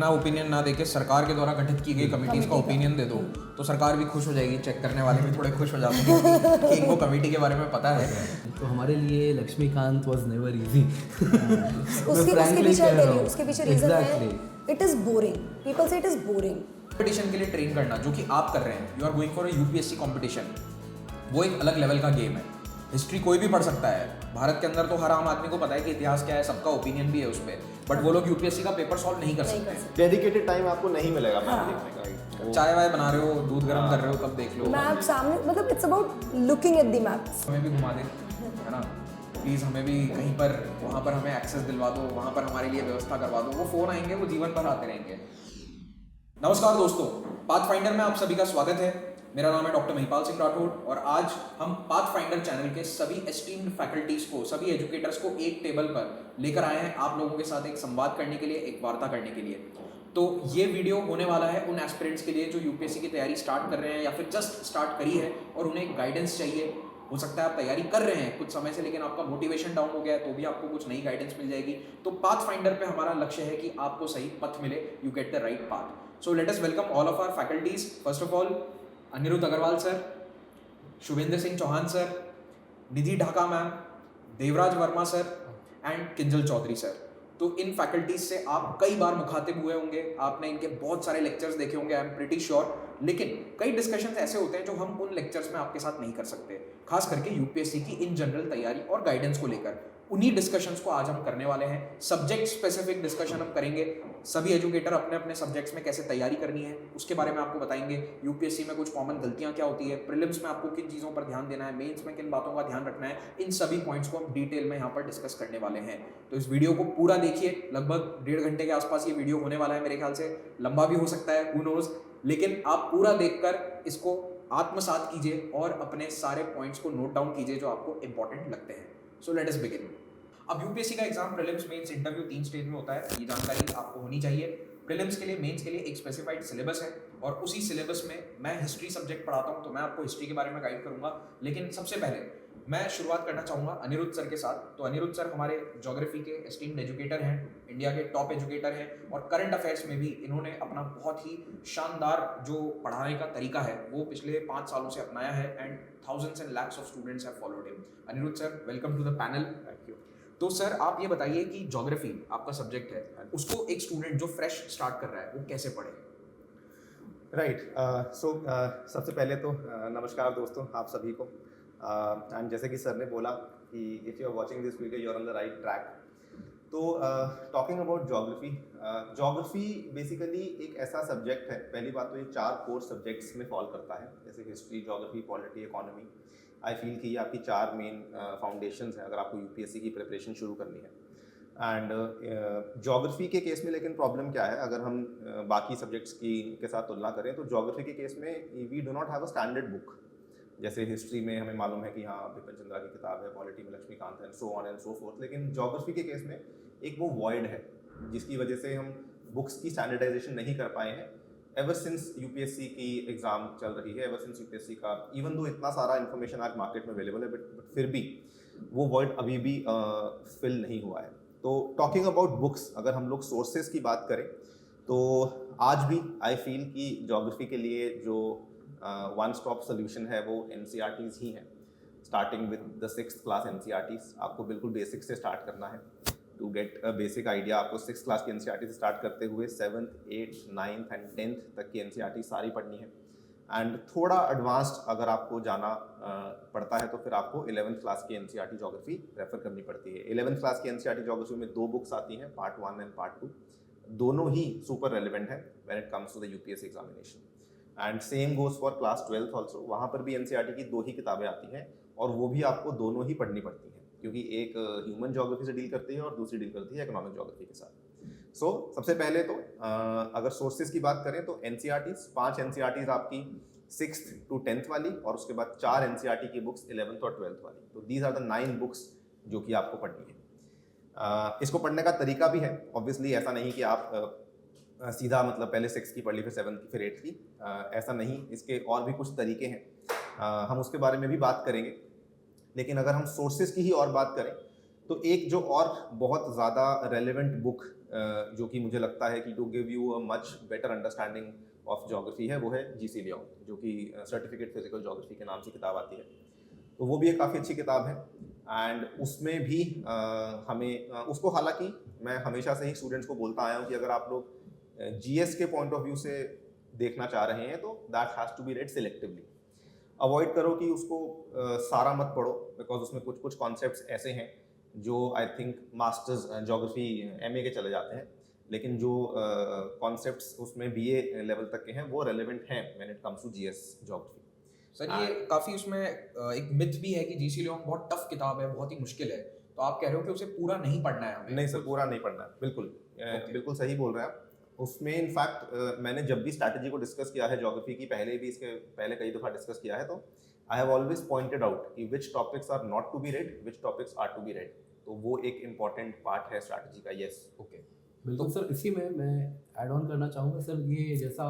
अपना ओपिनियन ना देके सरकार के द्वारा गठित की गई कमिटीज का ओपिनियन दे दो तो सरकार भी खुश हो जाएगी, चेक करने वाले भी थोड़े खुश हो जाते हैं कि इनको कमेटी के बारे में पता है। तो हमारे लिए लक्ष्मीकांत वाज नेवर इजी। उसके पीछे रीजन है इट इज बोरिंग। पीपल से इट इज बोरिंग। कंपटीशन के लिए ट्रेन करना जो कि आप कर रहे हैं, you are going for a UPSC competition, वो एक अलग लेवल का गेम है। हिस्ट्री कोई भी पढ़ सकता है, भारत के अंदर तो हर आम आदमी को पता है कि इतिहास क्या है, सबका ओपिनियन भी है उस पर, बट वो लोग यूपीएससी का पेपर सॉल्व नहीं कर सकते। डेडिकेटेड टाइम आपको नहीं मिलेगा देखने का। चाय वाय बना रहे हो, दूध गर्म कर रहे हो, तब देख लो। मैप सामने, मतलब it's about looking at the maps. हमें भी घुमा दे, है ना, प्लीज़ हमें भी कहीं पर वहाँ पर हमें एक्सेस दिलवा दो, वहाँ पर हमारे लिए व्यवस्था करवा दो। वो फ़ोन आएंगे, वो जीवन भर आते रहेंगे। नमस्कार दोस्तों, पाथफाइंडर में आप सभी का स्वागत है। मेरा नाम है डॉक्टर महिपाल सिंह राठौड़ और आज हम पाथफाइंडर चैनल के सभी एस्टीम्ड फैकल्टीज को, सभी एजुकेटर्स को एक टेबल पर लेकर आए हैं आप लोगों के साथ एक संवाद करने के लिए, एक वार्ता करने के लिए। तो ये वीडियो होने वाला है उन एस्पिरेंट्स के लिए जो यूपीएससी की तैयारी स्टार्ट कर रहे हैं या फिर जस्ट स्टार्ट करी है और उन्हें गाइडेंस चाहिए। हो सकता है आप तैयारी कर रहे हैं कुछ समय से, लेकिन आपका मोटिवेशन डाउन हो गया है, तो भी आपको कुछ नई गाइडेंस मिल जाएगी। तो पाथफाइंडर पे हमारा लक्ष्य है कि आपको सही पथ मिले, you get the right path. So let us welcome all of our faculties. First of all Anirudh Agarwal sir, Shubhendra Singh Chauhan sir, Nidhi Dhaka ma'am, Devraj Verma sir and Kinjal Chaudhary sir. तो इन फैकल्टीज से आप कई बार मुखातिब हुए होंगे, आपने इनके बहुत सारे लेक्चर्स देखे होंगे, आई एम प्रिटी श्योर। लेकिन कई डिस्कशंस ऐसे होते हैं जो हम उन लेक्चर्स में आपके साथ नहीं कर सकते, खास करके यूपीएससी की इन जनरल तैयारी और गाइडेंस को लेकर। उन्हीं डिस्कशंस को आज हम करने वाले हैं। सब्जेक्ट स्पेसिफिक डिस्कशन हम करेंगे, सभी एजुकेटर अपने अपने सब्जेक्ट्स में कैसे तैयारी करनी है उसके बारे में आपको बताएंगे। यूपीएससी में कुछ कॉमन गलतियां क्या होती है, प्रीलिम्स में आपको किन चीज़ों पर ध्यान देना है, मेंस में किन बातों का ध्यान रखना है, इन सभी पॉइंट्स को हम डिटेल में यहाँ पर डिस्कस करने वाले हैं। तो इस वीडियो को पूरा देखिए, लगभग 1.5 घंटे के आसपास ये वीडियो होने वाला है। मेरे ख्याल से लंबा भी हो सकता है, हू नोज, लेकिन आप पूरा देखकर इसको आत्मसात कीजिए और अपने सारे पॉइंट्स को नोट डाउन कीजिए जो आपको इंपॉर्टेंट लगते हैं। So let us begin. अब यूपीएससी का exam prelims, mains, interview 3 stage में होता है, ये जानकारी आपको होनी चाहिए। प्रीलिम्स के लिए, मेंस के लिए एक स्पेसिफाइड सिलेबस है और उसी सिलेबस में मैं हिस्ट्री सब्जेक्ट पढ़ाता हूँ, तो मैं आपको हिस्ट्री के बारे में गाइड करूंगा। लेकिन सबसे पहले मैं शुरुआत करना चाहूँगा अनिरुद्ध सर के साथ। तो अनिरुद्ध सर हमारे ज्योग्राफी के एस्टीम्ड एजुकेटर हैं, इंडिया के टॉप एजुकेटर हैं और करंट अफेयर्स में भी इन्होंने अपना बहुत ही शानदार जो पढ़ाने का तरीका है वो पिछले 5 सालों से अपनाया है and thousands and lakhs of students have followed him. Anirudh sir, welcome to the panel. Thank you. तो सर आप ये बताइए कि ज्योग्राफी आपका सब्जेक्ट है, उसको एक स्टूडेंट जो फ्रेश स्टार्ट कर रहा है वो कैसे पढ़े? राइट। सबसे पहले तो नमस्कार दोस्तों आप सभी को। एंड जैसे कि सर ने बोला कि if you are watching this video you are on the right track. तो टॉकिंग अबाउट ज्योग्राफी बेसिकली एक ऐसा सब्जेक्ट है, पहली बात तो ये 4 कोर सब्जेक्ट्स में फॉल करता है, जैसे हिस्ट्री, ज्योग्राफी, पॉलिटी, इकोनॉमी। आई फील कि ये आपकी 4 मेन फाउंडेशंस हैं अगर आपको यूपीएससी की प्रिपरेशन शुरू करनी है। एंड ज्योग्राफी के केस में लेकिन प्रॉब्लम क्या है, अगर हम बाकी सब्जेक्ट्स की के साथ तुलना करें तो ज्योग्राफी के केस में we do not have a standard book. जैसे हिस्ट्री में हमें मालूम है कि हाँ बिपिन चंद्रा की किताब है, पॉलिटी में लक्ष्मीकांत है, so on and so fourth. लेकिन ज्योग्राफी के केस में एक वो वॉइड है जिसकी वजह से हम बुक्स की स्टैंडर्डाइजेशन नहीं कर पाए हैं एवर सिंस यूपीएससी की एग्ज़ाम चल रही है, एवर सिंस यूपीएससी का, इवन दो इतना सारा इन्फॉर्मेशन आज मार्केट में अवेलेबल है, बट फिर भी वो वॉइड अभी भी फिल नहीं हुआ है। तो टॉकिंग अबाउट बुक्स, अगर हम लोग सोर्सेज की बात करें तो आज भी आई फील कि ज्योग्राफी के लिए जो वन स्टॉप सोल्यूशन है वो एनसीईआरटीज़ ही हैं। Starting with the 6th class NCERTs, आपको बिल्कुल बेसिक से स्टार्ट करना है। To get a basic idea आपको 6th क्लास की एनसीईआरटी से स्टार्ट करते हुए 7th, 8th, 9th and 10th तक की एनसीईआरटी सारी पढ़नी है। एंड थोड़ा एडवांस्ड अगर आपको जाना पड़ता है तो फिर आपको 11th क्लास की एनसीईआरटी ज्योग्राफी रेफर करनी पड़ती है। 11th क्लास की एनसीईआरटी ज्योग्राफी में 2 बुक्स आती हैं, पार्ट 1 एंड पार्ट 2। दोनों ही सुपर रेलिवेंट है when it comes to the UPSC examination. And same goes for class 12th also, वहाँ पर भी एनसीईआरटी की 2 ही किताबें आती हैं और वो भी आपको दोनों ही पढ़नी पड़ती हैं, क्योंकि एक ह्यूमन ज्योग्राफी से डील करती है और दूसरी डील करती है इकोनॉमिक ज्योग्राफी के साथ। सो सबसे पहले तो अगर सोर्सेज की बात करें तो एनसीईआरटीज़ 5 एनसीईआरटीज़ आपकी 6th to 10th वाली और उसके बाद 4 एनसीईआरटी की बुक्स 11th और 12th वाली। तो दीज आर द 9 बुक्स जो कि आपको पढ़नी है। इसको पढ़ने का तरीका भी है, ऑब्वियसली ऐसा नहीं कि आप सीधा मतलब पहले 6th की पढ़ ली फिर 7th की फिर 8th की, ऐसा नहीं, इसके और भी कुछ तरीके हैं, हम उसके बारे में भी बात करेंगे। लेकिन अगर हम सोर्सेज की ही और बात करें तो एक जो और बहुत ज़्यादा रेलेवेंट बुक जो कि मुझे लगता है कि to give you a much better understanding of geography है, वो है जी.सी. लियोंग, जो कि सर्टिफिकेट फिजिकल ज्योग्राफी के नाम से किताब आती है। तो वो भी एक काफ़ी अच्छी किताब है एंड उसमें भी हमें उसको, हालांकि मैं हमेशा से ही स्टूडेंट्स को बोलता आया हूँ कि अगर आप लोग जीएस के पॉइंट ऑफ व्यू से देखना चाह रहे हैं तो that has to be read selectively. Avoid करो कि उसको सारा मत पढ़ो, बिकॉज उसमें कुछ कुछ कॉन्सेप्ट्स ऐसे हैं जो I think masters geography MA के चले जाते हैं, लेकिन जो कॉन्सेप्ट्स उसमें बीए लेवल तक के हैं वो रेलेवेंट हैं when it comes to GS geography. Sir ये काफी उसमें एक मिथ भी है कि जी.सी. लियोंग बहुत टफ किताब है, बहुत ही मुश्किल है, तो आप कह रहे हो कि उसे पूरा नहीं पढ़ना है हमें? नहीं सर, पूरा नहीं पढ़ना है, बिल्कुल बिल्कुल सही बोल रहे हैं आप। उसमें इनफैक्ट मैंने जब भी स्ट्रैटेजी को डिस्कस किया है ज्योग्राफी की, पहले भी इसके पहले कई दफ़ा डिस्कस किया है, तो I have always pointed out कि which topics are not to be read, which topics are to be read. तो वो एक इम्पॉर्टेंट पार्ट है स्ट्रैटेजी का। Yes, okay. बिल्कुल सर, इसी में मैं ऐड ऑन करना चाहूँगा सर, ये जैसा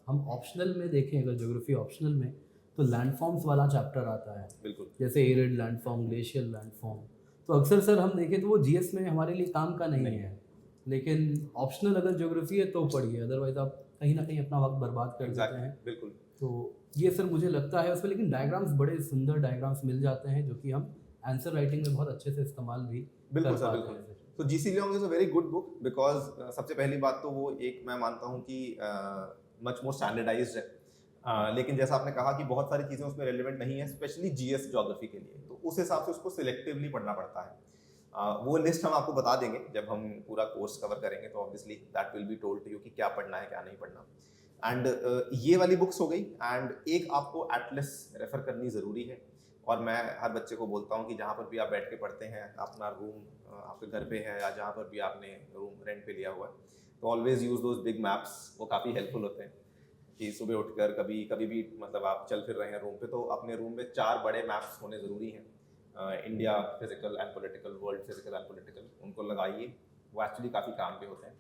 हम ऑप्शनल में देखें, अगर ज्योग्राफी ऑप्शनल में, तो लैंडफॉर्म्स वाला चैप्टर आता है, बिल्कुल जैसे एरिड लैंडफॉर्म, ग्लेशियल लैंडफॉर्म। तो अक्सर सर हम देखें तो वो जीएस में हमारे लिए काम का नहीं है, लेकिन ऑप्शनल अगर ज्योग्राफी है तो पढ़िए, अदरवाइज आप कहीं ना कहीं अपना वक्त बर्बाद कर देते हैं। बिल्कुल। तो ये सर मुझे लगता है उसमें, लेकिन डायग्राम्स, बड़े सुंदर डायग्राम्स मिल जाते हैं जो कि हम आंसर राइटिंग में बहुत अच्छे से इस्तेमाल भी बिल्कुल कर सर, पाते बिल्कुल। हैं। तो GC. Leong is a very good book because सबसे पहली बात तो वो एक मैं मानता हूँ कि मच मोर स्टैंडर्डाइज्ड है। लेकिन जैसा आपने कहा कि बहुत सारी चीज़ें उसमें रेलिवेंट नहीं है, स्पेशली जीएस ज्योग्राफी के लिए, तो उस हिसाब से उसको सिलेक्टिवली पढ़ना पड़ता है। वो लिस्ट हम आपको बता देंगे जब हम पूरा कोर्स कवर करेंगे, तो obviously that will be told to you कि क्या पढ़ना है क्या नहीं पढ़ना। एंड ये वाली बुक्स हो गई, एंड एक आपको एटलस रेफर करनी ज़रूरी है। और मैं हर बच्चे को बोलता हूँ कि जहाँ पर भी आप बैठ के पढ़ते हैं, अपना रूम आपके घर पे है या जहाँ पर भी आपने रूम रेंट पे लिया हुआ है, तो always use those big maps. वो काफ़ी हेल्पफुल होते हैं कि सुबह उठकर कभी भी मतलब आप चल फिर रहे हैं रूम पे, तो अपने रूम में 4 बड़े मैप्स होने ज़रूरी हैं। India physical and political, world physical and political, उनको लगाइए, वो एक्चुअली काफ़ी काम के होते हैं।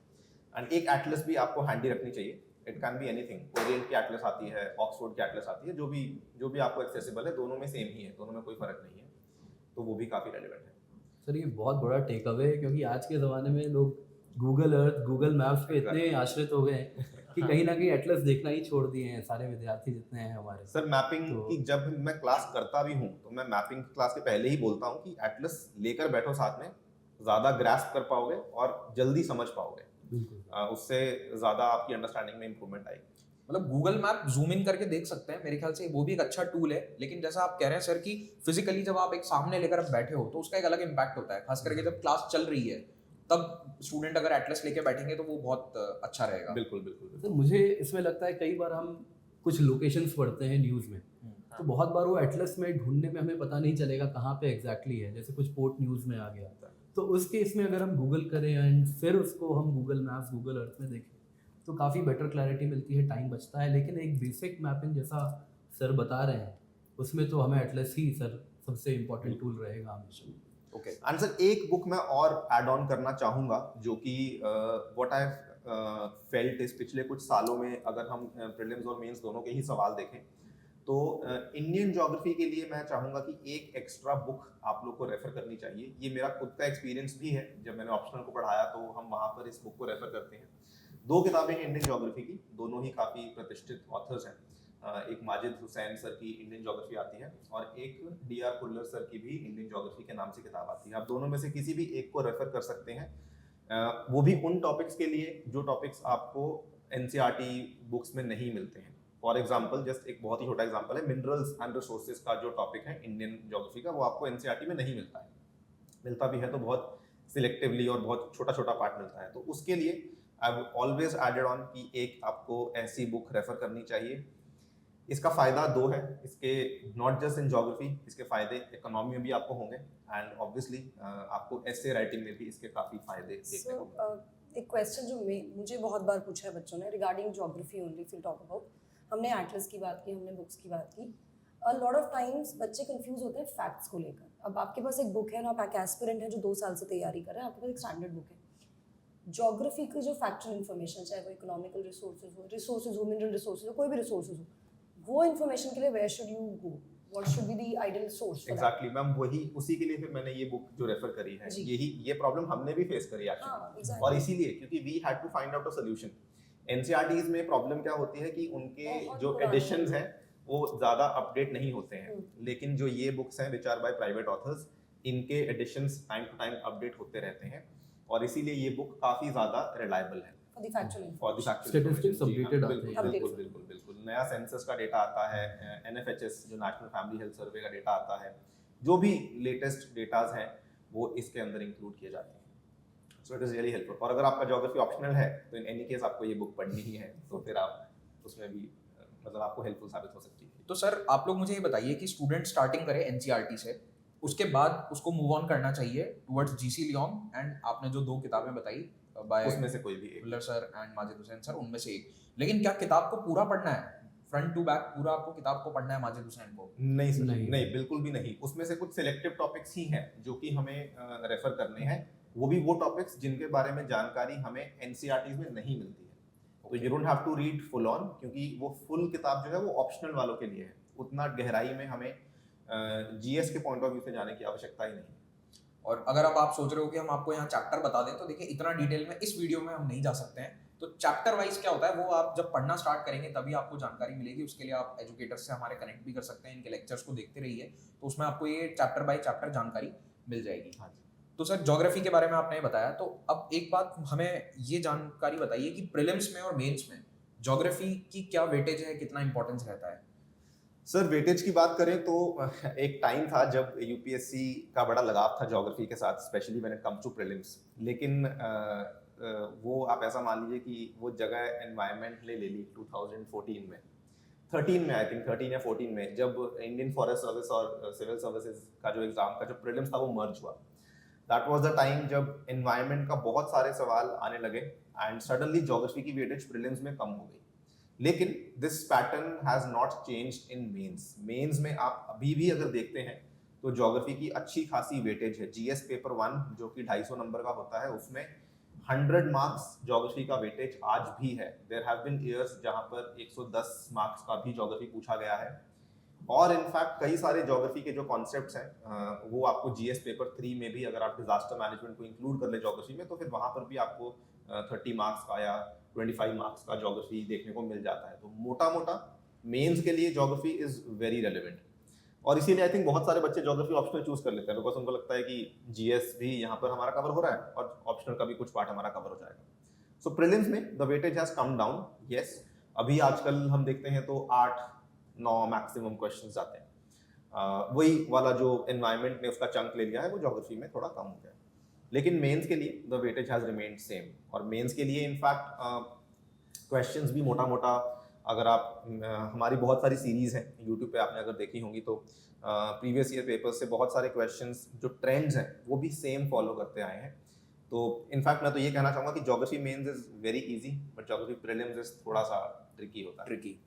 एंड एक एटलस भी आपको हैंडी रखनी चाहिए। It can be anything, Orient की एटलस आती है, ऑक्सफोर्ड की एटलस आती है, जो भी आपको एक्सेसिबल है, दोनों में सेम ही है, दोनों में कोई फ़र्क नहीं है, तो वो भी काफ़ी रेलिवेंट है। सर ये बहुत बड़ा टेक अवे है, क्योंकि आज के ज़माने में लोग गूगल अर्थ, गूगल मैप्स पे इतने आश्रित हो गए हैं कि कहीं ना कहीं एटलस देखना ही छोड़ दिए हैं सारे विद्यार्थी जितने हैं हमारे। सर मैपिंग की जब मैं क्लास करता भी हूँ, तो मैं मैपिंग क्लास के पहले ही बोलता हूँ कि एटलस लेकर बैठो साथ में, ज़्यादा ग्रास्प कर पाओगे और जल्दी समझ पाओगे। उससे ज़्यादा आपकी अंडरस्टैंडिंग में इंप्रूवमेंट आएगी। मतलब गूगल मैप जूम इन करके देख सकते हैं, मेरे ख्याल से वो भी एक अच्छा टूल है, लेकिन जैसा आप कह रहे हैं सर कि फिजिकली जब आप एक सामने लेकर आप बैठे हो तो उसका एक अलग इम्पैक्ट होता है, खास करके जब क्लास चल रही है तब स्टूडेंट अगर एटलस लेके बैठेंगे तो वो बहुत अच्छा रहेगा। बिल्कुल बिल्कुल। तो मुझे इसमें लगता है कई बार हम कुछ लोकेशंस पढ़ते हैं न्यूज़ में, तो बहुत बार वो एटलस में ढूंढने में हमें पता नहीं चलेगा कहाँ पे एग्जैक्टली है, जैसे कुछ पोर्ट न्यूज़ में आ गया, तो उस केस में अगर हम गूगल करें एंड फिर उसको हम गूगल मैप्स, गूगल अर्थ में देखें, तो काफ़ी बेटर क्लैरिटी मिलती है, टाइम बचता है। लेकिन एक बेसिक मैपिंग जैसा सर बता रहे हैं, उसमें तो हमें एटलस ही सर सबसे इम्पोर्टेंट टूल रहेगा हमेशा। ओके, एंड सर एक बुक मैं और ऐड ऑन करना चाहूँगा, जो कि व्हाट आई फेल्ट इस पिछले कुछ सालों में, अगर हम प्रीलिम्स और मेंस दोनों के ही सवाल देखें, तो इंडियन ज्योग्राफी के लिए मैं चाहूँगा कि एक एक्स्ट्रा बुक आप लोग को रेफर करनी चाहिए। ये मेरा खुद का एक्सपीरियंस भी है, जब मैंने ऑप्शनल को पढ़ाया तो हम वहाँ पर इस बुक को रेफर करते हैं। 2 किताबें हैं इंडियन ज्योग्राफी की, दोनों ही काफ़ी प्रतिष्ठित ऑथर्स हैं। एक माजिद हुसैन सर की इंडियन ज्योग्राफी आती है और एक D.R. खुल्लर सर की भी इंडियन ज्योग्राफी के नाम से किताब आती है। आप दोनों में से किसी भी एक को रेफर कर सकते हैं, वो भी उन टॉपिक्स के लिए जो टॉपिक्स आपको NCERT बुक्स में नहीं मिलते हैं। फॉर एग्जाम्पल, जस्ट एक बहुत ही छोटा एग्जाम्पल है, मिनरल्स एंड रिसोर्सेज का जो टॉपिक है इंडियन ज्योग्राफी का, वो आपको NCERT में नहीं मिलता है, मिलता भी है तो बहुत सिलेक्टिवली और बहुत छोटा छोटा पार्ट मिलता है। तो उसके लिए I would always added on कि एक आपको ऐसी बुक रेफर करनी चाहिए। इसका फ़ायदा 2 है, इसके नॉट जस्ट इन ज्योग्राफी, इसके फ़ायदे इकोनॉमी में भी आपको होंगे, एंड ऑब्वियसली आपको एसे राइटिंग में भी इसके काफ़ी फ़ायदे देखने को मिलेंगे। एक क्वेश्चन जो मुझे बहुत बार पूछा है बच्चों ने regarding geography only, fill talk about, हमने एटलस की बात की, हमने बुक्स की बात की, अ लॉट ऑफ टाइम्स बच्चे कंफ्यूज होते हैं फैक्ट्स को लेकर। अब आपके पास एक बुक है ना, आप एक एस्पिरेंट है जो 2 साल से तैयारी कर रहे हैं, आपके पास एक स्टैंडर्ड बुक है, ज्योग्राफी की जो फैक्चुअल इन्फॉर्मेशन, चाहे वो इकोनॉमिकल रिसोर्सेज हो, मिनरल रिसोर्सेज हो, कोई भी रिसोर्सेज हो, वो इन्फॉर्मेशन के लिए where should you go? what should be the ideal source for that. Exactly ma'am, वही उसी के लिए फिर मैंने ये बुक जो रेफर करी है, जी। यही ये प्रॉब्लम हमने भी फेस करी हाँ, एक्चुअली, exactly. और इसीलिए क्योंकि we had to find out a solution. NCERTs में प्रॉब्लम क्या होती है कि उनके बहुत जो पुराने एडिशंस हैं वो ज़्यादा अपडेट नहीं होते हैं, लेकिन जो ये बुक्स हैं which are by private authors, इनके editions time to time update होते रहते हैं, और इसीलिए ये बुक काफ़ी ज़्यादा रिलायबल है For the factual information. For the factual Statistics updated आते बिल्कुल हैं। बिल्कुल बिल्कुल बिल्कुल। नया सेंसस का डेटा आता है, एनएफएचएस जो नेशनल फैमिली हेल्थ सर्वे का डेटा आता है, जो भी लेटेस्ट डेटाज हैं वो इसके अंदर इंक्लूड किए जाते हैं। So it is really helpful, और अगर आपका ज्योग्राफी ऑप्शनल है तो इन एनी केस आपको ये बुक पढ़नी ही है, तो फिर आप उसमें भी मतलब आपको हेल्पफुल साबित हो सकती है। तो सर आप लोग मुझे ये बताइए कि स्टूडेंट स्टार्टिंग करे एनसीईआरटी से, उसके बाद उसको मूव ऑन करना चाहिए टुवर्ड्स जीसी लियोंग एंड आपने जो 2 किताबें बताई बाय उसमें से कोई भी एक। Fuller sir and Majid Hussain sir, उनमें से एक। लेकिन क्या किताब को पूरा पढ़ना है, फ्रंट टू बैक पूरा आपको किताब को पढ़ना है माजिद हुसैन को? नहीं सर, नहीं। नहीं बिल्कुल भी नहीं। उसमें से कुछ सिलेक्टिव टॉपिक्स ही हैं जो कि हमें रेफर करने हैं, वो भी वो टॉपिक्स जिनके बारे में जानकारी हमें एनसीईआरटीज में नहीं मिलती है। तो you don't have to read full on, क्योंकि वो फुल किताब जो है वो ऑप्शनल वालों के लिए है। उतना गहराई में हमें जीएस के पॉइंट ऑफ व्यू से जाने की आवश्यकता ही नहीं। और अगर अब आप सोच रहे हो कि हम आपको यहाँ चैप्टर बता दें, तो देखिए इतना डिटेल में इस वीडियो में हम नहीं जा सकते हैं। तो चैप्टर वाइज क्या होता है वो आप जब पढ़ना स्टार्ट करेंगे तभी आपको जानकारी मिलेगी। उसके लिए आप एजुकेटर्स से हमारे कनेक्ट भी कर सकते हैं, इनके लेक्चर्स को देखते रहिए, तो उसमें आपको ये चैप्टर बाय चैप्टर जानकारी मिल जाएगी। हाँ जी। तो सर ज्योग्राफी के बारे में आपने बताया, तो अब एक बात हमें ये जानकारी बताइए कि प्रीलिम्स में और मेंस में ज्योग्राफी की क्या वेटेज है, कितना इंपॉर्टेंस रहता है? सर वेटेज की बात करें तो एक टाइम था जब यूपीएससी का बड़ा लगाव था ज्योग्राफी के साथ, specially when it comes to prelims. लेकिन वो आप ऐसा मान लीजिए कि वो जगह एनवायरनमेंट ले ली 2014 में, 13 में, आई थिंक 13 या 14 में, जब इंडियन फॉरेस्ट सर्विस और सिविल सर्विसेज का जो एग्जाम का जो प्रीलिम्स था वो मर्ज हुआ। दैट वाज द टाइम जब एनवायरनमेंट का बहुत सारे सवाल आने लगे एंड सडनली ज्योग्राफी की वेटेज प्रीलिम्स में कम हो गई। लेकिन this pattern has not changed in mains. Mains में आप अभी भी अगर देखते हैं तो ज्योग्राफी की अच्छी खासी वेटेज है। जीएस पेपर 1 जो कि 250 नंबर का होता है, उसमें 100 मार्क्स ज्योग्राफी का वेटेज आज भी है। देयर हैव बीन ईयर्स जहां पर 110 मार्क्स का भी ज्योग्राफी पूछा गया है, और इनफैक्ट कई सारे ज्योग्राफी के जो कॉन्सेप्ट्स हैं वो आपको जीएस पेपर 3 में भी, अगर आप डिजास्टर मैनेजमेंट को इंक्लूड कर ले ज्योग्राफी में, तो फिर वहां पर भी आपको 30 मार्क्स का या 25 मार्क्स का ज्योग्राफी देखने को मिल जाता है। तो मोटा मोटा मेंस के लिए ज्योग्राफी इज वेरी रेलेवेंट, और इसीलिए आई थिंक बहुत सारे बच्चे ज्योग्राफी ऑप्शनल चूज कर लेते हैं, बिकॉज उनको लगता है कि जीएस भी यहाँ पर हमारा कवर हो रहा है और ऑप्शनल का भी कुछ पार्ट हमारा कवर हो जाएगा। सो प्रीलिम्स में the weightage has come down, yes. अभी आजकल हम देखते हैं तो 8-9 मैक्सिमम क्वेश्चंस आते हैं। वही वाला जो एनवायरनमेंट ने उसका चंक ले लिया है वो ज्योग्राफी में थोड़ा कम हो गया है। लेकिन मेंस के लिए the weightage has remained same, और मेंस के लिए इनफैक्ट क्वेश्चंस भी मोटा मोटा, अगर आप हमारी बहुत सारी सीरीज़ हैं यूट्यूब पे आपने अगर देखी होंगी तो प्रीवियस ईयर पेपर्स से बहुत सारे क्वेश्चंस जो ट्रेंड्स हैं वो भी सेम फॉलो करते आए हैं। तो इनफैक्ट मैं तो ये कहना चाहूँगा कि geography mains is very easy, but geography prelims is थोड़ा सा ट्रिकी होता है। Tricky.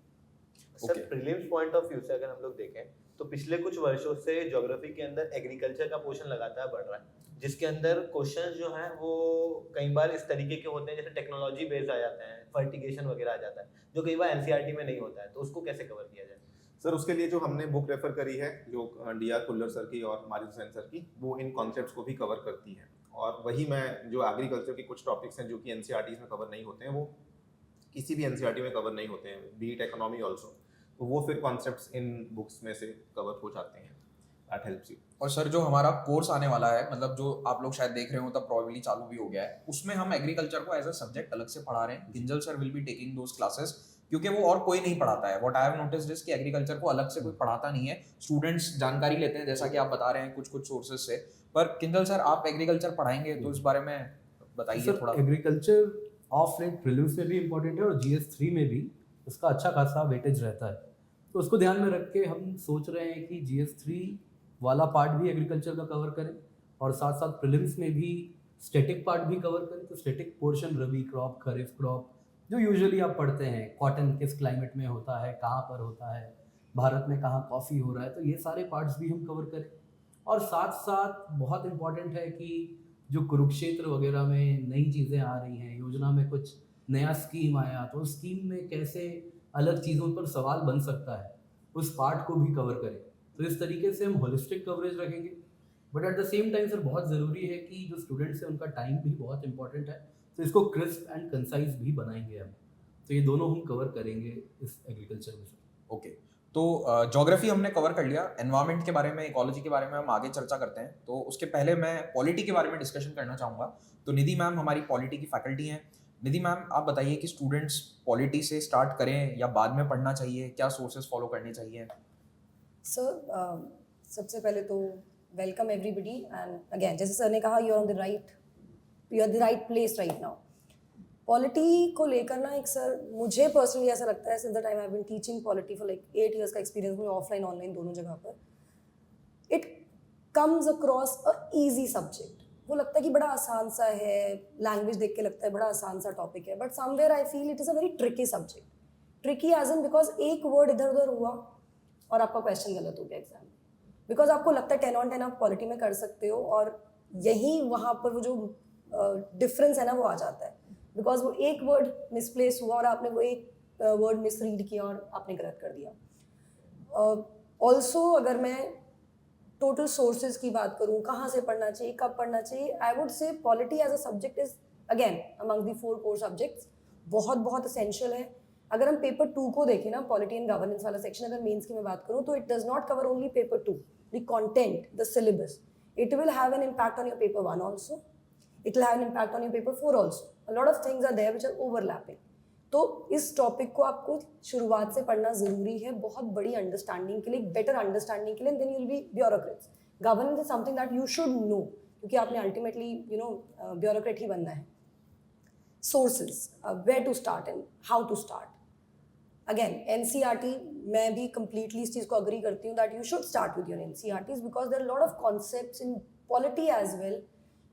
Sir prelims point of view से अगर हम लोग देखें तो पिछले कुछ वर्षों से ज्योग्राफी के अंदर एग्रीकल्चर का पोर्शन लगातार बढ़ रहा है, जिसके अंदर क्वेश्चंस जो हैं वो कई बार इस तरीके के होते हैं जैसे टेक्नोलॉजी बेस्ड आ जाते हैं, फर्टिगेशन वगैरह आ जाता है, जो कई बार एनसीईआरटी में नहीं होता है। तो उसको कैसे कवर किया जाए? सर उसके लिए जो हमने बुक रेफर करी है, जो डीआर खुल्लर सर की और माजिद हुसैन सर की, वो इन कॉन्सेप्ट्स को भी कवर करती है। और वही मैं जो एग्रीकल्चर के कुछ टॉपिक्स हैं जो कि एनसीईआरटीज में कवर नहीं होते हैं, वो किसी भी एनसीईआरटी में कवर नहीं होते हैं, बीट इकोनॉमी ऑल्सो, तो वो फिर कॉन्सेप्ट्स इन बुक्स में से कवर हो जाते हैं। That helps you. और सर जो हमारा कोर्स आने वाला है, मतलब जो आप लोग शायद देख रहे हो तब प्रॉबेबली चालू भी हो गया है, उसमें हम एग्रीकल्चर को एज अ सब्जेक्ट अलग से पढ़ा रहे हैं। Kinjal sir will be taking those classes, क्योंकि वो और कोई नहीं पढ़ाता है। What I have noticed is कि एग्रीकल्चर को अलग से कोई पढ़ाता नहीं है, स्टूडेंट्स जानकारी लेते हैं जैसा कि आप बता रहे हैं कुछ कुछ सोर्सेज से। पर किंजल सर आप एग्रीकल्चर पढ़ाएंगे तो इस बारे में बताइए थोड़ा। एग्रीकल्चर ऑफ रेट प्रीलिम्स में भी इम्पोर्टेंट है और GS3 में भी उसका अच्छा खासा वेटेज रहता है। तो उसको ध्यान में रख के हम सोच रहे हैं कि GS3 वाला पार्ट भी एग्रीकल्चर का कवर करें और साथ साथ प्रीलिम्स में भी स्टैटिक पार्ट भी कवर करें। तो स्टैटिक पोर्शन रबी क्रॉप, खरीफ क्रॉप, जो यूजुअली आप पढ़ते हैं, कॉटन किस क्लाइमेट में होता है, कहाँ पर होता है, भारत में कहाँ कॉफ़ी हो रहा है, तो ये सारे पार्ट्स भी हम कवर करें। और साथ साथ बहुत इम्पॉर्टेंट है कि जो कुरुक्षेत्र वगैरह में नई चीज़ें आ रही हैं, योजना में कुछ नया स्कीम आया, तो उस स्कीम में कैसे अलग चीज़ों पर सवाल बन सकता है, उस पार्ट को भी कवर करें। तो इस तरीके से हम होलिस्टिक कवरेज रखेंगे, but at the same time sir बहुत ज़रूरी है कि जो स्टूडेंट्स हैं उनका टाइम भी बहुत इंपॉर्टेंट है, तो इसको क्रिस्प एंड कंसाइज भी बनाएंगे हम। तो ये दोनों हम कवर करेंगे इस एग्रीकल्चर में सर। ओके, तो ज्योग्राफी हमने कवर कर लिया, एनवायरनमेंट के बारे में, इकोलॉजी के बारे में हम आगे चर्चा करते हैं। तो उसके पहले मैं पॉलिटी के बारे में डिस्कशन करना चाहूँगा। तो निधि मैम हमारी पॉलिटी की फैकल्टी हैं। निधि मैम, आप बताइए कि स्टूडेंट्स पॉलिटी से स्टार्ट करें या बाद में पढ़ना चाहिए, क्या सोर्सेज फॉलो करने चाहिए? सर सबसे पहले तो वेलकम एवरीबडी, एंड अगेन जैसे सर ने कहा, you are the right place right now. Polity को लेकर ना एक सर, मुझे पर्सनली ऐसा लगता है, since the time I have been teaching polity for like 8 years का एक्सपीरियंस मुझे ऑफलाइन ऑनलाइन दोनों जगह पर, it comes across a easy subject. वो लगता है कि बड़ा आसान सा है, लैंग्वेज देख के लगता है बड़ा आसान सा टॉपिक है, but somewhere I feel it is a very tricky subject. Tricky as in because एक वर्ड इधर उधर हुआ और आपका क्वेश्चन गलत हो गया एग्जाम में, बिकॉज आपको लगता है 10 on 10 आप पॉलिटी में कर सकते हो, और यही वहाँ पर वो जो डिफरेंस है ना वो आ जाता है, बिकॉज वो एक वर्ड मिसप्लेस हुआ और आपने वो एक वर्ड मिसरीड किया और आपने गलत कर दिया। ऑल्सो अगर मैं टोटल सोर्सेज की बात करूँ, कहाँ से पढ़ना चाहिए, कब पढ़ना चाहिए, I would say polity as a subject is again among the 4 core subjects बहुत एसेंशियल है। अगर हम पेपर 2 को देखें ना, पॉलिटी एंड गवर्नेंस वाला सेक्शन, अगर मेंस की मैं बात करूँ, तो it does not cover only paper 2, the content, the syllabus, it will have an impact on your paper 1 also, it will have an impact on your paper 4 also, a lot of things are there which are overlapping. तो इस topic को आपको शुरुआत से पढ़ना ज़रूरी है, बहुत बड़ी अंडरस्टैंडिंग के लिए, बेटर अंडरस्टैंडिंग के लिए, then you will be bureaucrats. Governance is something that you should know, क्योंकि आपने अल्टीमेटली ब्यूरोक्रेट ही बनना है। Sources, where to start and how to start. Again NCERT, मैं भी completely इस चीज़ को अग्री करती हूँ that you should start with your NCERTs, because there are lot of concepts in polity as well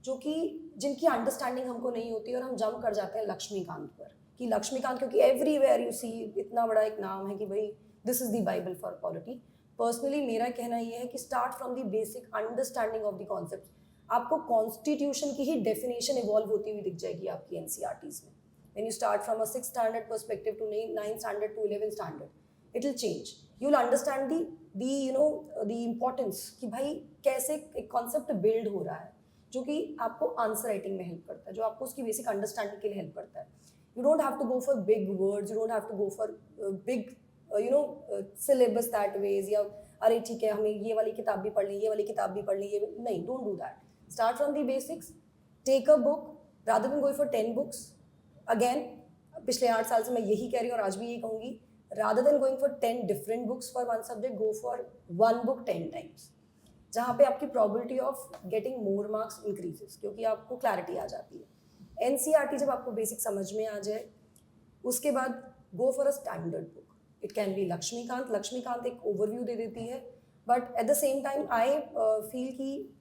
जो कि जिनकी अंडरस्टैंडिंग हमको नहीं होती, और हम जंप कर जाते हैं लक्ष्मीकांत पर, कि लक्ष्मीकांत क्योंकि एवरीवेयर यू सी इतना बड़ा एक नाम है कि भाई this is the Bible for polity. Personally मेरा कहना ये है कि start from the basic understanding of the concept. आपको कॉन्स्टिट्यूशन की ही डेफिनेशन इवॉल्व होती हुई दिख जाएगी आपकी NCERTs में। When you start from a 6th standard perspective to 9th standard to 11th standard, it will change. You will understand the importance कि भाई कैसे एक concept build हो रहा है, जो कि आपको आंसर राइटिंग में हेल्प करता है, जो आपको उसकी बेसिक अंडरस्टैंडिंग के लिए हेल्प करता है। You don't have to go for big words, you don't have to go for big syllabus that ways, या अरे ठीक है हमें ये वाली किताब भी पढ़ ली, ये वाली किताब भी पढ़ ली, ये नहीं, don't do that. Start from the basics, take a book rather than going for 10 books. Again पिछले 8 साल से मैं यही कह रही हूँ और आज भी यही कहूँगी, rather than going for 10 different books for one subject, go for 1 book 10 times, जहाँ पे आपकी probability of getting more marks increases, क्योंकि आपको क्लैरिटी आ जाती है। NCERT जब आपको बेसिक समझ में आ जाए, उसके बाद go for a standard book. It can be Laxmikanth एक ओवरव्यू दे देती है, but at the same time I feel कि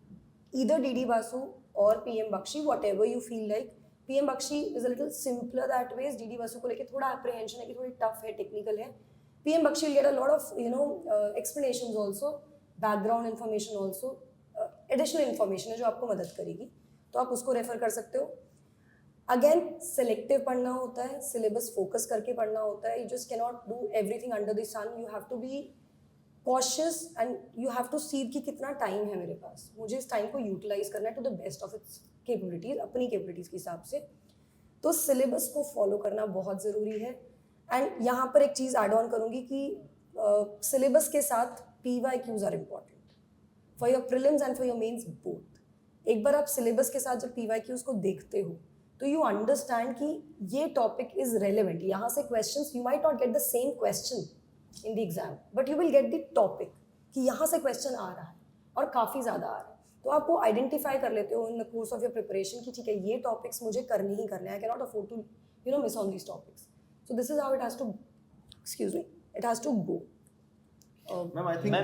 ईदर DD बासु और PM Bakshi, whatever you feel like. PM Bakshi is a little simpler that ways, DD Basu को लेके थोड़ा apprehension है कि थोड़ी टफ है, टेक्निकल है। PM Bakshi will get a lot of explanations also, background information also, additional information है जो आपको मदद करेगी, तो आप उसको रेफर कर सकते हो। अगेन सिलेक्टिव पढ़ना होता है, सिलेबस फोकस करके पढ़ना होता है, you just can not do everything under the sun, you have to be cautious and you have to see कि कितना टाइम है मेरे पास, मुझे इस टाइम को यूटिलाइज करना है to the best of its capabilities, अपनी कैपेबिलिटीज के हिसाब से। तो सिलेबस को फॉलो करना बहुत ज़रूरी है। एंड यहाँ पर एक चीज़ ऐड ऑन करूँगी कि सिलेबस के साथ PYQs are important for your prelims and for your mains both. एक बार आप सिलेबस के साथ जब PYQs को देखते हो तो यू अंडरस्टैंड कि ये टॉपिक इज रेलिवेंट। यहाँ से questions, you might not get the same question in the exam, but you will get the topic कि यहाँ से क्वेश्चन आ रहा है और काफ़ी ज़्यादा आ रहा है। तो आप वो आइडेंटिफाई कर लेते हो in the course of your preparation कि ठीक है ये टॉपिक्स मुझे करने ही करने हैं, I can not afford to miss on these topics. So this is how it has to, excuse me, it has to go. Ma'am I think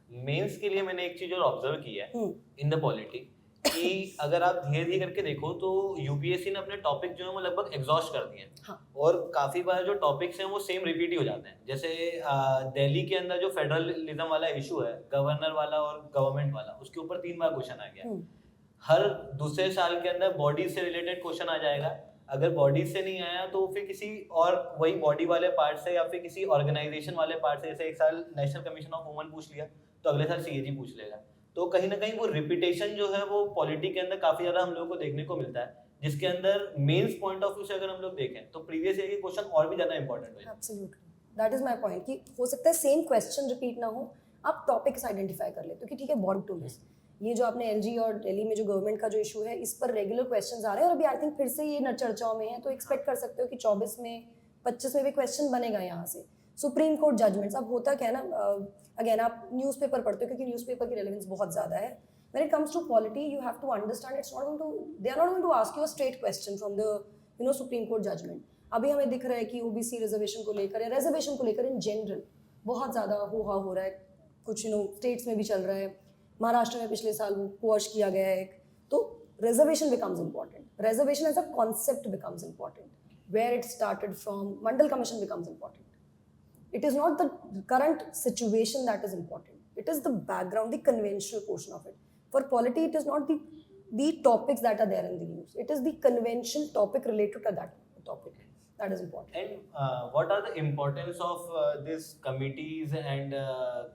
mains के लिए मैंने एक चीज और ऑब्जर्व की है इन द पॉलिटी कि अगर आप धीरे धीरे करके देखो तो यूपीएससी ने अपने टॉपिक जो है वो लगभग एग्जॉस्ट कर दिए हैं। हाँ। और काफी बार जो टॉपिक्स हैं वो सेम रिपीट ही हो जाते हैं। जैसे दिल्ली के अंदर जो फेडरलिज्म वाला इशू है, गवर्नर वाला और गवर्नमेंट वाला, उसके ऊपर 3 बार क्वेश्चन आ गया। हर दूसरे साल के अंदर बॉडी से रिलेटेड क्वेश्चन आ जाएगा। अगर बॉडी से नहीं आया तो फिर किसी और वही बॉडी वाले पार्ट से या फिर किसी ऑर्गेनाइजेशन वाले पार्ट से, जैसे एक साल नेशनल कमीशन ऑफ वुमेन पूछ लिया तो अगले साल सीएजी पूछ लेगा। तो कहीं ना कहीं वो रिपीटेशन जो है वो पॉलिटी के अंदर काफी ज्यादा हम लोगों को देखने को मिलता है, जिसके अंदर मेंस पॉइंट ऑफ व्यू से अगर हम लोग देखें तो प्रीवियस ईयर के क्वेश्चन और भी ज्यादा इंपॉर्टेंट हो जाए। Absolutely, that is my point कि हो सकता है सेम क्वेश्चन रिपीट ना हो, आप टॉपिक्स आइडेंटिफाई कर लेते हो कि ठीक है बॉर्ड टू मिस, ये जो आपने एलजी और दिल्ली में जो गवर्नमेंट का जो इशू है इस पर रेगुलर क्वेश्चंस आ रहे हैं और अभी आई थिंक फिर से ये चर्चाओं में है, तो एक्सपेक्ट कर सकते हो कि 24 में 25 में भी क्वेश्चन बनेगा यहाँ से। सुप्रीम कोर्ट जजमेंट्स, अब होता क्या है ना, अगेन आप न्यूज़पेपर पढ़ते हो क्योंकि न्यूज़पेपर की रेलेवेंस बहुत ज़्यादा है। When it comes to polity, you have to understand they are not going to ask you a straight question from the Supreme Court judgment. अभी हमें दिख रहा है कि ओबीसी रिजर्वेशन को लेकर या रिजर्वेशन को लेकर इन जनरल बहुत ज़्यादा होहा हो रहा है, कुछ स्टेट्स में भी चल रहा है, महाराष्ट्र में पिछले साल वो क्वॉश किया गया है, तो reservation becomes important, reservation as a concept becomes important, where it started from, Mandal commission becomes important. It is not the current situation that is important, it is the background, the conventional portion of it. For polity, it is not the topics that are there in the news, it is the conventional topic related to that topic that is important. And what are the importance of this committees and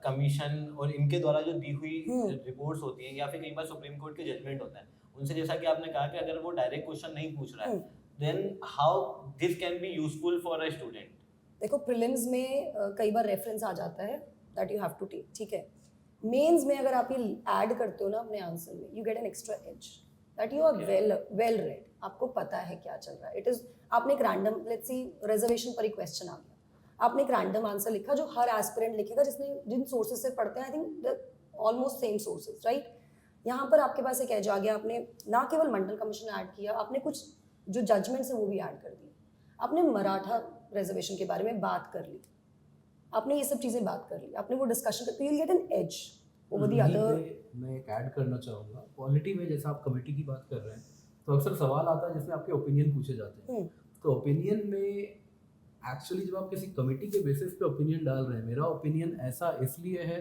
commission और इनके द्वारा जो दी हुई reports होती हैं या फिर कई बार सुप्रीम कोर्ट के जजमेंट होता है उनसे, जैसा कि आपने कहा कि अगर वो डायरेक्ट क्वेश्चन नहीं पूछ रहा है then how this can be useful for a student? देखो प्रीलिम्स में कई बार रेफरेंस आ जाता है that you have to take, ठीक है। मेंस में अगर आप ये ऐड करते हो ना अपने आंसर में, you get an extra edge that you are well read, आपको पता है क्या चल रहा है। इट इज, आपने एक रैंडम, लेट्स सी रिजर्वेशन पर ही क्वेश्चन आ गया, आपने एक रैंडम आंसर लिखा जो हर एस्पिरेंट लिखेगा जिसने जिन सोर्सेज से पढ़ते हैं, I think almost same sources, right. यहाँ पर आपके पास एक एज आ गया, आपने ना केवल मंडल कमीशन ऐड किया, आपने कुछ जो जजमेंट्स है वो भी ऐड कर दिए, आपने मराठा रिजर्वेशन के बारे में बात कर ली, आपने ये सब चीज़ें बात कर ली, आपने वो डिस्कशन कर, तो you will get an edge over the other. मैं एक ऐड करना चाहूँगा, पॉलिटी में जैसा आप कमेटी की बात कर रहे हैं तो अक्सर सवाल आता है जिसमें आपके ओपिनियन पूछे जाते हैं। तो ओपिनियन में एक्चुअली जब आप किसी कमेटी के बेसिस पे ओपिनियन डाल रहे हैं, मेरा ओपिनियन ऐसा इसलिए है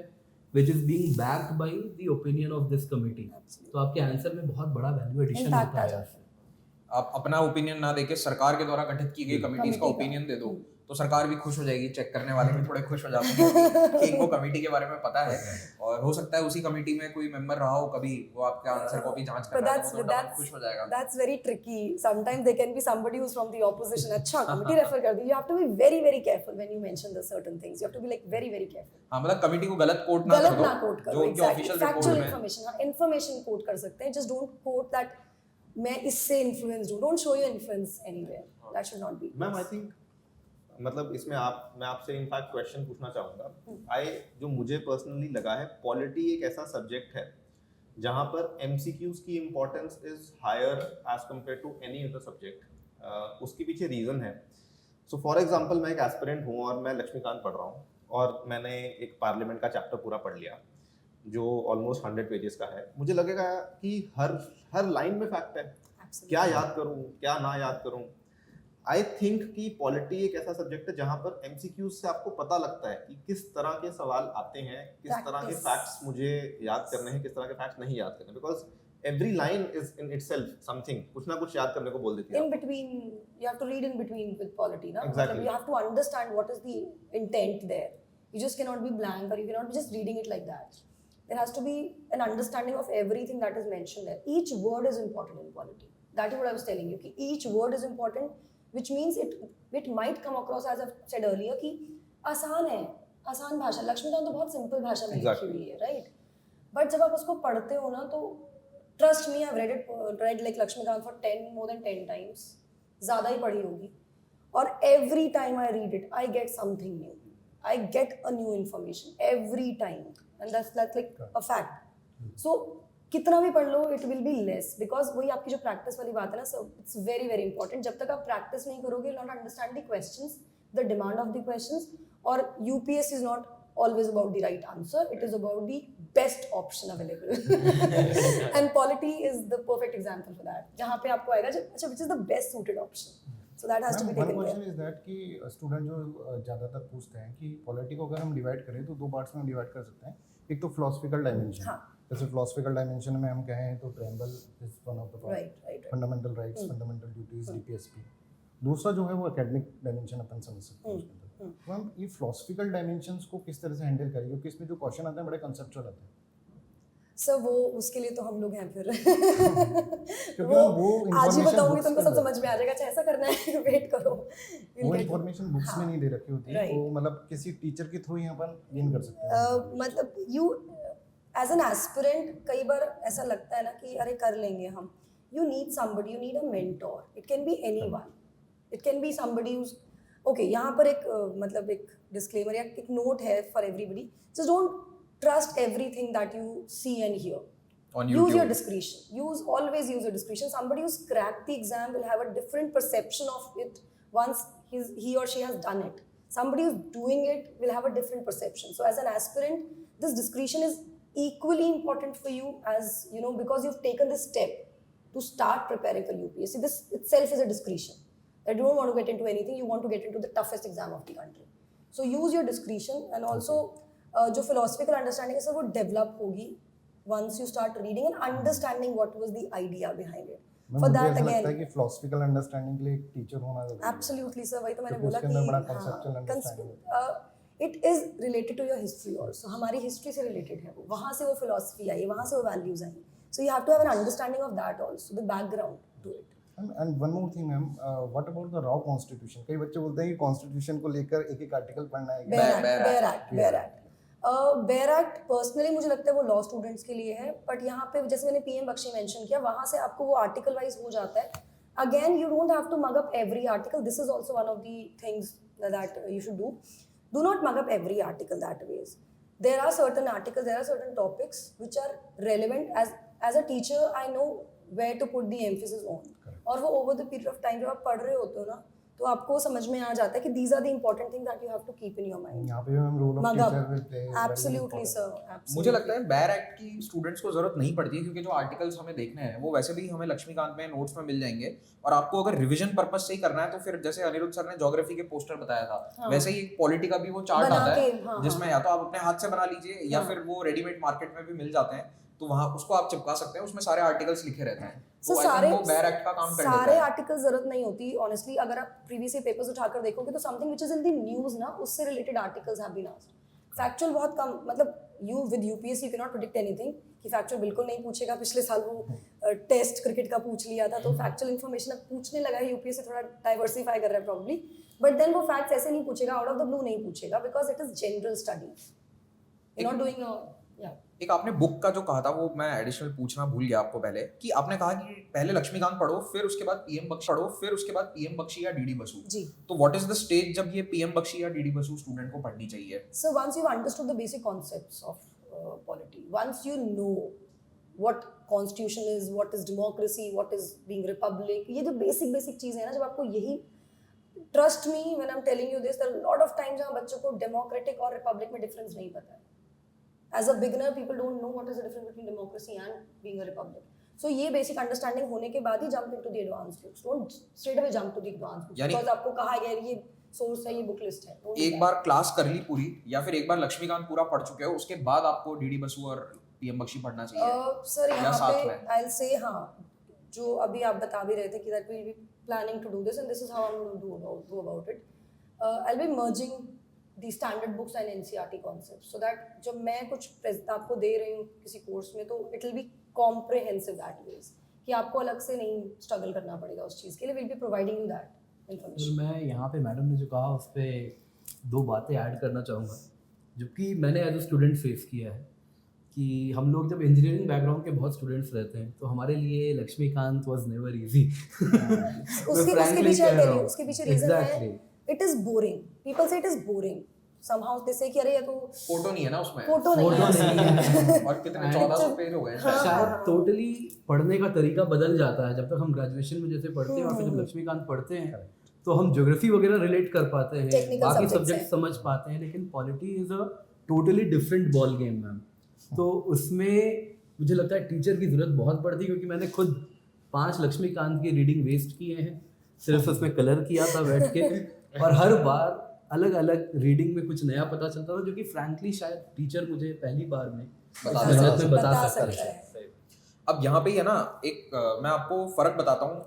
which is being backed by the opinion of this committee, तो आपके आंसर में बहुत बड़ा वैल्यू एडिशन होता है। आप अपना ओपिनियन ना देके सरकार के द्वारा गठित की गई कमेटीज का ओपिनियन दे दो तो सरकार भी खुश हो जाएगी, चेक करने वाले भी थोड़े खुश हो जाते हैं कि इनको कमेटी के बारे में पता है, और हो सकता है उसी कमेटी में कोई मेंबर रहा हो कभी, वो आपके आंसर को भी जांच कर रहा है तो डबल खुश हो जाएगा। That's very tricky. Sometimes there can be somebody who's from the opposition. अच्छा कमेटी रेफर कर दी, you have to be very very careful when you mention the certain things. You have to be like very very careful. हाँ, मतलब committee को गलत coat ना करो, जो उनके ऑफिशियल रिपोर्ट में इन्फॉर्मेशन, हाँ इन्फॉर्मेशन कोट कर सकते हैं, just don't quote that मैं इससे इन्फ्लुएंस्ड हूँ, don't show your influence anywhere, that should not be. Ma'am I think मतलब इसमें मैं आपसे इनफैक्ट क्वेश्चन पूछना चाहूँगा। जो मुझे पर्सनली लगा है, पॉलिटी एक ऐसा सब्जेक्ट है जहाँ पर एमसीक्यूज की importance is higher as compared to any other subject. उसके पीछे रीज़न है। सो फॉर एग्जांपल मैं एक एस्पिरेंट हूँ और मैं लक्ष्मीकांत पढ़ रहा हूँ और मैंने एक पार्लियामेंट का चैप्टर पूरा पढ़ लिया जो ऑलमोस्ट 100 पेजेस का है। मुझे लगेगा कि हर लाइन में फैक्ट है, क्या याद करूँ क्या ना याद करूँ। आई थिंक कि पॉलिटी एक ऐसा सब्जेक्ट है जहाँ पर एमसीक्यूज से आपको पता लगता है कि किस तरह के सवाल आते हैं, किस तरह के फैक्ट्स मुझे याद करने हैं, किस तरह के फैक्ट्स नहीं याद करने, because every line is in itself something, कुछ ना कुछ याद करने को बोल देती है। In between, you have to read in between with polity, ना? Exactly. You have to understand what is the intent there. You just cannot be blank, or you cannot be just reading it like that. There has to be an understanding of everything that is mentioned there. Each word is important in polity. That is what I was telling you. कि each word is important, which means it might come across as I've said earlier कि आसान है, आसान भाषा। लक्ष्मीकांत तो बहुत simple भाषा में लिखी हुई है, right? But जब आप उसको पढ़ते हो ना तो trust me, I've read like Lakshmikant for more than 10 times. ज़्यादा ही पढ़ी होगी. और every time I read it, I get something new. I get a new information every time, and that's like a fact. So कितना भी पढ़ लो, it will be less because वही आपकी जो practice वाली बात है ना, so it's very very important. जब तक आप practice नहीं करोगे, you'll not understand the questions, the demand of the questions, और UPS is not always about the right answer, it is about the best option available. And polity is the perfect example for that, जहाँ पे आपको आएगा अच्छा which is the best suited option, so that has to be taken care. One question is that कि student जो ज़्यादातर पूछते हैं कि पॉलिटी को अगर हम डिवाइड करें तो दो पार्ट्स में डिवाइड कर सकते हैं। एक तो फिलोसफिकल डायमेंशन, जैसे फिलोसफिकल डायमेंशन में हम कहें तो tremble is one of the right fundamental rights, fundamental duties, DPSP. दूसरा जो है वो एकेडमिक डायमेंशन अपन समझ सकते हैं उसके अंदर। तो हम ये फिलोसफिकल डायमेंशंस को किस तरह से हैंडल करेंगे, क्योंकि इसमें जो क्वेश्चन आते हैं बड़े कंसेप्चुअल आते हैं। सर वो उसके लिए तो हम लोग हैं फिर क्योंकि वो आज ही information बताऊंगी books तुमको के सब अंदर- समझ में आ जाएगा। अच्छा ऐसा करना है वेट करो। We'll वो get to- इन्फॉर्मेशन बुक्स में नहीं दे रखी होती है, Right. वो मतलब किसी टीचर के थ्रू ही अपन गेन कर सकते हैं। मतलब यू एज एन एस्पिरेंट कई बार ऐसा लगता है ना कि अरे कर लेंगे हम। You need somebody, you need a mentor. It can be anyone, it can be somebody whose okay. यहाँ पर एक मतलब एक डिस्क्लेमर या एक नोट है for everybody. Just don't trust everything that you see and hear. On Use your YouTube. discretion. Always use your discretion. Somebody who's cracked the exam will have a different perception of it once he or she has done it. Somebody who's doing it will have a different perception. So as an aspirant, this discretion is equally important for you as, you know, because you've taken this step to start preparing for UPSC. This itself is a discretion. You don't want to get into anything, you want to get into the toughest exam of the country. So use your discretion, and also जो philosophical understanding है sir वो develop होगी once you start reading and understanding what was the idea behind it. For that लगता है again, कि philosophical understanding के लिए एक टीचर होना जरूरी है। absolutely sir, वही तो मैंने क्योंकि बोला उसके कि अंदर बड़ा conceptual understanding it is related to your history also. हमारी history से related है वो, वहाँ से वो philosophy आई, वहाँ से वो values I. So you have to have an understanding of that also, the background to it. And one more thing ma'am, what about the raw constitution? कई बच्चे बोलते हैं कि कॉन्स्टिट्यूशन को लेकर एक एक आर्टिकल पढ़ना है। Bare Act. Bare act personally मुझे लगता है वो लॉ स्टूडेंट्स के लिए है, बट यहाँ पे जैसे मैंने पीएम बख्शी मेंशन किया, वहाँ से आपको वो आर्टिकल वाइज हो जाता है. Again you don't have to mug up every article. This is also one of the things that you should do. Do not mug up every article that ways. There are certain articles, there are certain topics which are relevant. As a teacher, I know where to put the emphasis on. और वो over the period of time जब आप पढ़ रहे होते हो ना, तो आपको समझ में आ जाता है कि these are the important things that you have to keep in your mind. यहाँ पे हम role of Mug up. Teacher will play Absolutely sir. Absolutely. मुझे लगता है बैर एक्ट की स्टूडेंट्स को जरूरत नहीं पड़ती है, क्योंकि जो आर्टिकल्स हमें देखने हैं वो वैसे भी हमें लक्ष्मीकांत में नोट्स में मिल जाएंगे. और आपको अगर रिवीजन पर्पस से ही करना है तो फिर जैसे अनिरुद्ध सर ने ज्योग्राफी के पोस्टर बताया था, हाँ. वैसे ही पॉलिटी का भी वो चार्ट बना आता है के, हाँ, जिसमें या तो आप अपने हाथ से बना लीजिए या हाँ. फिर वो रेडीमेड मार्केट में भी मिल जाते हैं, तो वहाँ उसको आप चिपका सकते हैं. उसमें सारे आर्टिकल्स लिखे रहते हैं. So, तो आई थिंक वो बैर एक्ट का काम कर देता सारे है. आर्टिकल जरूरत नहीं होती ऑनेस्टली. अगर आप प्रीवियस पेपर्स उठाकर देखोगे तो something which is in the news ना, उससे related articles have been asked. Factual बहुत कम, मतलब you with UPSC you can not predict anything कि फैक्चुअल बिल्कुल नहीं पूछेगा. पिछले साल वो टेस्ट क्रिकेट का पूछ लिया था, तो फैक्चुअल इन्फॉर्मेशन अब पूछने लगा है. यूपीएससी थोड़ा डाइवर्सिफाई कर रहा है प्रॉब्ली, बट देन वो फैक्ट्स ऐसे नहीं पूछेगा, आउट ऑफ द ब्लू नहीं पूछेगा, because it is general studies. You not doing या एक आपने बुक का जो कहा था वो मैं एडिशनल पूछना भूल गया आपको पहले, कि आपने कहा कि पहले लक्ष्मीकांत पढ़ो, फिर उसके बाद पीएम बख्शी पढ़ो, फिर उसके बाद पीएम बख्शी या डीडी बसु. जी. तो व्हाट इज द स्टेज जब ये पीएम बख्शी या डीडी बसु स्टूडेंट को पढ़नी चाहिए? So once you've understood the basic concepts of polity, once you know what constitution is, what is democracy, what is being republic, ये जो basic चीज़ है ना, जब आपको यही, trust me when I'm telling you this, there are a lot of times जहाँ बच्चों को democratic और republic में difference नहीं पता है. As a beginner, people don't know what is the difference between democracy and being a republic. So ये basic understanding होने के बाद ही jump into the advanced books. Don't straight away jump to the advanced books, because आपको कहा गया है ये source है, ये बुक लिस्ट है. Don't do एक that. बार क्लास कर ली पूरी, या फिर एक बार लक्ष्मीकांत पूरा पढ़ चुके हो, उसके बाद आपको डीडी बसु और पीएम बख्शी पढ़ना चाहिए? सर या यहाँ साथ पे में? I'll say हाँ, जो अभी आप बता भी रहे थे कि that we'll be planning to do this and this is how I'm going to do about it. I'll be merging the standard books and NCERT concepts, so that जब मैं कुछ आपको दे रही हूँ किसी कोर्स में, तो it will be comprehensive that ways, कि आपको अलग से नहीं स्ट्रगल करना पड़ेगा उस चीज़ के लिए. We'll be providing you that information. मैं यहाँ पे मैडम ने जो कहा उस पर दो बातें ऐड करना चाहूँगा, जबकि मैंने एज अ स्टूडेंट फेस किया है कि हम लोग जब इंजीनियरिंग बैकग्राउंड के बहुत स्टूडेंट्स रहते हैं, तो हमारे लिए लक्ष्मीकांत वाज नेवर इजी. उसके पीछे रीजन है, it is boring. People say it is boring. Somehow they say कि अरे ये तो फोटो नहीं है ना उसमें. फोटो नहीं है. और कितने 1400 पेज हो गए शायद. शायद टोटली पढ़ने का तरीका बदल जाता है. जब तक हम ग्रेजुएशन में जैसे पढ़ते हैं और फिर जब लक्ष्मीकांत पढ़ते हैं तो हम ज्योग्राफी वगैरह रिलेट कर पाते हैं, Technical बाकी subjects सब्जेक्ट हैं. समझ पाते हैं, लेकिन polity is a totally different ball game ma'am. तो उसमें मुझे लगता है टीचर की ज़रूरत बहुत पड़ती है, क्योंकि मैंने खुद 5 लक्ष्मीकांत की रीडिंग वेस्ट किए हैं, सिर्फ उसमें कलर किया था बैठ के, और हर बार अलग अलग रीडिंग में कुछ नया पता चलता था, जो कि फ्रैंकली शायद टीचर मुझे पहली बार में बता मेहनत सकता में है। बता सकता है। सही। अब यहाँ पे ही है ना एक मैं आपको फर्क बताता हूँ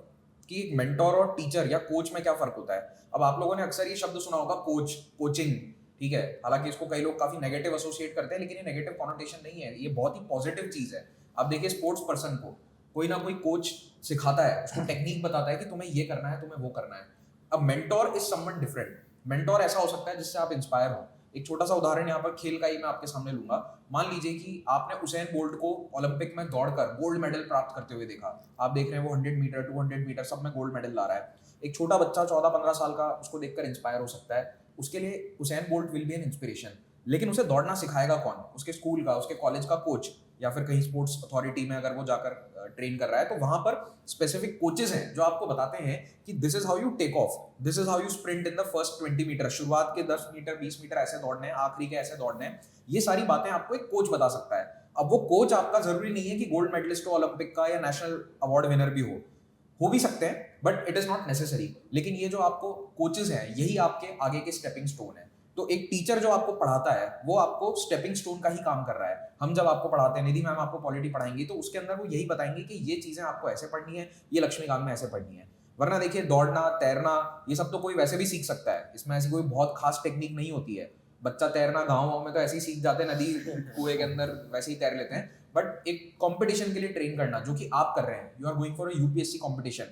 कि एक मेंटोर और टीचर या कोच में क्या फर्क होता है। अब आप लोगों ने अक्सर ये शब्द सुना होगा कोच, कोचिंग, ठीक है। हालांकि इसको कई लोग काफी नेगेटिव एसोसिएट करते हैं, लेकिन ये नेगेटिव कॉनोटेशन नहीं है, ये बहुत ही पॉजिटिव चीज है। अब देखिए स्पोर्ट्स पर्सन को कोई ना कोई कोच सिखाता है, उसको टेक्निक बताता है कि तुम्हें ये करना है, तुम्हें वो करना है। अब mentor is someone different. Mentor ऐसा हो सकता है जिससे आप इंस्पायर हो। एक छोटा सा उदाहरण यहाँ पर खेल का ही मैं आपके सामने लूंगा। मान लीजिए कि आपने उसेन बोल्ट को ओलंपिक में दौड़कर गोल्ड मेडल प्राप्त करते हुए देखा। आप देख रहे हैं वो 100 मीटर 200 मीटर सब में गोल्ड मेडल ला रहा है। एक छोटा बच्चा 14-15 साल का उसको देखकर इंस्पायर हो सकता है। उसके लिए Usain bolt will be an inspiration. लेकिन उसे दौड़ना सिखाएगा कौन? उसके स्कूल का, उसके कॉलेज का कोच, या फिर कहीं स्पोर्ट्स अथॉरिटी में अगर वो जाकर ट्रेन कर रहा है तो वहां पर स्पेसिफिक कोचेस हैं जो आपको बताते हैं कि this is how you take off, this is how you sprint in the first 20 metre. शुरुआत के 10 मीटर 20 मीटर ऐसे दौड़ने हैं, आखिरी के ऐसे दौड़ने हैं। ये सारी बातें आपको एक कोच बता सकता है। अब वो कोच आपका जरूरी नहीं है कि गोल्ड मेडलिस्ट हो ओलंपिक का या नेशनल अवार्ड विनर भी हो भी सकते हैं, but it is not necessary. लेकिन ये जो आपको कोचेस हैं यही आपके आगे के स्टेपिंग स्टोन है। तो एक टीचर जो आपको पढ़ाता है वो आपको स्टेपिंग स्टोन का ही काम कर रहा है। हम जब आपको पढ़ाते हैं, निधि मैम आपको पॉलिटी पढ़ाएंगी तो उसके अंदर वो यही बताएंगे कि ये चीजें आपको ऐसे पढ़नी है, ये लक्ष्मीकांत में ऐसे पढ़नी है। वरना देखिए दौड़ना, तैरना, ये सब तो कोई वैसे भी सीख सकता है, इसमें ऐसी कोई बहुत खास टेक्निक नहीं होती है। बच्चा तैरना गाँव में तो ऐसे ही सीख जाते हैं, नदी कुएं के अंदर वैसे ही तैर लेते हैं। बट एक कॉम्पिटिशन के लिए ट्रेन करना जो कि आप कर रहे हैं, you are going for a UPSC competition,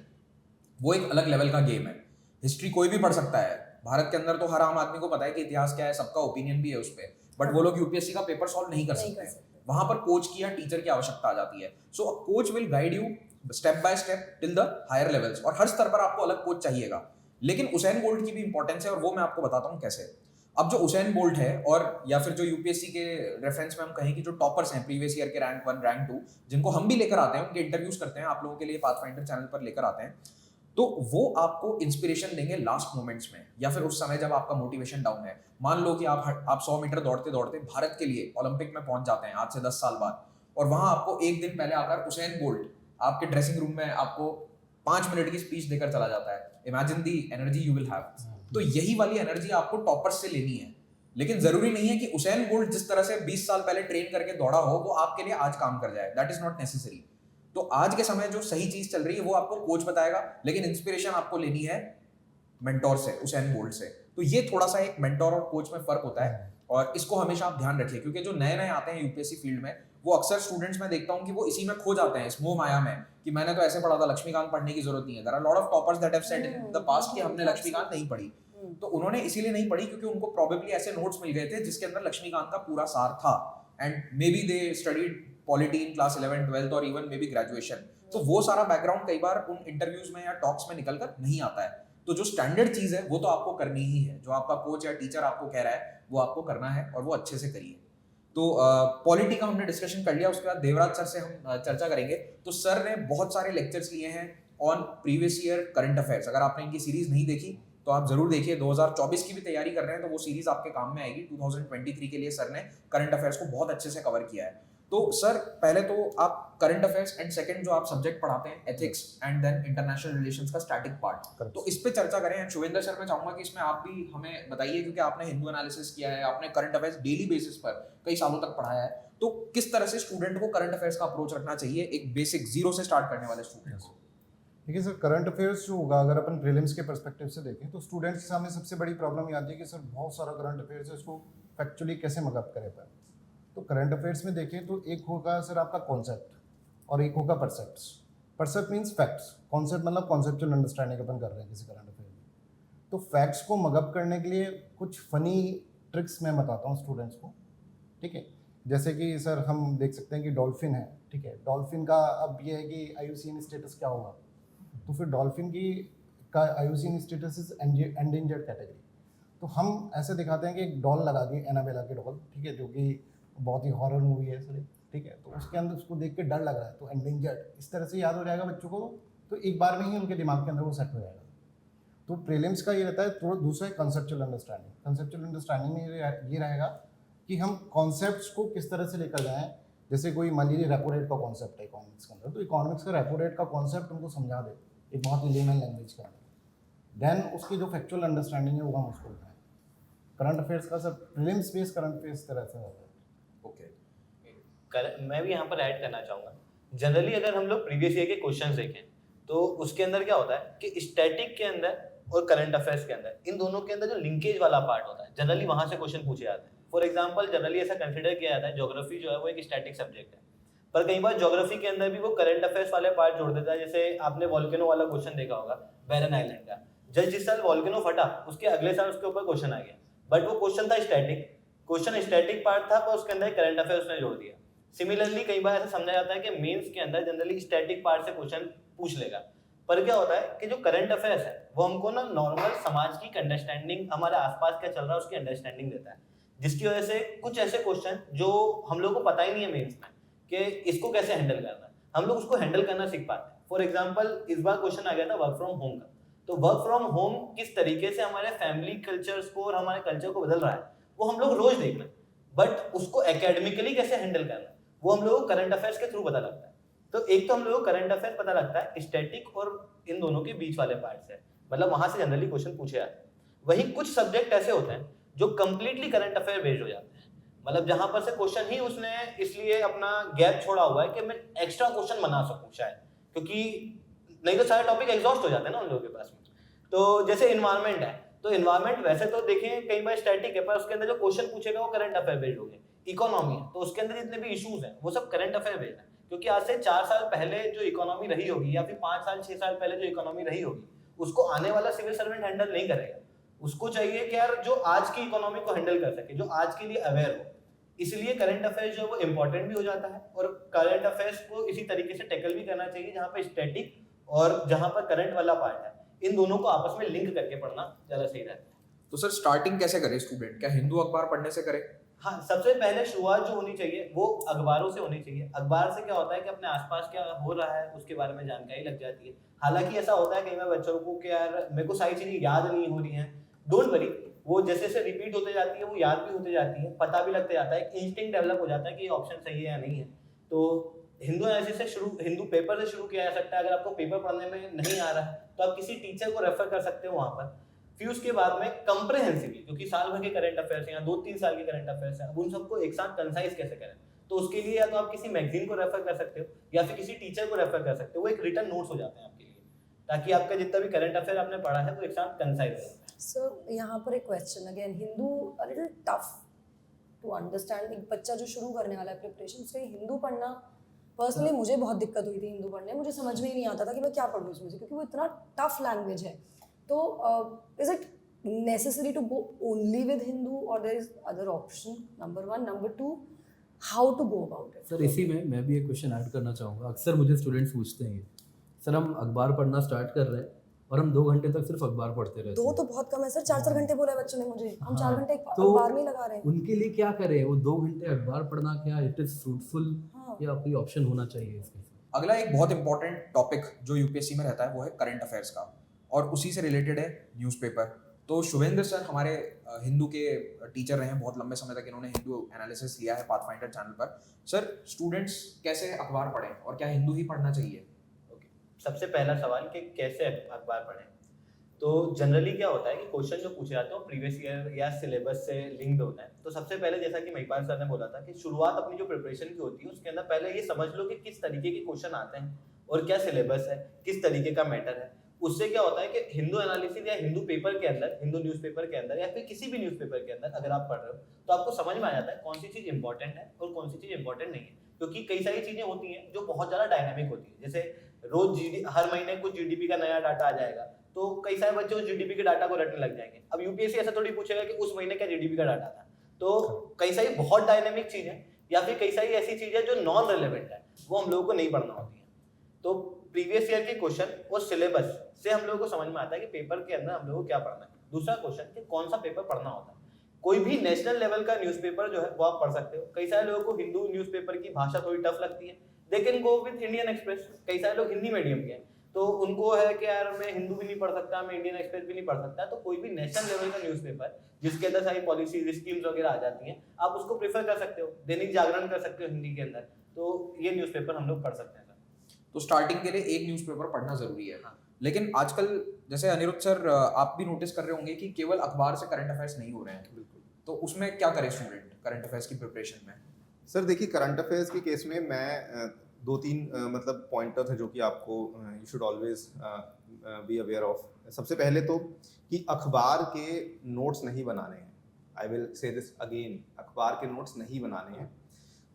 वो एक अलग लेवल का गेम है। हिस्ट्री कोई भी पढ़ सकता है, भारत के अंदर तो हर आम आदमी को पता है कि इतिहास क्या है, सबका ओपिनियन भी है उस पर। बट वो लोग यूपीएससी का पेपर सॉल्व नहीं कर सकते। वहां पर कोच की या टीचर की आवश्यकता आ जाती है। So coach will guide you step by step till the higher levels, और हर स्तर पर आपको अलग कोच चाहिएगा। लेकिन उसेन बोल्ट की भी इंपॉर्टेंस है और वो मैं आपको बताता हूँ कैसे। अब जो उसेन बोल्ट है, और या फिर जो यूपीएससी के रेफरेंस में हम कहें कि जो टॉपर्स हैं प्रीवियस ईयर के रैंक 1 रैंक 2, जिनको हम भी लेकर आते हैं, उनके इंटरव्यूज करते हैं, आप लोगों के लिए पाथफाइंडर चैनल पर लेकर आते हैं, तो वो आपको इंस्पिरेशन देंगे लास्ट मोमेंट्स में, या फिर उस समय जब आपका मोटिवेशन डाउन है। मान लो कि आप 100 मीटर दौड़ते दौड़ते भारत के लिए ओलंपिक में पहुंच जाते हैं आज से 10 साल बाद, और वहां आपको एक दिन पहले आकर उसेन बोल्ट आपके ड्रेसिंग रूम में आपको 5 मिनट की स्पीच देकर चला जाता है। Imagine the energy you will have. तो यही वाली एनर्जी आपको टॉपर्स से लेनी है। लेकिन जरूरी नहीं है कि उसेन बोल्ट जिस तरह से 20 साल पहले ट्रेन करके दौड़ा हो वो आपके लिए आज काम कर जाए, दैट इज नॉट नेसेसरी। तो आज के समय जो सही चीज चल रही है वो आपको कोच बताएगा, लेकिन इंस्पिरेशन आपको लेनी है मेंटोर से, उसेन बोल्ट से। तो ये थोड़ा सा एक मेंटोर और कोच में फर्क होता है, और इसको हमेशा आप ध्यान रखिए, क्योंकि जो नए नए आते हैं यूपीएससी फील्ड में, वो अक्सर स्टूडेंट्स में देखता हूँ कि वो इसी में खो जाते हैं, इस मोह माया में कि मैंने तो ऐसे पढ़ा था, लक्ष्मीकांत पढ़ने की जरूरत नहीं है। There are lot of toppers that have said in the past कि हमने लक्ष्मीकांत नहीं पढ़ी। तो उन्होंने इसीलिए नहीं पढ़ी क्योंकि उनको प्रोबेबली ऐसे नोट्स मिल गए थे जिसके अंदर लक्ष्मीकांत का पूरा सार था, and may be they studied polity in class 11 12 और इवन मे बी ग्रेजुएशन। तो वो सारा बैकग्राउंड कई बार उन इंटरव्यूज में या टॉक्स में निकल कर नहीं आता है। तो जो स्टैंडर्ड चीज है वो तो आपको करनी ही है, जो आपका कोच या टीचर आपको कह रहा है वो आपको करना है, और वो अच्छे से करिए। तो पॉलिटी का हमने डिस्कशन कर लिया, उसके बाद देवराज सर से हम चर्चा करेंगे। तो सर ने बहुत सारे लेक्चर्स लिए हैं on previous year current affairs. अगर आपने इनकी सीरीज नहीं देखी तो आप जरूर देखिए। 2024 की भी तैयारी कर रहे हैं तो वो सीरीज आपके काम में आएगी। 2023 के लिए सर ने करंट अफेयर्स को बहुत अच्छे से कवर किया है। तो सर पहले तो आप करंट अफेयर्स एंड सेकंड जो आप सब्जेक्ट पढ़ाते हैं ethics and then international relations का स्टैटिक पार्ट, तो इस पे चर्चा करें। एंड शुभेंद्र सर मैं चाहूंगा कि इसमें आप भी हमें बताइए, क्योंकि आपने हिंदू एनालिसिस किया है, आपने करंट अफेयर्स डेली बेसिस पर कई सालों तक पढ़ाया है, तो किस तरह से स्टूडेंट को करंट अफेयर्स का अप्रोच रखना चाहिए एक बेसिक जीरो से स्टार्ट करने वाले स्टूडेंट को? देखिए सर, करंट अफेयर्स जो होगा, अगर अपन प्रीलिम्स के पर्सपेक्टिव से देखें तो स्टूडेंट्स के सामने सबसे बड़ी प्रॉब्लम ये आती है कि सर बहुत सारा करंट अफेयर्स है, इसको फैक्चुअली कैसे मगअप करें पर। तो करंट अफेयर्स में देखें तो एक होगा सर आपका कॉन्सेप्ट और एक होगा परसेप्ट्स। परसेप्ट मीन्स फैक्ट्स, कॉन्सेप्ट मतलब कॉन्सेप्चुअल अंडरस्टैंडिंग अपन कर रहे हैं किसी करंट अफेयर में। तो फैक्ट्स को मगअप करने के लिए कुछ फनी ट्रिक्स मैं बताता हूँ स्टूडेंट्स को, ठीक है। जैसे कि सर हम देख सकते हैं कि डॉल्फिन है, ठीक है। डॉल्फिन का अब ये है कि आईयूसीएन स्टेटस क्या होगा, तो फिर डॉल्फिन की का IUCN status is endangered category. तो हम ऐसे दिखाते हैं कि एक डॉल लगा दी, एनाबेला की डॉल, ठीक है, जो कि बहुत ही हॉरर मूवी है सर, ठीक है। तो उसके अंदर उसको देख के डर लग रहा है, तो एंडेंजर्ड इस तरह से याद हो जाएगा बच्चों को, तो एक बार में ही उनके दिमाग के अंदर वो सेट हो जाएगा। तो प्रीलिम्स का ये रहता है थोड़ा दूसरा कंसेप्चुअल अंडरस्टैंडिंग। कंसेप्चुअल अंडरस्टैंडिंग में ये रहेगा कि हम कॉन्सेप्ट्स को किस तरह से लेकर जाएँ। जैसे कोई मान लीजिए रेपो रेट का कॉन्सेप्ट है इकोनॉमिक्स के अंदर, तो इकोनॉमिक्स का रेपो रेट का कॉन्सेप्ट उनको समझा दे एक बहुत ही लेमन लैंग्वेज के अंदर, देन उसकी जो फैक्चुअल अंडरस्टैंडिंग है वो हम उसको बताएं। करंट अफेयर्स का sir prelims based current affairs तरह से होता है। ओके, मैं भी यहाँ पर ऐड करना चाहूँगा। जनरली अगर हम लोग प्रीवियस ईयर के क्वेश्चंस देखें तो उसके अंदर क्या होता है कि स्टैटिक के अंदर और करंट अफेयर्स के अंदर, इन दोनों के अंदर जो लिंकेज वाला पार्ट होता है, जनरली वहाँ से क्वेश्चन पूछे जाते हैं। फॉर एग्जाम्पल जनरली ऐसा कंसिडर किया जाता है ज्योग्राफी जो है वो एक स्टैटिक सब्जेक्ट है, पर कई बार ज्योग्राफी के अंदर भी वो करंट अफेयर्स वाले पार्ट जोड़ देता है। जैसे आपने वॉल्केनो वाला क्वेश्चन देखा होगा बैरन आइलैंड का, जिस साल वॉल्केनो फटा उसके अगले साल उसके ऊपर क्वेश्चन आ गया, बट वो क्वेश्चन था स्टैटिक, क्वेश्चन स्टैटिक पार्ट था पर उसके अंदर करंट अफेयर उसने जोड़ दिया। सिमिलरली कई बार ऐसा समझा जाता है कि मेंस के अंदर जनरली स्टैटिक पार्ट से क्वेश्चन पूछ लेगा, पर क्या होता है कि जो करंट अफेयर्स है वो हमको ना नॉर्मल समाज की अंडरस्टैंडिंग, हमारे आसपास क्या चल रहा है उसकी अंडरस्टैंडिंग देता है, जिसकी वजह से कुछ ऐसे क्वेश्चन जो हम लोग को पता ही नहीं है मेंस में कि इसको कैसे हैंडल करना है, हम लोग उसको हैंडल करना सीख पाते हैं। फॉर एग्जाम्पल इस बार क्वेश्चन आ गया था वर्क फ्रॉम होम का, तो वर्क फ्रॉम होम किस तरीके से हमारे फैमिली कल्चर्स को और हमारे कल्चर को बदल रहा है वो हम लोग रोज देख रहे हैं, बट उसको एकेडमिकली कैसे हैंडल करना है वो हम लोगों को करंट अफेयर्स के थ्रू पता लगता है। तो एक तो हम लोगों को करंट अफेयर्स पता लगता है स्टैटिक और इन दोनों के बीच वाले पार्ट से, मतलब वहां से जनरली क्वेश्चन पूछे जाते हैं। वही कुछ सब्जेक्ट ऐसे होते हैं जो कंप्लीटली करंट अफेयर बेस्ड हो जाते हैं, मतलब जहां पर से क्वेश्चन ही उसने इसलिए अपना गैप छोड़ा हुआ है कि मैं एक्स्ट्रा क्वेश्चन बना सकूं शायद, क्योंकि नहीं तो सारे टॉपिक एग्जॉस्ट हो जाते हैं ना उन लोगों के पास में। तो जैसे इन्वायरमेंट है, तो इन्वायरमेंट वैसे तो देखें कई बार स्टैटिक है, पर उसके अंदर जो क्वेश्चन पूछेगा वो करंट अफेयर बेस्ड होंगे। इकोनॉमी है तो उसके अंदर जितने भी इश्यूज हैं वो सब करंट अफेयर बेस्ड है, क्योंकि आज से 4 साल पहले जो इकोनॉमी रही होगी या फिर 5 साल 6 साल पहले जो इकोनॉमी रही होगी उसको आने वाला सिविल सर्वेंट हैंडल नहीं करेगा। उसको चाहिए कि यार जो आज की इकोनॉमी को हैंडल कर सके, जो आज के लिए अवेयर हो, इसलिए करंट अफेयर्स जो है वो इंपॉर्टेंट भी हो जाता है और करंट अफेयर्स को इसी तरीके से टैकल भी करना चाहिए जहाँ पे स्टैटिक और जहाँ पर करंट वाला पार्ट है, इन दोनों को आपस में लिंक करके पढ़ना ज़्यादा सही रहता है। तो सर स्टार्टिंग कैसे करे स्टूडेंट, क्या हिंदू अखबार पढ़ने से करे? हाँ, सबसे पहले शुरुआत जो होनी चाहिए वो अखबारों से होनी चाहिए। अखबार से क्या होता है कि अपने आसपास क्या हो रहा है उसके बारे में जानकारी लग जाती है। हालांकि ऐसा होता है कई बार बच्चों को कि यार मेरे को सारी चीज़ें याद नहीं हो रही हैं, डोंट वरी, वो जैसे जैसे रिपीट होते जाती है वो याद भी होते जाती है, पता भी लगते जाता है, इंस्टिंक्ट डेवलप हो जाता है कि ये ऑप्शन सही है या नहीं है। तो हिंदू एनालिसिस से शुरू, हिंदू पेपर से शुरू किया जा सकता है। अगर आपको पेपर पढ़ने में नहीं आ रहा है तो आप किसी टीचर को रेफर कर सकते हो वहाँ पर। फिर उसके बाद में कंप्रेहेंसिवली, क्योंकि साल भर के करंट अफेयर्स हैं या 2-3 साल के करंट अफेयर्स हैं, अब उन सबको एक साथ कंसाइज कैसे करें, तो उसके लिए या तो आप किसी मैगजीन को रेफर कर सकते हो या फिर किसी टीचर को रेफर कर सकते हो, वो एक रिटन नोट्स हो जाते हैं आपके लिए, ताकि आपका जितना भी करंट अफेयर आपने पढ़ा है वो एक साथ कंसाइज हो जाता है। सर यहाँ पर एक क्वेश्चन अगेन, हिंदू a little tough to understand. एक बच्चा जो शुरू करने वाला है प्रिपरेशन, उसके हिंदू पढ़ना, पर्सनली मुझे बहुत दिक्कत हुई थी हिंदू पढ़ने, मुझे समझ में ही नहीं आता था कि मैं क्या पढ़ूँ इसमें से, क्योंकि वो इतना टफ लैंग्वेज है। तो is it necessary to go only with Hindu or there is other option? Number 1, number 2, how to go about it? Sir इसी में मैं भी एक क्वेश्चन ऐड करना चाहूँगा। अक्सर मुझे स्टूडेंट्स पूछते हैं सर हम अखबार पढ़ना स्टार्ट कर रहे हैं और हम 2 घंटे तक सिर्फ अखबार पढ़ते रहते हैं। 2 तो बहुत कम है सर, 4-4 घंटे बोला है बच्चों ने मुझे, हम 4 घंटे तो अखबार में लगा रहे हैं। उनके लिए क्या करें? वो 2 घंटे अखबार पढ़ना क्या इट इज़ फ्रूटफुल या कोई ऑप्शन होना चाहिए इसके? अगला एक बहुत इंपॉर्टेंट टॉपिक जो यूपीएससी में रहता है वो है करंट अफेयर्स का, और उसी से रिलेटेड है न्यूज़पेपर। तो शुभेंद्र सर हमारे हिंदू के टीचर रहे हैं बहुत लंबे समय तक, इन्होंने हिंदू एनालिसिस लिया है पाथफाइंडर चैनल पर। सर स्टूडेंट्स कैसे अखबार पढ़ें और क्या हिंदू ही पढ़ना चाहिए? ओके, सबसे पहला सवाल कि कैसे अखबार पढ़ें। तो जनरली क्या होता है कि क्वेश्चन जो पूछे जाते हैं प्रीवियस ईयर या सिलेबस से लिंक्ड होता है। तो सबसे पहले जैसा कि महिपाल सर ने बोला था कि शुरुआत अपनी जो प्रिपरेशन की होती है उसके अंदर पहले ये समझ लो कि किस तरीके के क्वेश्चन आते हैं और क्या सिलेबस है, किस तरीके का मैटर है। उससे क्या होता है कि हिंदू एनालिसिस या हिंदू पेपर के अंदर, हिंदू न्यूज़पेपर के अंदर या फिर किसी भी न्यूज़पेपर के अंदर अगर आप पढ़ रहे हो तो आपको समझ में आ जाता है कौन सी चीज़ इंपॉर्टेंट है और कौन सी चीज़ इंपॉर्टेंट नहीं है, क्योंकि कई सारी चीज़ें होती हैं जो बहुत ज़्यादा डायनामिक होती है। जैसे रोज हर महीने कुछ जीडीपी का नया डाटा आ जाएगा, तो कई सारे बच्चे उस जीडीपी के डाटा को रटने लग जाएंगे। अब यूपीएससी ऐसा थोड़ी पूछेगा कि उस महीने का जीडीपी का डाटा था। तो कई सारी बहुत डायनामिक चीज़ें या फिर कई सारी ऐसी चीज़ें जो नॉन रेलेवेंट है वो हम लोगों को नहीं पढ़ना होती है। तो प्रीवियस ईयर के क्वेश्चन और सिलेबस से हम लोगों को समझ में आता है कि पेपर के अंदर हम लोगों को क्या पढ़ना है। दूसरा क्वेश्चन कि कौन सा पेपर पढ़ना होता है। कोई भी नेशनल लेवल का न्यूज़पेपर जो है वो आप पढ़ सकते हो। कई सारे लोगों को हिंदू न्यूज़पेपर की भाषा थोड़ी टफ लगती है, they can go with Indian express. कई सारे लोग हिंदी मीडियम के हैं तो उनको है कि यार मैं हिंदू भी नहीं पढ़ सकता, मैं इंडियन एक्सप्रेस भी नहीं पढ़ सकता, तो कोई भी नेशनल लेवल का न्यूज़पेपर जिसके अंदर सारी पॉलिसीज स्कीम्स वगैरह आ जाती हैं आप उसको प्रेफर कर सकते हो। दैनिक जागरण कर सकते हो हिंदी के अंदर, तो ये न्यूज़पेपर हम लोग पढ़ सकते हैं। तो स्टार्टिंग के लिए एक न्यूज़पेपर पढ़ना जरूरी है। लेकिन आजकल जैसे अनिरुद्ध सर आप भी नोटिस कर रहे होंगे कि केवल अखबार से करंट अफेयर्स नहीं हो रहे हैं, तो उसमें क्या करें स्टूडेंट करंट अफेयर्स की प्रिपरेशन में? सर देखिए, करंट अफेयर्स के केस में मैं दो तीन मतलब पॉइंटर्स हैं जो कि आपको you should always be aware of. सबसे पहले तो कि अखबार के नोट्स नहीं बनाने हैं। I will say this again, अखबार के नोट्स नहीं बनाने हैं।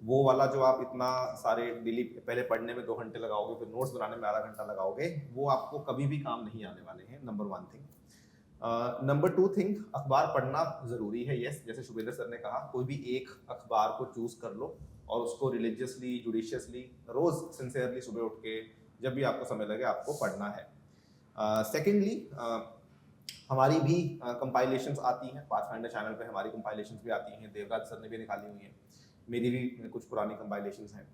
वो वाला जो आप इतना सारे डेली पहले पढ़ने में 2 घंटे लगाओगे, फिर नोट्स बनाने में आधा घंटा लगाओगे, वो आपको कभी भी काम नहीं आने वाले हैं। Number 1 thing. नंबर 2 थिंग, अखबार पढ़ना ज़रूरी है। यस, जैसे शुभेंद्र सर ने कहा, कोई भी एक अखबार को चूज़ कर लो और उसको रिलीजियसली, जुडिशियसली, रोज़ सिंसियरली सुबह उठ के जब भी आपको समय लगे आपको पढ़ना है। सेकेंडली, हमारी भी कंपाइलेशंस आती हैं, पाथफाइंडर चैनल पे हमारी कंपाइलेशंस भी आती हैं, देवराज सर ने भी निकाली हुई हैं, मेरी भी कुछ पुरानी कंपाइलेशंस हैं,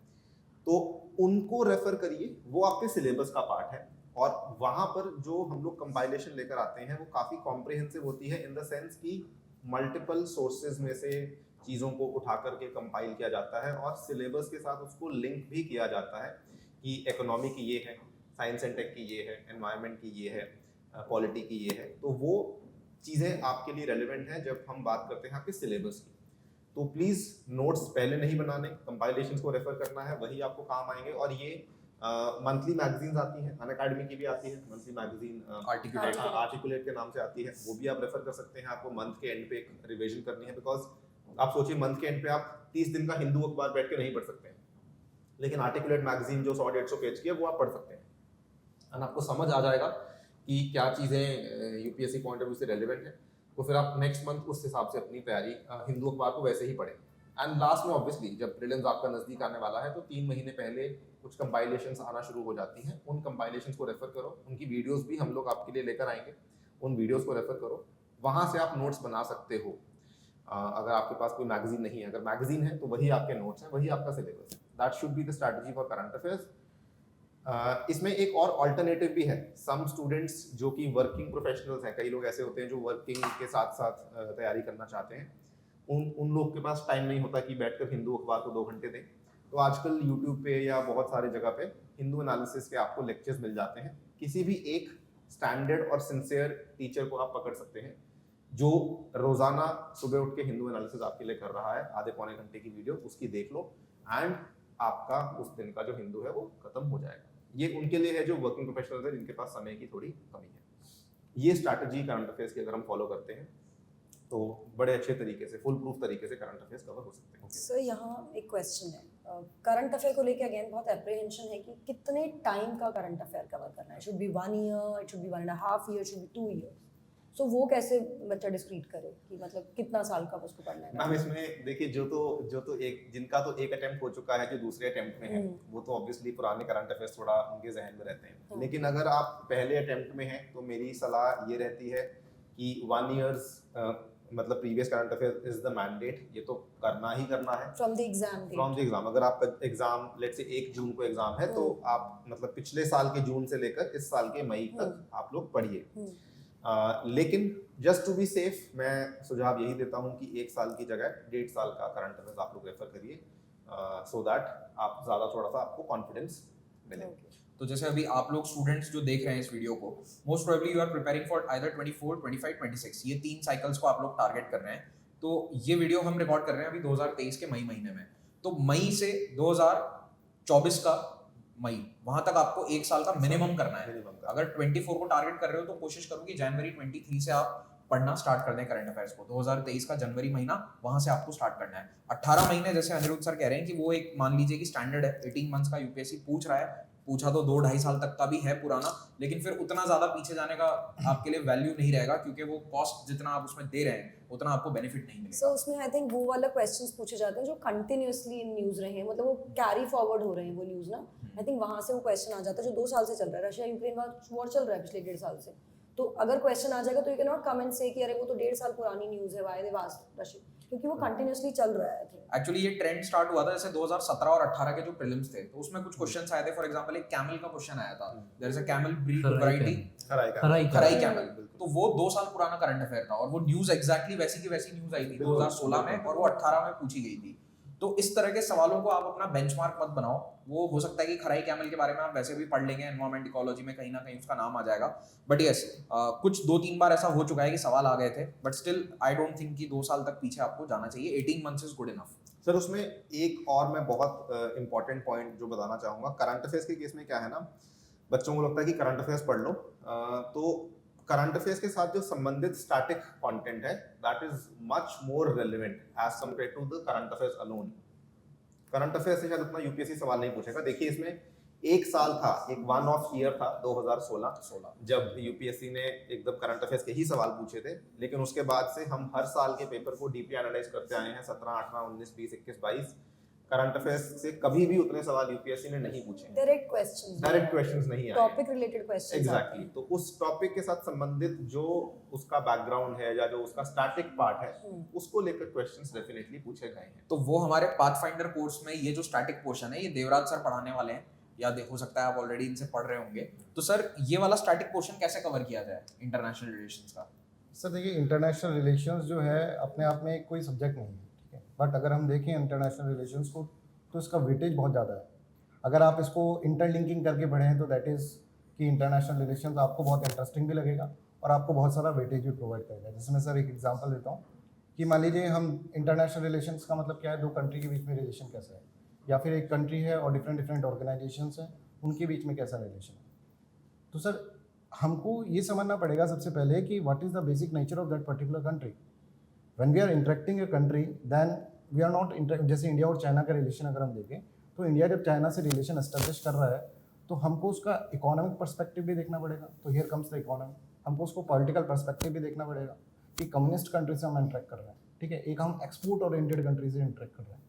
तो उनको रेफर करिए। वो आपके सिलेबस का पार्ट है और वहाँ पर जो हम लोग कंपाइलेशन लेकर आते हैं वो काफ़ी कॉम्प्रिहेंसिव होती है, इन द सेंस कि मल्टीपल सोर्सेज में से चीज़ों को उठा करके कंपाइल किया जाता है और सिलेबस के साथ उसको लिंक भी किया जाता है कि इकोनॉमी की ये है, साइंस एंड टेक की ये है, एनवायरनमेंट की ये है, पॉलिटी की ये है। तो वो चीज़ें आपके लिए रेलिवेंट हैं जब हम बात करते हैं आपके सिलेबस की। तो प्लीज़ नोट्स पहले नहीं बनाने, कंपाइलेशंस को रेफर करना है, वही आपको काम आएंगे। और ये मंथली मैगजीन्स आती हैं, अनअकैडमी की भी आती है मंथली मैगजीन, आर्टिकुलेट के नाम से आती है, वो भी आप रेफर कर सकते हैं। आपको मंथ के एंड पे एक रिवीजन करनी है, बिकॉज आप सोचिए मंथ के एंड पे आप 30 दिन का हिंदू अखबार बैठ के नहीं पढ़ सकते हैं, लेकिन आर्टिकुलेट मैगजीन जो 100-150 पेज की है वो आप पढ़ सकते हैं और आपको समझ आ जाएगा कि क्या चीज़ें यूपीएससी पॉइंट ऑफ व्यू से रेलिवेंट है। तो फिर आप नेक्स्ट मंथ उस हिसाब से अपनी तैयारी हिंदू अखबार को वैसे ही पढ़ें। एंड लास्ट में ऑब्वियसली जब प्रीलिम्स आपका नज़दीक आने वाला है तो 3 महीने पहले कुछ कंपाइलेशंस आना शुरू हो जाती हैं, उन कंपाइलेशंस को रेफर करो, उनकी वीडियोस भी हम लोग आपके लिए लेकर आएंगे, उन वीडियोस को रेफर करो, वहाँ से आप नोट्स बना सकते हो। अगर आपके पास कोई मैगजीन नहीं है, अगर मैगजीन है तो वही आपके नोट्स हैं, वही आपका सिलेबस है। That should be the strategy for current affairs. इसमें एक और अल्टरनेटिव भी है। सम स्टूडेंट्स जो कि वर्किंग प्रोफेशनल्स हैं, कई लोग ऐसे होते हैं जो वर्किंग के साथ साथ तैयारी करना चाहते हैं, उन लोग के पास टाइम नहीं होता कि बैठकर हिंदू अखबार को 2 घंटे दें। तो आजकल यूट्यूब पे या बहुत सारी जगह पे हिंदू एनालिसिस के आपको लेक्चर्स मिल जाते हैं। किसी भी एक स्टैंडर्ड और सिंसियर टीचर को आप पकड़ सकते हैं जो रोजाना सुबह उठ के हिंदू एनालिसिस आपके लिए कर रहा है, आधे पौने घंटे की वीडियो उसकी देख लो एंड आपका उस दिन का जो हिंदू है वो खत्म हो जाएगा। ये उनके लिए है जो वर्किंग प्रोफेशनल्स है, जिनके पास समय की थोड़ी कमी है। ये स्ट्रैटेजी करंट अफेयर्स की अगर हम फॉलो करते हैं तो बड़े अच्छे तरीके से, फुल प्रूफ तरीके से करंट अफेयर्स कवर हो सकते हैं। सर यहाँ एक क्वेश्चन है, करंट अफेयर को लेके अगेन बहुत एप्रीहेंशन है कि कितने टाइम का करंट अफेयर कवर करना है। Should be 1 year, it should be 1.5 year, should be 2 year. So वो कैसे बच्चा डिस्क्रीट करे कि मतलब कितना साल का उसको पढ़ना है? मैम इसमें देखिए, जो तो एक जिनका तो एक अटेम्प्ट हो चुका है, जो दूसरे अटेम्प्ट में है, वो तो ऑब्वियसली पुराने करंट अफेयर्स थोड़ा उनके जहन में रहते हैं। लेकिन अगर आप पहले अटेम्प्ट में हैं तो मेरी सलाह ये रहती है कि 1 ईयर्स मतलब previous current affair is the mandate. ये तो करना ही करना है फ्रॉम द एग्जाम। अगर आपका एग्जाम लेट्स से 1 जून को एग्जाम है तो आप मतलब पिछले साल के जून से लेकर इस साल के मई तक आप लोग पढ़िए। लेकिन जस्ट टू बी सेफ मैं सुझाव यही देता हूँ कि 1 साल की जगह 1.5 साल का करंट अफेयर्स आप लोग रेफर करिए, सो दैट आप ज़्यादा थोड़ा सा आपको कॉन्फिडेंस मिले। तो जैसे अभी आप लोग स्टूडेंट्स जो देख रहे हैं इस वीडियो को, most probably you are preparing for either 24, 25, 26, ये 3 साइकिल्स को आप लोग टारगेट कर रहे हैं। तो ये वीडियो हम रिकॉर्ड कर रहे हैं अभी 2023 के मई महीने में। तो मई से 2024 का मई, वहां तक आपको 1 साल का मिनिमम करना है। अगर 24 को टारगेट कर रहे हो तो कोशिश करो कि जनवरी 23 से आप पढ़ना स्टार्ट कर दें करंट अफेयर्स को। 2023 का जनवरी महीना वहां से आपको स्टार्ट करना है। 18 महीने जैसे अनिरुद्ध सर कह रहे हैं कि वो एक मान लीजिए कि स्टैंडर्ड है, 18 मंथ्स का यूपीएससी पूछ रहा है, पूछा तो 2-2.5 साल तक का भी है पुराना, लेकिन फिर उतना ज्यादा पीछे जाने का आपके लिए वैल्यू नहीं रहेगा, क्योंकि वो कॉस्ट जितना आप उसमें दे रहे हैं उतना आपको बेनिफिट नहीं मिलेगा। सो उसमें आई थिंक वो वाला क्वेश्चंस पूछे जाते हैं जो कंटिन्यूअसली इन न्यूज़ रहे हैं, मतलब वो कैरी फॉरवर्ड हो रहे हैं वो न्यूज़ ना। आई थिंक वहाँ से वो क्वेश्चन आ जाता है जो 2 साल से चल रहा है। रशिया यूक्रेन वॉर चल रहा है पिछले 1.5 साल से। तो अगर क्वेश्चन आ जाएगा तो you can not come and से कि अरे वो तो 1.5 साल पुरानी न्यूज़ है, व्हाई दे आस्क्ड रशिया, क्योंकि वो कंटिन्यूअसली चल रहा है। एक्चुअली ये ट्रेंड स्टार्ट हुआ था जैसे 2017 और 18 के जो प्रीलिम्स थे, तो उसमें कुछ क्वेश्चंस आए थे। फॉर एग्जांपल एक कैमल का क्वेश्चन आया था, there is a camel breed variety Kharai camel, तो वो 2 साल पुराना करंट अफेयर था और वो न्यूज़ एग्जैक्टली वैसी की वैसी न्यूज़ आई थी 2016 में और वो 18 में पूछी गई थी। तो इस तरह के सवालों को आप अपना बेंचमार्क मत बनाओ। वो हो सकता है कि खराई कैमल के बारे में आप वैसे भी पढ़ लेंगे, एनवायरमेंट इकोलॉजी में कहीं ना कहीं उसका नाम आ जाएगा, बट यस कुछ 2-3 बार ऐसा हो चुका है कि सवाल आ गए थे, but still I don't think कि 2 साल तक पीछे आपको जाना चाहिए। 18 months is good enough. Sir उसमें एक और मैं बहुत इम्पॉर्टेंट पॉइंट जो बताना चाहूँगा, करंट अफेयर्स के केस में क्या है ना, बच्चों को लगता है कि करंट अफेयर्स पढ़ लो, तो करंट अफेयर्स के साथ जो संबंधित स्टैटिक कंटेंट है that is much more relevant as compared to the current affairs alone. Current affairs से शायद उतना यूपीएससी सवाल नहीं पूछेगा। देखिए इसमें एक साल था, एक वन ऑफ ईयर था 2016 जब यूपीएससी ने एकदम करंट अफेयर्स के ही सवाल पूछे थे, लेकिन उसके बाद से हम हर साल के पेपर को डीपली एनालाइज करते आए हैं। 17, 18, 19, 20, 21, 22 करंट अफेयर्स से कभी भी उतने सवाल यूपीएससी ने नहीं पूछे। डायरेक्ट क्वेश्चंस नहीं आए, टॉपिक रिलेटेड क्वेश्चंस एग्जैक्टली। तो उस टॉपिक के साथ संबंधित जो उसका बैकग्राउंड है या जो उसका स्टैटिक पार्ट है उसको लेकर क्वेश्चंस डेफिनेटली पूछे गए हैं। तो वो हमारे पाथफाइंडर कोर्स में ये जो स्टैटिक पोर्शन है ये देवराज सर पढ़ाने वाले हैं, या हो सकता है आप ऑलरेडी इनसे पढ़ रहे होंगे। तो सर ये वाला स्टैटिक पोर्शन कैसे कवर किया जाए इंटरनेशनल रिलेशंस का? सर देखिए, इंटरनेशनल रिलेशंस जो है अपने आप में कोई सब्जेक्ट नहीं है, ठीक है, बट अगर हम देखें इंटरनेशनल रिलेशंस को तो इसका वेटेज बहुत ज़्यादा है। अगर आप इसको इंटरलिंकिंग करके पढ़ें तो दैट इज़ कि इंटरनेशनल रिलेशंस आपको बहुत इंटरेस्टिंग भी लगेगा और आपको बहुत सारा वेटेज भी प्रोवाइड करेगा। जैसे मैं सर एक एग्जांपल देता हूँ कि मान लीजिए हम इंटरनेशनल रिलेशंस का मतलब क्या है, दो कंट्री के बीच में रिलेशन कैसा है, या फिर एक कंट्री है और डिफरेंट ऑर्गेनाइजेशंस हैं उनके बीच में कैसा रिलेशन है। तो सर हमको ये समझना पड़ेगा सबसे पहले कि what is the basic nature of that particular country. When we are interacting a country then we are not जैसे इंडिया और चाइना का रिलेशन अगर हम देखें तो इंडिया जब चाइना से रिलेशन एस्टेब्लिश कर रहा है तो हमको उसका इकोनॉमिक पर्सपेक्टिव भी देखना पड़ेगा। तो हियर कम्स द इकोनॉमी। हमको उसको पॉलिटिकल पर्सपेक्टिव भी देखना पड़ेगा कि कम्युनिस्ट कंट्री से हम इंटरेक्ट कर रहे हैं, ठीक है, एक हम एक्सपोर्ट ओरिएंटेड कंट्री से इंटरेक्ट कर रहे हैं,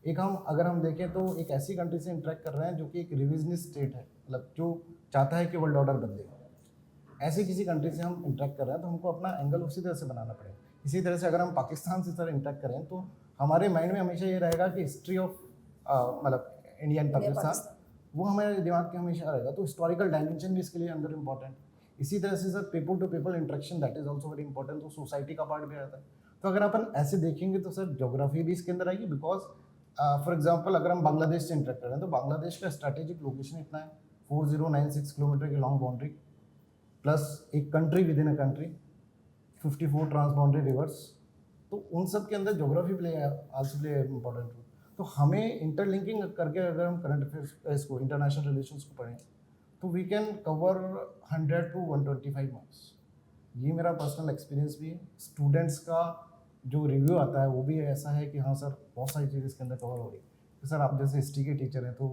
एक हम अगर हम देखें तो एक ऐसी कंट्री से इंटरेक्ट कर रहे हैं जो कि एक रिविजनिस्ट स्टेट है, मतलब जो चाहता है कि वर्ल्ड ऑर्डर बदले। ऐसी किसी कंट्री से हम इंटरेक्ट कर रहे हैं तो हमको अपना एंगल उसी तरह से बनाना पड़ेगा। इसी तरह से अगर हम पाकिस्तान से सर इंटरेक्ट करें तो हमारे माइंड में हमेशा ये रहेगा कि हिस्ट्री ऑफ मतलब इंडियन पाकिस्तान वो हमारे दिमाग के हमेशा रहेगा। तो हिस्टोरिकल डायमेंशन भी इसके लिए अंदर इंपॉर्टेंट। इसी तरह से sir people to people interaction that is also very important. तो सोसाइटी का पार्ट भी रहता है। तो अगर अपन ऐसे देखेंगे तो सर ज्योग्राफी भी इसके अंदर आएगी। बिकॉज फॉर एग्जाम्पल अगर हम बांग्लादेश से इंटरेक्ट कर रहे हैं तो बांग्लादेश का स्ट्रेटेजिक लोकेशन इतना है, 4096 किलोमीटर की लॉन्ग बाउंड्री प्लस एक country within a country, 54 trans boundary rivers. तो उन सब के अंदर geography also play important role. तो हमें इंटरलिंकिंग करके अगर हम करंट अफेयर्स को, इंटरनेशनल रिलेशंस को पढ़ें तो we can cover 100 to 125 marks. ये मेरा पर्सनल एक्सपीरियंस भी है। स्टूडेंट्स का जो रिव्यू आता है वो भी ऐसा है कि हाँ सर बहुत सारी चीज़ें इसके अंदर कवर हो रही है। तो सर आप जैसे हिस्ट्री के टीचर हैं तो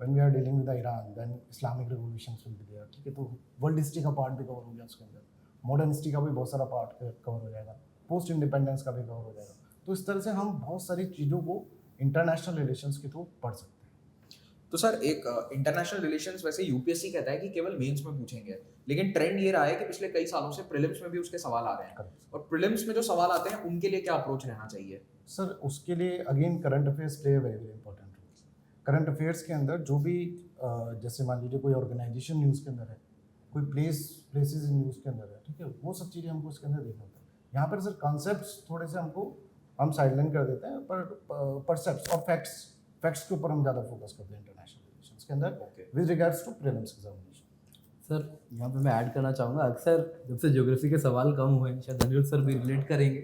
when we are dealing with Iran then Islamic revolutions will be there, ठीक है, तो वर्ल्ड हिस्ट्री का पार्ट भी कवर हो गया उसके अंदर, मॉडर्न हिस्ट्री का भी बहुत सारा पार्ट कवर हो जाएगा, पोस्ट इंडिपेंडेंस का भी कवर हो जाएगा। तो इस तरह से हम बहुत सारी चीज़ों को इंटरनेशनल रिलेशंस के थ्रू पढ़ सकते हैं। तो सर एक इंटरनेशनल रिलेशंस वैसे यूपीएससी कहता है कि केवल मेंस में पूछेंगे, लेकिन ट्रेंड ये रहा है कि पिछले कई सालों से प्रीलिम्स में भी उसके सवाल आ रहे हैं। और प्रीलिम्स में जो सवाल आते हैं उनके लिए क्या अप्रोच रहना चाहिए? सर उसके लिए again current affairs play very very important role. Current affairs के अंदर जो भी जैसे मान लीजिए कोई ऑर्गेनाइजेशन न्यूज़ के अंदर है, कोई प्लेसेस न्यूज़ के अंदर है, ठीक है, वो सब चीज़ें हमको इसके अंदर देखना होता है। यहाँ पर सर कॉन्सेप्ट्स थोड़े से हम साइडलाइन कर देते हैं, पर परसेप्ट्स और फैक्ट्स के ऊपर हम ज़्यादा फोकस करते हैं इंटरनेशनल रिलेशंस के अंदर with regards to prelims examination. Sir यहाँ पे मैं ऐड करना चाहूँगा, अक्सर जब से ज्योग्राफी के सवाल कम हुए, शायद अनिरुद्ध सर भी रिलेट करेंगे,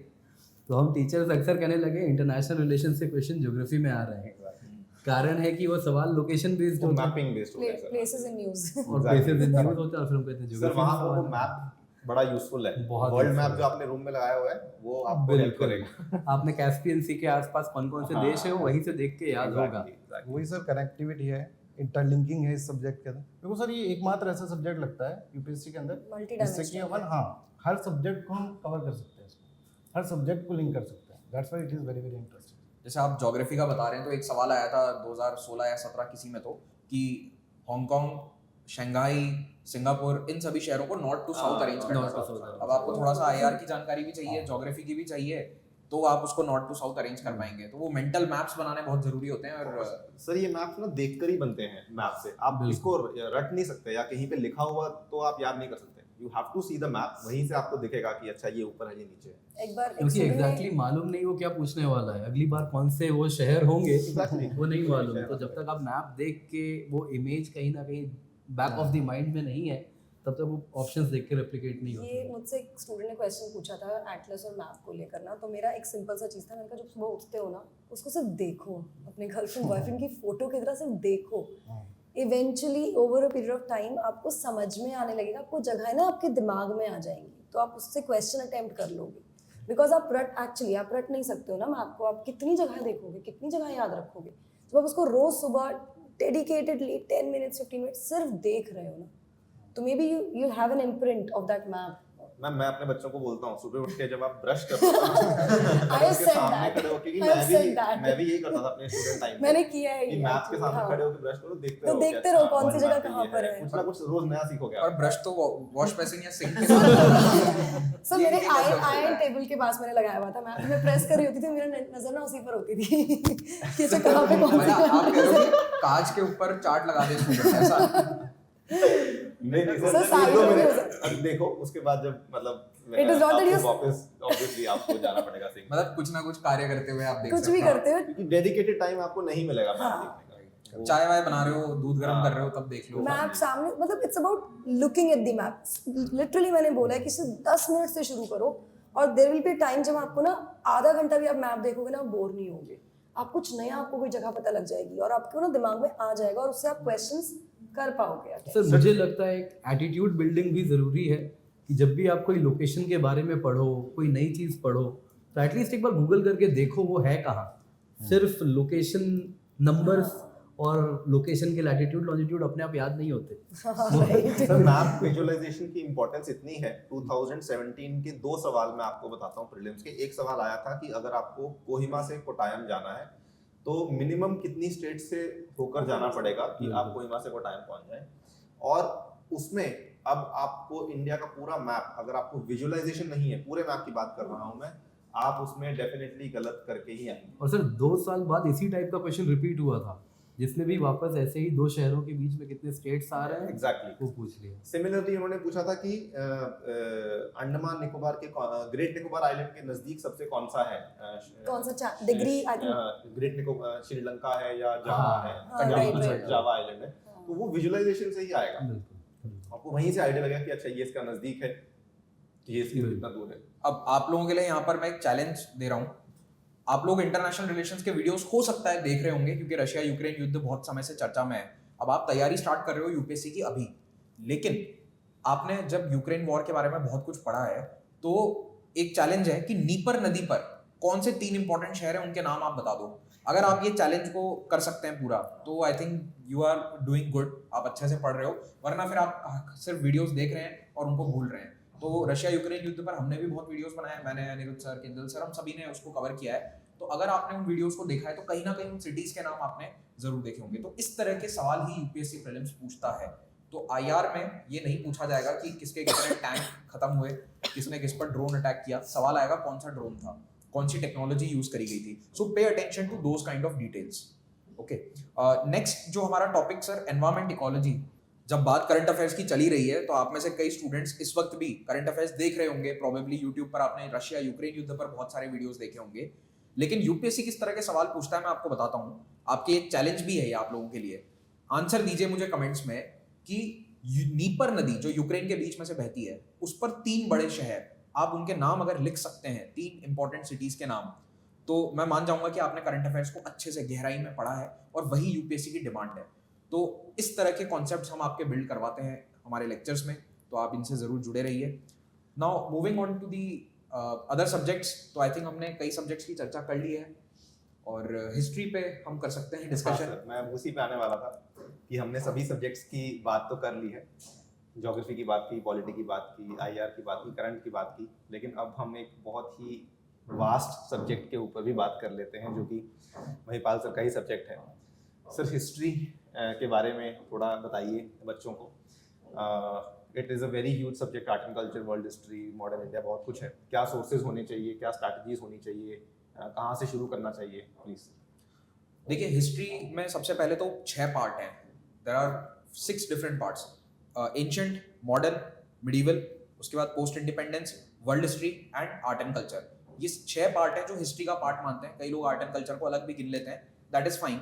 तो हम टीचर्स अक्सर कहने लगे इंटरनेशनल रिलेशन से क्वेश्चन ज्योग्राफी में आ रहे हैं। कारण है कि वो सवाल लोकेशन बेस्ड होता है, मैपिंग बेस्ड हो गया सर, प्लेसेस इन न्यूज़ और प्लेसेस इन न्यूज़ होते हैं, और फिर हम कहते हैं सर ज्योग्राफी वहाँ वो मैप बड़ा यूजफुल है। बहुत वर्ल्ड useful मैप जो आपने रूम में लगाया हुआ है वो आपको हेल्प करेगा। आपने कैस्पियन सी के आसपास कौन कौन से देश है वो वहीं से देख के याद होगा। वही सर कनेक्टिविटी है, इंटरलिंकिंग है इस सब्जेक्ट के अंदर। देखो सर ये एकमात्र ऐसा सब्जेक्ट लगता है यूपीएससी के अंदर जिससे कि अपन हर सब्जेक्ट को हम कवर कर सकते हैं, हर सब्जेक्ट को लिंक कर सकते हैं। That's why it is very very interesting. जैसे आप ज्योग्राफी का बता रहे हैं तो एक सवाल आया था 2016 या 17 किसी में तो कि हांगकांग, शंघाई, सिंगापुर इन सभी शहरों को नॉर्थ टू साउथ अरेंज करना north to था। south अब आपको थोड़ा सा आईआर की जानकारी भी चाहिए, ज्योग्राफी की भी चाहिए, तो आप उसको नॉर्थ टू साउथ अरेंज कर पाएंगे। तो वो मेंटल मैप्स बनाने बहुत जरूरी होते हैं। और सर ये मैप्स ना देखकर ही बनते हैं, मैप से आप इसको रट नहीं सकते या कहीं पे लिखा हुआ तो आप याद नहीं कर सकते। You have to see the map, वहीं से आपको दिखेगा कि अच्छा ये ऊपर है ये नीचे है। एक बार क्योंकि एग्जैक्टली मालूम नहीं वो क्या पूछने वाला है, अगली बार कौन से वो शहर होंगे वो नहीं मालूम। तो जब तक आप मैप देख के वो इमेज कहीं ना कहीं बैक ऑफ द माइंड में नहीं है तब तक वो ऑप्शंस देख के रेप्लिकेट नहीं ये होते। मुझसे एक स्टूडेंट ने क्वेश्चन पूछा था एटलस और मैप को लेकर ना, तो मेरा एक सिंपल सा चीज़ था, मैंने कहा जब सुबह उठते हो ना उसको सिर्फ देखो, अपने गर्लफ्रेंड बॉयफ्रेंड की फोटो की तरह सिर्फ देखो। Eventually over a period of time आपको समझ में आने लगेगा, आपको जगह ना आपके दिमाग में आ जाएंगी, तो आप उससे क्वेश्चन अटेम्प्ट कर लोगे। बिकॉज आप रट नहीं सकते हो ना मैप को, आप कितनी जगह देखोगे, कितनी जगह याद रखोगे। जब आप उसको रोज सुबह डेडिकेटेडली 10 मिनट्स 15 मिनट्स सिर्फ देख रहे हो ना, तो मे be you have an imprint of that map. Ma'am मैं अपने बच्चों को बोलता हूँ सुबह उठ के जब आप ब्रश करते हो ना, I have उसके said सामने that. खड़े होके कि I have said that. मैं भी यही करता था अपने स्टूडेंट टाइम मैंने किया है कि ये मैप के actually, सामने हाँ। खड़े होके ब्रश करो, देखते तो रहो देखते रहो कौन सी अच्छा, जगह map पे कहाँ ये पर है। कुछ ना कुछ रोज नया सीखोगे और आप। ब्रश तो वॉश बेसिन या सिंक के साथ सर मेरे ये कैसे हो सकता आयरन है? टेबल के पास मैंने लगाया हुआ था, मैं प्रेस कर रही होती थी, मेरा नजर ना उसी पर होती थी कि अच्छा कहाँ पे कौन सी मतलब आप कह रहे जगह। हो कि कांच के ऊपर चार्ट लगा दे स्टूडेंट, ऐसा? नहीं सर, सर साइड दो में भी हो मिनट अब देखो, उसके बाद जब मतलब It is not that आपको you- वापस ऑब्वियसली आपको जाना पड़ेगा सीखने, मतलब कुछ ना कुछ कार्य करते हुए आप देख कुछ सकते भी हो। करते हो। क्योंकि डेडिकेटेड टाइम आपको नहीं मिलेगा मैप हाँ। देखने का। वो- चाय वाय बना रहे हो, दूध गर्म कर रहे हो, तब देख लो। मैप सामने, मतलब it's about looking at the map. Literally मैंने बोला है कि सिर्फ 10 मिनट से शुरू करो, और देयर विल बी टाइम जब आपको ना आधा घंटा भी आप मैप देखोगे ना, बोर नहीं होगे। आप कुछ नया, आपको कोई जगह पता लग जाएगी और आपको ना दिमाग में आ जाएगा, और उससे आप क्वेश्चंस कर पाओगे। सर मुझे लगता है एक एटीट्यूड बिल्डिंग भी ज़रूरी है कि जब भी आप कोई लोकेशन के बारे में पढ़ो, कोई नई चीज़ पढ़ो, तो एटलीस्ट एक बार गूगल करके देखो वो है कहाँ। सिर्फ लोकेशन नंबर्स और लोकेशन के लैटिट्यूड लॉन्जिट्यूड अपने आप याद नहीं होते। सर मैप विजुअलाइजेशन की इंपॉर्टेंस इतनी है, 2017 के 2 सवाल मैं आपको बताता हूँ प्रीलिम्स के। एक सवाल आया था कि अगर आपको कोहिमा से कोटायम जाना है तो मिनिमम कितनी स्टेट से होकर जाना पड़ेगा कि आप कोहिमा से कोटायम पहुंच जाएं, और उसमें अब आपको इंडिया का पूरा मैप, अगर आपको विजुअलाइजेशन नहीं है, पूरे मैप की बात कर रहा हूं मैं, आप उसमें डेफिनेटली गलत करके ही आएंगे। और सर 2 साल बाद इसी टाइप का क्वेश्चन रिपीट हुआ था, जिसमें भी वापस ऐसे ही 2 शहरों के बीच में कितने स्टेट्स आ रहे हैं एग्जैक्टली वो पूछ लिया। सिमिलरली उन्होंने पूछा था कि अंडमान निकोबार के ग्रेट निकोबार आइलैंड के नजदीक सबसे कौन सा है, कौन सा degree I think great Nicobar Sri Lanka है या जावा हाँ, है, हाँ, right, right. जावा आइलैंड है। तो वो विजुअलाइजेशन से ही आएगा, बिल्कुल। आपको वहीं से आइडिया लगेगा कि अच्छा ये इसका नजदीक है, ये इसके कितना दूर है। अब आप लोगों के लिए यहाँ पर मैं एक चैलेंज दे रहा हूँ। आप लोग इंटरनेशनल रिलेशंस के वीडियोस हो सकता है देख रहे होंगे, क्योंकि रशिया यूक्रेन युद्ध बहुत समय से चर्चा में है। अब आप तैयारी स्टार्ट कर रहे हो यूपीएससी की अभी, लेकिन आपने जब यूक्रेन वॉर के बारे में बहुत कुछ पढ़ा है, तो एक चैलेंज है कि नीपर नदी पर कौन से 3 इंपॉर्टेंट शहर हैं, उनके नाम आप बता दो। अगर आप ये चैलेंज को कर सकते हैं पूरा, तो I think you are doing good, आप अच्छे से पढ़ रहे हो। वरना फिर आप सिर्फ वीडियोस देख रहे हैं और उनको भूल रहे हैं। तो रशिया यूक्रेन युद्ध पर हमने भी बहुत वीडियोस बनाए हैं, मैंने, अनिरुद्ध सर, किंजल सर, हम सभी ने उसको कवर किया है। तो अगर आपने उन वीडियोस को देखा है तो कहीं ना कहीं उन सिटीज के नाम आपने जरूर देखे होंगे। तो इस तरह के सवाल ही यूपीएससी प्रीलिम्स पूछता है। तो आईआर में ये नहीं पूछा जाएगा कि किसके कितने टैंक खत्म हुए, किसने किस पर ड्रोन अटैक किया। सवाल आएगा कौन सा ड्रोन था, कौन सी टेक्नोलॉजी यूज करी गई थी। So pay attention to those kind of details. Okay, next जो हमारा टॉपिक सर, एनवायरमेंट इकोलॉजी। जब बात करंट अफेयर्स की चली रही है, तो आप में से कई स्टूडेंट्स इस वक्त भी करंट अफेयर्स देख रहे होंगे। प्रोबेबली यूट्यूब पर आपने रशिया यूक्रेन युद्ध पर बहुत सारे वीडियोस देखे होंगे। लेकिन यूपीएससी किस तरह के सवाल पूछता है मैं आपको बताता हूँ। आपके एक चैलेंज भी है ये आप लोगों के लिए। आंसर दीजिए मुझे कमेंट्स में कि नीपर नदी जो यूक्रेन के बीच में से बहती है, उस पर 3 बड़े शहर, आप उनके नाम अगर लिख सकते हैं, 3 इंपॉर्टेंट सिटीज के नाम, तो मैं मान जाऊंगा कि आपने करंट अफेयर्स को अच्छे से गहराई में पढ़ा है और वही यूपीएससी की डिमांड है। तो इस तरह के कॉन्सेप्ट्स हम आपके बिल्ड करवाते हैं हमारे लेक्चर्स में, तो आप इनसे ज़रूर जुड़े रहिए। Now moving on to the other subjects, तो आई थिंक हमने कई सब्जेक्ट्स की चर्चा कर ली है और हिस्ट्री पे हम कर सकते हैं हाँ डिस्कशन। सर, मैं उसी पे आने वाला था कि हमने सभी सब्जेक्ट्स की बात तो कर ली है, ज्योग्राफी की बात की, पॉलिटी की बात की, आईआर की बात की, करंट की बात की, लेकिन अब हम एक बहुत ही वास्ट सब्जेक्ट के ऊपर भी बात कर लेते हैं, जो कि महिपाल सर का ही सब्जेक्ट है। सर हिस्ट्री के बारे में थोड़ा बताइए बच्चों को। It is a very huge subject, art and culture, world history, modern India, बहुत कुछ है। क्या सोर्सेज होने चाहिए, क्या स्ट्रैटेजीज होनी चाहिए, कहाँ से शुरू करना चाहिए, प्लीज़। देखिए, हिस्ट्री में सबसे पहले तो 6 पार्ट हैं। There are 6 different parts, ancient, modern, medieval, उसके बाद post independence, world history and art and culture. ये 6 पार्ट हैं जो हिस्ट्री का पार्ट मानते हैं। कई लोग आर्ट एंड कल्चर को अलग भी गिन लेते हैं, दैट इज फाइन।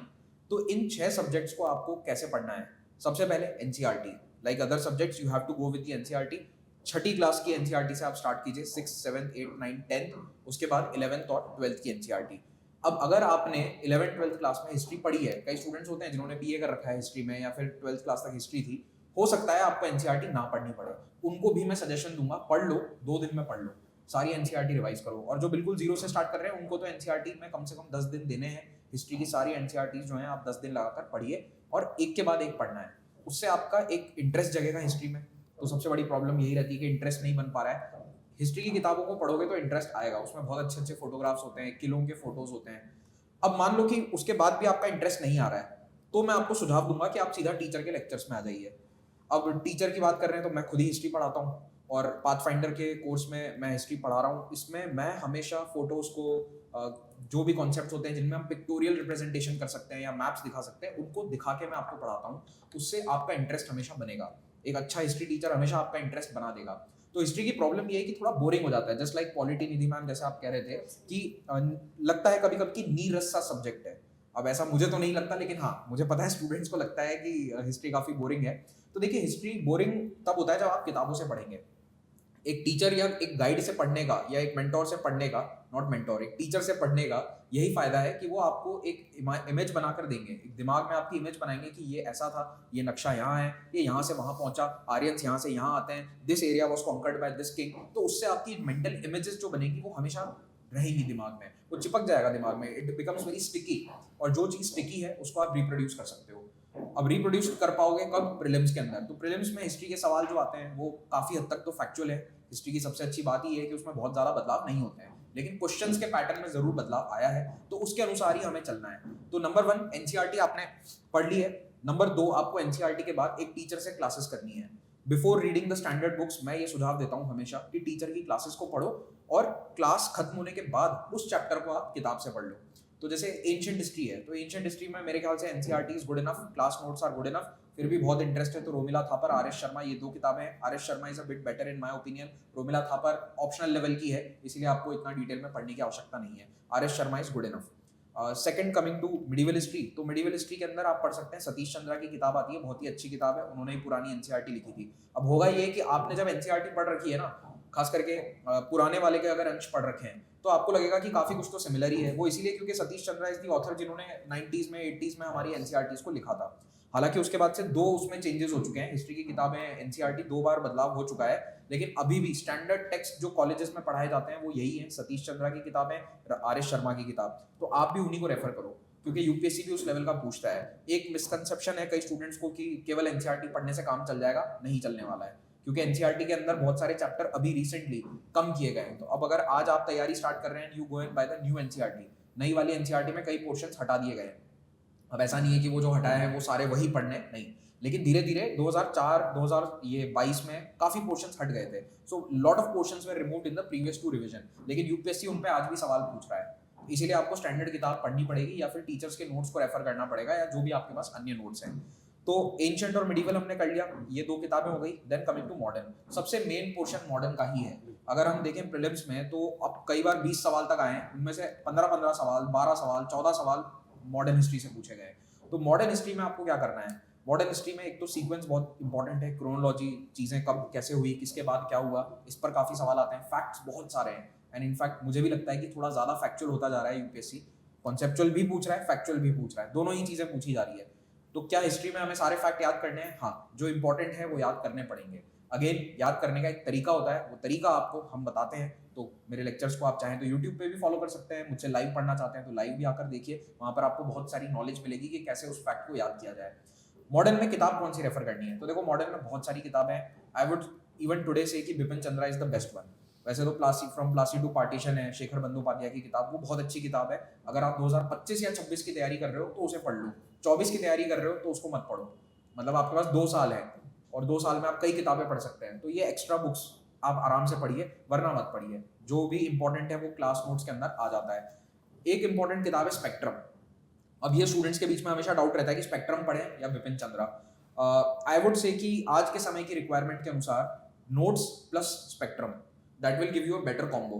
तो इन 6 सब्जेक्ट्स को आपको कैसे पढ़ना है? सबसे पहले NCERT. Like other subjects you have to go with the NCERT. छठी क्लास की एनसीईआरटी से आप स्टार्ट कीजिए, 6th 7th 8th 9th 10th, उसके बाद 11th और 12th की एनसीईआरटी। अब अगर आपने 11th 12th क्लास में हिस्ट्री पढ़ी है, कई स्टूडेंट्स होते हैं जिन्होंने बीए कर रखा है हिस्ट्री में या फिर 12th क्लास तक हिस्ट्री थी, हो सकता है आपको एनसीईआरटी ना पढ़नी पड़े, उनको भी मैं सजेशन दूंगा पढ़ लो, 2 दिन में पढ़ लो, सारी एनसीईआरटी रिवाइज करो। और जो बिल्कुल जीरो से स्टार्ट कर रहे हैं उनको तो एनसीईआरटी में कम से कम 10 दिन देने हैं। हिस्ट्री की सारी एनसीईआरटी जो हैं आप 10 दिन लगाकर पढ़िए और एक के बाद एक पढ़ना है, उससे आपका एक इंटरेस्ट जगेगा हिस्ट्री में। तो सबसे बड़ी प्रॉब्लम यही रहती है कि इंटरेस्ट नहीं बन पा रहा है। हिस्ट्री की किताबों को पढ़ोगे तो इंटरेस्ट आएगा, उसमें बहुत अच्छे अच्छे फोटोग्राफ्स होते हैं, किलों के फोटोज होते हैं। अब मान लो कि उसके बाद भी आपका इंटरेस्ट नहीं आ रहा है, तो मैं आपको सुझाव दूंगा कि आप सीधा टीचर के लेक्चर्स में आ जाइए। अब टीचर की बात कर रहे हैं तो मैं खुद ही हिस्ट्री पढ़ाता हूँ और पाथफाइंडर के कोर्स में मैं हिस्ट्री पढ़ा रहा हूँ। इसमें मैं हमेशा फोटोज को जो भी कॉन्सेप्ट्स होते हैं जिनमें हम पिक्टोरियल रिप्रेजेंटेशन कर सकते हैं या मैप्स दिखा सकते हैं, उनको दिखा के मैं आपको पढ़ाता हूँ। उससे आपका इंटरेस्ट हमेशा बनेगा। एक अच्छा हिस्ट्री टीचर हमेशा आपका इंटरेस्ट बना देगा। तो हिस्ट्री की प्रॉब्लम ये है कि थोड़ा बोरिंग हो जाता है, जस्ट लाइक पॉलिटी। निधि मैम जैसे आप कह रहे थे कि लगता है कभी कभी कि नीरस सा सब्जेक्ट है। अब ऐसा मुझे तो नहीं लगता, लेकिन हाँ मुझे पता है स्टूडेंट्स को लगता है कि हिस्ट्री काफी बोरिंग है। तो देखिए हिस्ट्री बोरिंग तब होता है जब आप किताबों से पढ़ेंगे। एक टीचर या एक गाइड से पढ़ने का या एक मेंटोर से पढ़ने का, नॉट मेंटोर, एक टीचर से पढ़ने का यही फायदा है कि वो आपको एक इमेज बनाकर देंगे, एक दिमाग में आपकी इमेज बनाएंगे कि ये ऐसा था, ये नक्शा यहाँ है, ये यहाँ से वहाँ पहुंचा, आर्यंस यहाँ से यहाँ आते हैं, this area was conquered by this king. तो उससे आपकी मेंटल इमेजेस जो बनेगी वो हमेशा रहेंगी दिमाग में, वो चिपक जाएगा दिमाग में, इट बिकम्स वेरी स्टिकी। और जो चीज़ स्टिकी है उसको आप रिप्रोड्यूस कर सकते हो। अब रिप्रोड्यूस कर पाओगे कब? प्रीलिम्स के अंदर। तो प्रीलिम्स में हिस्ट्री के सवाल जो आते हैं वो काफ़ी हद तक तो फैक्चुअल है। हिस्ट्री की सबसे अच्छी बात ये है कि उसमें बहुत ज़्यादा बदलाव नहीं होते हैं, लेकिन क्वेश्चंस के पैटर्न में जरूर बदलाव आया है, तो उसके अनुसार ही हमें चलना है। तो नंबर 1 एनसीईआरटी आपने पढ़ ली है। नंबर 2 आपको एनसीईआरटी के बाद एक टीचर से क्लासेस करनी है। Before reading the standard books मैं ये सुझाव देता हूँ हमेशा कि टीचर की क्लासेस को पढ़ो और क्लास खत्म होने के बाद उस चैप्टर को आप किताब से पढ़ लो। तो जैसे एंशिएंट हिस्ट्री है, तो एंशिएंट हिस्ट्री में मेरे ख्याल से NCERT is good enough, class notes are good enough. फिर भी बहुत इंटरेस्ट है तो रोमिला थापर, आर एस शर्मा, ये 2 किताबें हैं। R S Sharma is a bit better in my opinion. Romila Thapar optional level की है, इसलिए आपको इतना डिटेल में पढ़ने की आवश्यकता नहीं है। R S Sharma is good enough. Second coming to medieval history, तो मिडिवल हिस्ट्री के अंदर आप पढ़ सकते हैं सतीश चंद्रा की किताब आती है, बहुत ही अच्छी किताब है, उन्होंने ही पुरानी एनसीईआरटी लिखी थी। अब होगा ये कि आपने जब एनसीईआरटी पढ़ रखी है ना, खास करके पुराने वाले के अगर अंश पढ़ रखे हैं, तो आपको लगेगा कि काफी कुछ तो सिमिलर ही है। वो इसीलिए क्योंकि Satish Chandra is the author जिन्होंने 90s में 80s में हमारी एनसीईआरटीज को लिखा था। हालांकि उसके बाद से 2 उसमें चेंजेस हो चुके हैं, हिस्ट्री की किताबें एनसीईआरटी 2 बार बदलाव हो चुका है, लेकिन अभी भी स्टैंडर्ड टेक्स्ट जो कॉलेजेस में पढ़ाए जाते हैं वो यही है, सतीश चंद्रा की किताबें, आर एस शर्मा की किताब। तो आप भी उन्हीं को रेफर करो, क्योंकि यूपीएससी भी उस लेवल का पूछता है। एक मिसकंसेप्शन है कई स्टूडेंट्स को कि केवल एनसीईआरटी पढ़ने से काम चल जाएगा, नहीं चलने वाला है, क्योंकि एनसीईआरटी के अंदर बहुत सारे चैप्टर अभी रिसेंटली कम किए गए हैं। तो अब अगर आज आप तैयारी स्टार्ट कर रहे हैं, you go in by the new NCERT, नई वाली एनसीईआरटी में कई पोर्शंस हटा दिए गए हैं। अब ऐसा नहीं है कि वो जो हटाए हैं वो सारे वही पढ़ने, नहीं, लेकिन धीरे धीरे 2022 में काफी पोर्शंस हट गए थे। So lot of portions were removed in the previous 2 revision, लेकिन यूपीएससी उन पे आज भी सवाल पूछ रहा है। इसीलिए आपको स्टैंडर्ड किताब पढ़नी पड़ेगी या फिर टीचर्स के नोट्स को रेफर करना पड़ेगा, या जो भी आपके पास अन्य नोट्स हैं। तो एंशिएंट और मिडिवल हमने कर लिया, ये 2 किताबें हो गई। देन कमिंग टू मॉडर्न, सबसे मेन पोर्शन मॉडर्न का ही है। अगर हम देखें प्रीलिम्स में तो अब कई बार 20 सवाल तक आए हैं, उनमें से 15 सवाल, 12 सवाल, 14 सवाल मॉडर्न हिस्ट्री से पूछे गए। तो मॉडर्न हिस्ट्री में आपको क्या करना है? मॉडर्न हिस्ट्री में एक तो सीक्वेंस बहुत इंपॉर्टेंट है, क्रोनोलॉजी, चीज़ें कब कैसे हुई, किसके बाद क्या हुआ, इस पर काफ़ी सवाल आते हैं। फैक्ट्स बहुत सारे हैं, एंड इनफैक्ट मुझे भी लगता है कि थोड़ा ज़्यादा फैक्चुअल होता जा रहा है यूपीएससी। कॉन्सेप्चुअल भी पूछ रहा है, फैक्चुअल भी पूछ रहा है, दोनों ही चीज़ें पूछी जा रही है। तो क्या हिस्ट्री में हमें सारे फैक्ट याद करने हैं? हाँ, जो इंपॉर्टेंट है वो याद करने पड़ेंगे। अगेन याद करने का एक तरीका होता है, वो तरीका आपको हम बताते हैं। तो मेरे लेक्चर्स को आप चाहें तो यूट्यूब पे भी फॉलो कर सकते हैं, मुझसे लाइव पढ़ना चाहते हैं तो लाइव भी आकर देखिए, वहाँ पर आपको बहुत सारी नॉलेज मिलेगी कि कैसे उस फैक्ट को याद किया जाए। मॉडर्न में किताब कौन सी रेफर करनी है? तो देखो मॉडर्न में बहुत सारी किताबें हैं। आई वुड इवन टुडे से कि Bipin Chandra is the best one. वैसे तो फ्रॉम प्लासी टू पार्टीशन है, शेखर बंदोपाध्याय की किताब, वो बहुत अच्छी किताब है। अगर आप 2025 या 26 की तैयारी कर रहे हो तो उसे पढ़ लो, 24 की तैयारी कर रहे हो तो उसको मत पढ़ो। मतलब आपके पास 2 साल है और 2 साल में आप कई किताबें पढ़ सकते हैं, तो ये एक्स्ट्रा बुक्स आप आराम से पढ़िए, वरना मत पढ़िए। जो भी इंपॉर्टेंट है वो क्लास नोट्स के अंदर आ जाता है। एक इंपॉर्टेंट किताब है स्पेक्ट्रम। अब ये स्टूडेंट्स के बीच में हमेशा डाउट रहता है कि स्पेक्ट्रम पढ़ें या बिपिन चंद्रा। आई वुड से कि आज के समय की रिक्वायरमेंट के अनुसार notes plus spectrum, that will give you a better combo.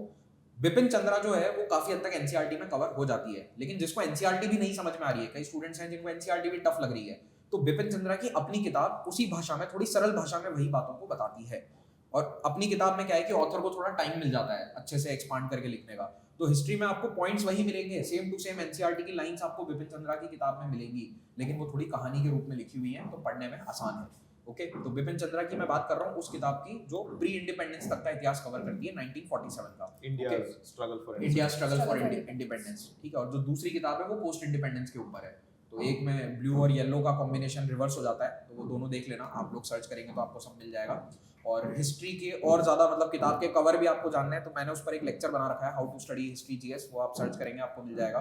Bipin Chandra जो है वो काफी हद तक एनसीईआरटी में कवर हो जाती है, लेकिन जिसको एनसीईआरटी भी नहीं समझ में आ रही है, कई स्टूडेंट्स हैं जिनको एनसीईआरटी भी टफ लग रही है, तो बिपिन चंद्रा की अपनी किताब उसी भाषा में, थोड़ी सरल भाषा में वही बातों को बताती है। और अपनी किताब में क्या है कि ऑथर को थोड़ा टाइम मिल जाता है अच्छे से एक्सपांड करके लिखने का। तो हिस्ट्री में आपको पॉइंट्स वही मिलेंगे, सेम टू सेम एनसीईआरटी की लाइंस आपको बिपिन चंद्रा की किताब में मिलेंगी, लेकिन वो थोड़ी कहानी के रूप में लिखी हुई है, तो पढ़ने में आसान है। ओके, तो बिपिन चंद्रा की मैं बात कर रहा हूँ उस किताब की जो प्री इंडिपेंडेंस तक का इतिहास कवर करती है, 1947 का, इंडिया स्ट्रगल फॉर इंडिपेंडेंस। ठीक है, और जो दूसरी किताब है वो पोस्ट इंडिपेंडेंस के ऊपर है। तो एक में ब्लू और येलो का कॉम्बिनेशन रिवर्स हो जाता है, तो वो दोनों देख लेना, आप लोग सर्च करेंगे तो आपको सब मिल जाएगा। और हिस्ट्री के और ज्यादा मतलब किताब के कवर भी आपको जानना है तो मैंने उस पर एक लेक्चर बना रखा है, how to study history GS, वो आप सर्च करेंगे आपको मिल जाएगा।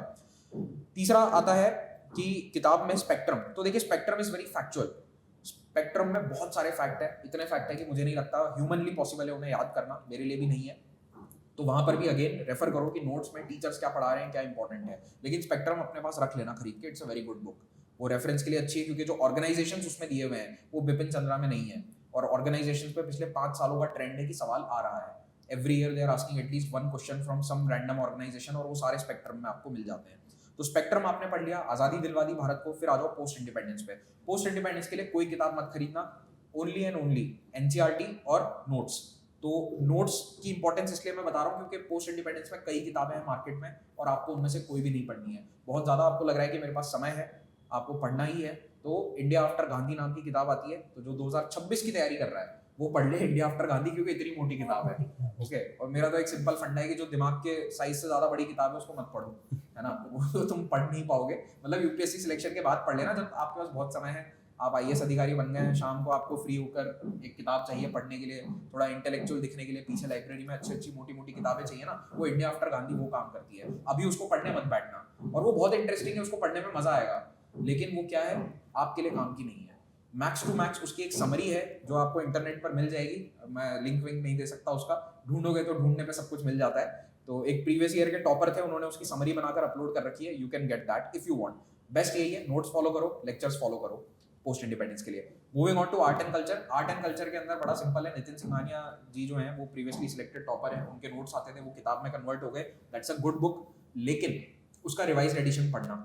तीसरा आता है कि किताब में स्पेक्ट्रम। तो देखिए spectrum is very factual, spectrum में बहुत सारे फैक्ट है, इतने फैक्ट है कि मुझे नहीं लगता ह्यूमनली पॉसिबल है उन्हें याद करना, मेरे लिए भी नहीं है। तो वहां पर भी अगेन रेफर करो कि नोट्स में टीचर्स क्या पढ़ा रहे हैं, क्या इंपॉर्टेंट है, लेकिन स्पेक्ट्रम अपने पास रख लेना खरीद के, it's a very good book. वो रेफरेंस के लिए अच्छी है क्योंकि जो ऑर्गेनाइजेशंस उसमें दिए हुए हैं वो बिपिन चंद्रा में नहीं है, और ऑर्गेनाइजेशंस पे पिछले 5 सालों का ट्रेंड है कि सवाल आ रहा है, every year they are asking at least one question from some random organisation, और वो सारे स्पेक्ट्रम में आपको मिल जाते हैं। तो स्पेक्ट्रम आपने पढ़ लिया, आजादी दिलवा दी भारत को, फिर आ जाओ पोस्ट इंडिपेंडेंस पे। पोस्ट इंडिपेंडेंस के लिए कोई किताब मत खरीदना, ओनली एंड ओनली एनसीईआरटी और नोट्स। तो नोट्स की इंपॉर्टेंस इसलिए मैं बता रहा हूँ क्योंकि पोस्ट इंडिपेंडेंस में कई किताबें हैं मार्केट में और आपको उनमें से कोई भी नहीं पढ़नी है। बहुत ज़्यादा आपको लग रहा है कि मेरे पास समय है, आपको पढ़ना ही है, तो इंडिया आफ्टर गांधी नाम की किताब आती है, तो जो 2026 की तैयारी कर रहा है वो पढ़ ले इंडिया आफ्टर गांधी, क्योंकि इतनी मोटी किताब है। ओके, और मेरा तो एक सिंपल फंडा है कि जो दिमाग के साइज से ज्यादा बड़ी किताब है उसको मत पढ़ो, है ना, वो तो तुम पढ़ नहीं पाओगे। मतलब यूपीएससी सिलेक्शन के बाद पढ़ लेना जब आपके पास बहुत समय है, आप आईएएस अधिकारी बन गए हैं, शाम को आपको फ्री होकर एक किताब चाहिए पढ़ने के लिए, थोड़ा इंटेलेक्चुअल दिखने के लिए, पीछे लाइब्रेरी में अच्छी अच्छी मोटी मोटी किताबें चाहिए ना, वो इंडिया आफ्टर गांधी वो काम करती है। अभी उसको पढ़ने मत बैठना, और वो बहुत इंटरेस्टिंग है, उसको पढ़ने में मजा आएगा, लेकिन वो क्या है आपके लिए काम की नहीं है। मैक्स टू मैक्स उसकी एक समरी है जो आपको इंटरनेट पर मिल जाएगी, मैं लिंक विंक नहीं दे सकता उसका, ढूंढोगे तो ढूंढने पे सब कुछ मिल जाता है। तो एक प्रीवियस ईयर के टॉपर थे, उन्होंने उसकी समरी बनाकर अपलोड कर रखी है, you can get that if you want. Best यही है, नोट्स फॉलो करो, लेक्चर्स फॉलो करो पोस्ट इंडिपेंडेंस के लिए। Moving on to art and culture. Art and culture के अंदर बड़ा सिंपल है, नितिन सिंघानिया जी जो हैं वो प्रीवियसली सिलेक्टेड टॉपर हैं, उनके नोट्स आते थे, वो किताब में कन्वर्ट हो गए, दैट्स अ गुड बुक, लेकिन उसका रिवाइज्ड एडिशन पढ़ना।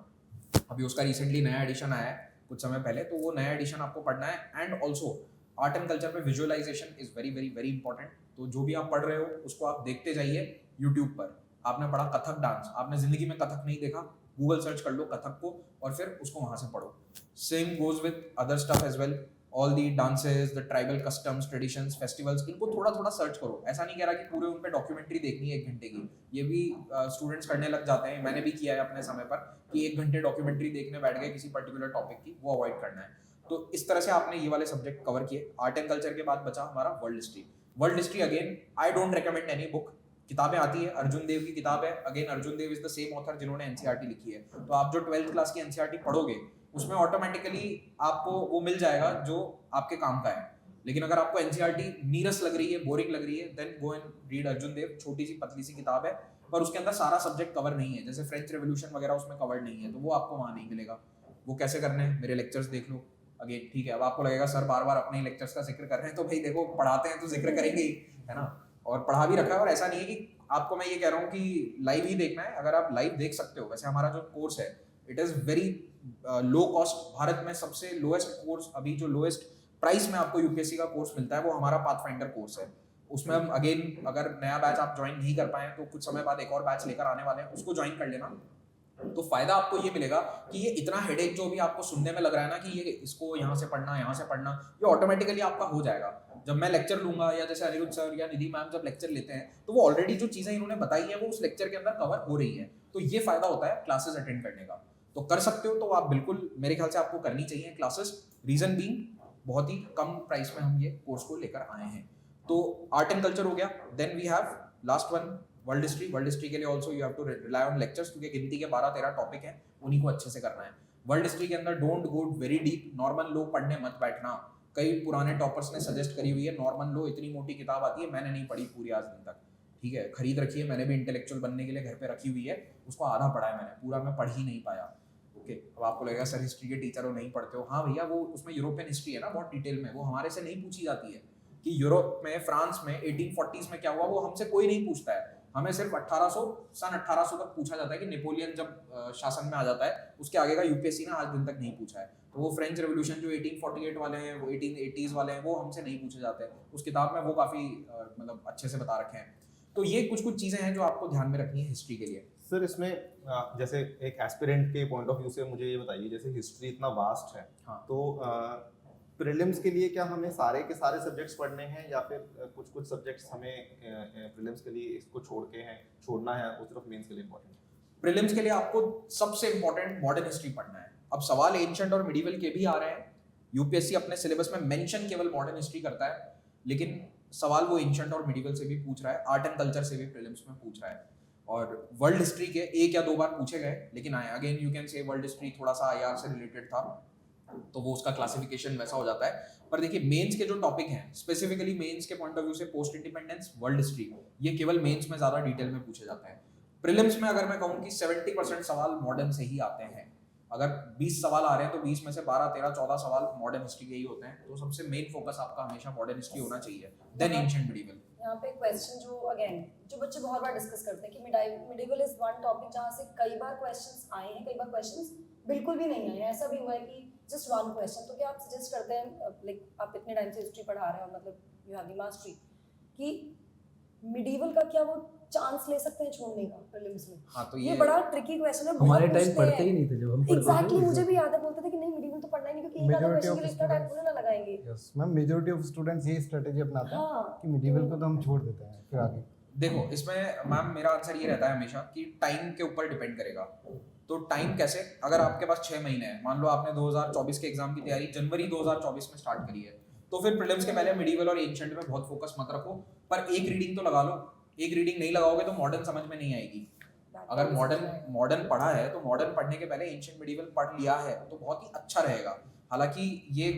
अभी उसका रिसेंटली नया एडिशन आया है कुछ समय पहले, तो वो नया एडिशन आपको पढ़ना है। And also art and culture में visualisation is very very very important. तो जो भी आप पढ़ रहे हो उसको आप देखते जाइए यूट्यूब पर। आपने पढ़ा कथक डांस, आपने जिंदगी में कथक नहीं देखा, गूगल सर्च कर लो कथक को और फिर उसको वहां से पढ़ो। Same goes with other stuff as well, all the dances, the tribal customs, traditions, festivals, इनको थोड़ा थोड़ा सर्च करो। ऐसा नहीं कह रहा कि पूरे उन पे डॉक्यूमेंट्री देखनी है 1 घंटे की, ये भी स्टूडेंट्स करने लग जाते हैं, मैंने भी किया है अपने समय पर कि 1 घंटे डॉक्यूमेंट्री देखने बैठ गए किसी पर्टिकुलर टॉपिक की, वो अवॉइड करना है। तो इस तरह से आपने ये वाले सब्जेक्ट कवर किए। आर्ट एंड कल्चर के बाद बचा हमारा world history. World history again I don't recommend any book, किताबें आती है, अर्जुन देव की किताब है, again Arjun Dev is the same author जिन्होंने एनसीईआरटी लिखी है, तो आप जो 12th क्लास की एनसीईआरटी पढ़ोगे उसमें ऑटोमेटिकली आपको वो मिल जाएगा जो आपके काम का है। लेकिन अगर आपको एनसीईआरटी नीरस लग रही है, बोरिंग लग रही है, then go and read Arjun Dev. छोटी सी पतली सी किताब है, पर उसके अंदर सारा सब्जेक्ट कवर नहीं है, जैसे फ्रेंच रेवोल्यूशन वगैरह उसमें कवर नहीं है, तो वो आपको वहाँ नहीं मिलेगा। वो कैसे करने हैं, मेरे लेक्चर्स देख लो अगेन, ठीक है। अब आपको लगेगा सर बार बार अपने ही लेक्चर्स का जिक्र कर रहे हैं, तो भाई देखो पढ़ाते हैं तो जिक्र करेंगे ही, है ना, और पढ़ा भी रखा है। और ऐसा नहीं है कि आपको मैं ये कह रहा हूँ कि लाइव ही देखना है, अगर आप लाइव देख सकते हो। वैसे हमारा जो कोर्स है it is very low cost, Bharat में सबसे लोएस्ट कोर्स, अभी जो लोएस्ट प्राइस में आपको यूपीएससी का कोर्स मिलता है वो हमारा पाथफाइंडर कोर्स है। उसमें हम अगेन अगर नया बैच आप ज्वाइन नहीं कर पाए तो कुछ समय बाद एक और बैच लेकर आने वाले हैं, उसको ज्वाइन कर लेना। तो फायदा आपको ये मिलेगा कि ये इतना हेडेक जो भी आपको सुनने में लग रहा है ना कि ये इसको यहाँ से पढ़ना यहाँ से पढ़ना, ये ऑटोमेटिकली आपका हो जाएगा। जब मैं लेक्चर लूंगा या जैसे अनिरुद्ध सर या निधि मैम जब लेक्चर लेते हैं तो वो ऑलरेडी जो चीजें इन्होंने बताई है वो उस लेक्चर के अंदर कवर हो रही है। तो ये फायदा होता है क्लासेस अटेंड करने का। तो कर सकते हो तो आप बिल्कुल, मेरे ख्याल से आपको करनी चाहिए क्लासेस। रीजन बीइंग बहुत ही कम प्राइस में हम ये कोर्स को लेकर आए हैं। तो आर्ट एंड कल्चर हो गया। Then we have last one world history. World history के लिए also you have to rely on lectures, क्योंकि गिनती के 12-13 टॉपिक हैं, उन्हीं को अच्छे से करना है। वर्ल्ड हिस्ट्री के अंदर don't go very deep, normal लो पढ़ने मत बैठना। कई पुराने टॉपर्स ने सजेस्ट करी हुई है, नॉर्मल लो इतनी मोटी किताब आती है, मैंने नहीं पढ़ी पूरी आज दिन तक, ठीक है, खरीद रखी है मैंने भी इंटेलेक्चुअल बनने के लिए, घर पे रखी हुई है, उसको आधा पढ़ा है मैंने, पूरा मैं पढ़ ही नहीं पाया। ओके, अब आपको लगेगा सर हिस्ट्री के टीचर हो नहीं पढ़ते हो। हाँ भैया, वो उसमें यूरोपियन हिस्ट्री है ना बहुत डिटेल में, वो हमारे से नहीं पूछी जाती है कि यूरोप में, फ्रांस में 1840s में क्या हुआ, वो हमसे कोई नहीं पूछता है। हमें सिर्फ 1800 सन 1800 तक पूछा जाता है कि नेपोलियन जब शासन में आ जाता है, उसके आगे का यूपीएससी ने आज दिन तक नहीं पूछा है। तो वो फ्रेंच रेवोल्यूशन जो 1848 वाले हैं, वो 1880s वाले हैं, वो हमसे नहीं पूछे जाते हैं। उस किताब में वो काफ़ी मतलब अच्छे से बता रखे हैं। तो ये कुछ कुछ चीज़ें हैं जो आपको ध्यान में रखनी है हिस्ट्री के लिए। सर इसमें जैसे एक एस्पिरेंट के पॉइंट ऑफ व्यू से मुझे ये बताइए, जैसे हिस्ट्री इतना वास्ट है, हाँ। तो प्रीलिम्स के लिए क्या हमें सारे के सारे सब्जेक्ट्स पढ़ने हैं या फिर कुछ कुछ सब्जेक्ट्स हमें प्रीलिम्स के लिए इसको छोड़ना है, वो सिर्फ मेंस के लिए इम्पोर्टेंट है? प्रीलिम्स के लिए आपको सबसे इंपॉर्टेंट मॉडर्न हिस्ट्री पढ़ना है। अब सवाल एंशिएंट और मिडिवल के भी आ रहे हैं। यूपीएससी अपने सिलेबस में मेंशन केवल मॉडर्न हिस्ट्री करता है, लेकिन सवाल वो एंशिएंट और मिडिवल से भी पूछ रहा है, आर्ट एंड कल्चर से भी प्रीलिम्स में पूछ रहा है। और वर्ल्ड हिस्ट्री के 1 या 2 बार पूछे गए, लेकिन again you can say world history थोड़ा सा आईआर से रिलेटेड था, तो वो उसका क्लासिफिकेशन वैसा हो जाता है। पर देखिए मेंस के जो टॉपिक हैं, स्पेसिफिकली मेंस के पॉइंट ऑफ व्यू से पोस्ट इंडिपेंडेंस, वर्ल्ड हिस्ट्री, ये केवल मेंस में ज्यादा डिटेल में पूछे जाते हैं। प्रीलिम्स में अगर मैं कहूँ कि 70% सवाल मॉडर्न से ही आते हैं। अगर 20 सवाल आ रहे हैं तो 20 में से 12, 13, 14 सवाल मॉडर्न हिस्ट्री के ही होते हैं। तो सबसे मेन फोकस आपका हमेशा मॉडर्न हिस्ट्री होना चाहिए, देन एंशिएंट मिडिवल। यहाँ पे क्वेश्चन जो अगेन जो बच्चे बहुत बार डिस्कस करते हैं कि मिडिवल इज वन टॉपिक जहाँ से कई बार क्वेश्चंस आए हैं, कई बार क्वेश्चंस बिल्कुल भी नहीं आए हैं। ऐसा भी हुआ है कि जस्ट वन क्वेश्चन। तो क्या आप सजेस्ट करते हैं, लाइक आप इतने टाइम से हिस्ट्री पढ़ा रहे हो, मतलब यू हैव द मास्टरी, कि मिडिवल का क्या वो चांस ले सकते हैं छोड़ने का प्रीलिम्स में? हाँ, तो ये बड़ा ट्रिकी क्वेश्चन है। हमारे टाइम पढ़ते ही नहीं थे जब हम पढ़ते थे। एग्जैक्टली, मुझे भी याद है, बोलते थे कि नहीं मिडिवल तो पढ़ना ही नहीं, क्योंकि एक आधा Majority क्वेश्चन of के लिए इतना टाइम थोड़ी ना लगाएंगे। Yes ma'am, majority of students यही स्ट्रेटेजी अपनाते हैं हाँ। कि मिडिवल को तो हम छोड़ देते हैं, फिर आगे देखो इसमें मैम मेरा आंसर ये रहता है हमेशा कि टाइम के ऊपर डिपेंड करेगा। तो टाइम कैसे, अगर आपके पास 6 महीने हैं, मान लो आपने 2024 के एग्जाम की तैयारी जनवरी 2024 में स्टार्ट करी है, तो फिर प्रीलिम्स के पहले मिडिवल और एंशिएंट में बहुत फोकस मत रखो, पर एक रीडिंग तो लगा लो। एक रीडिंग नहीं लगाओगे तो मॉडर्न समझ में नहीं आएगी। अगर मॉडर्न पढ़ा है तो मॉडर्न पढ़ने के पहले एंशिएंट मिडिवल पढ़ लिया है तो बहुत ही अच्छा रहेगा। हालांकि ये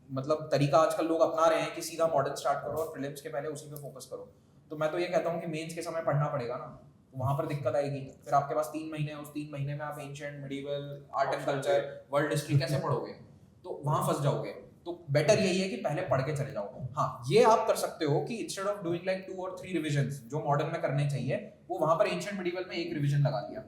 मतलब तरीका आजकल लोग अपना रहे हैं कि सीधा मॉडर्न स्टार्ट करो और प्रीलिम्स के पहले उसी पे फोकस करो। तो मैं तो ये कहता हूँ कि मेंस के समय पढ़ना पड़ेगा ना, तो वहां पर दिक्कत आएगी। फिर आपके पास 3 महीने हैं, उस 3 महीने में आप ancient, medieval, art and culture, world history कैसे पढ़ोगे? तो वहां फंस जाओगे। तो बेटर यही है कि पहले पढ़ के चले जाओ। हाँ, ये आप कर सकते हो कि इंस्टेड ऑफ डूइंग लाइक 2 और 3 रिविजन्स जो मॉडर्न में करने चाहिए, वो वहां पर एंशिएंट मिडिवल में 1 रिविजन लगा लिया।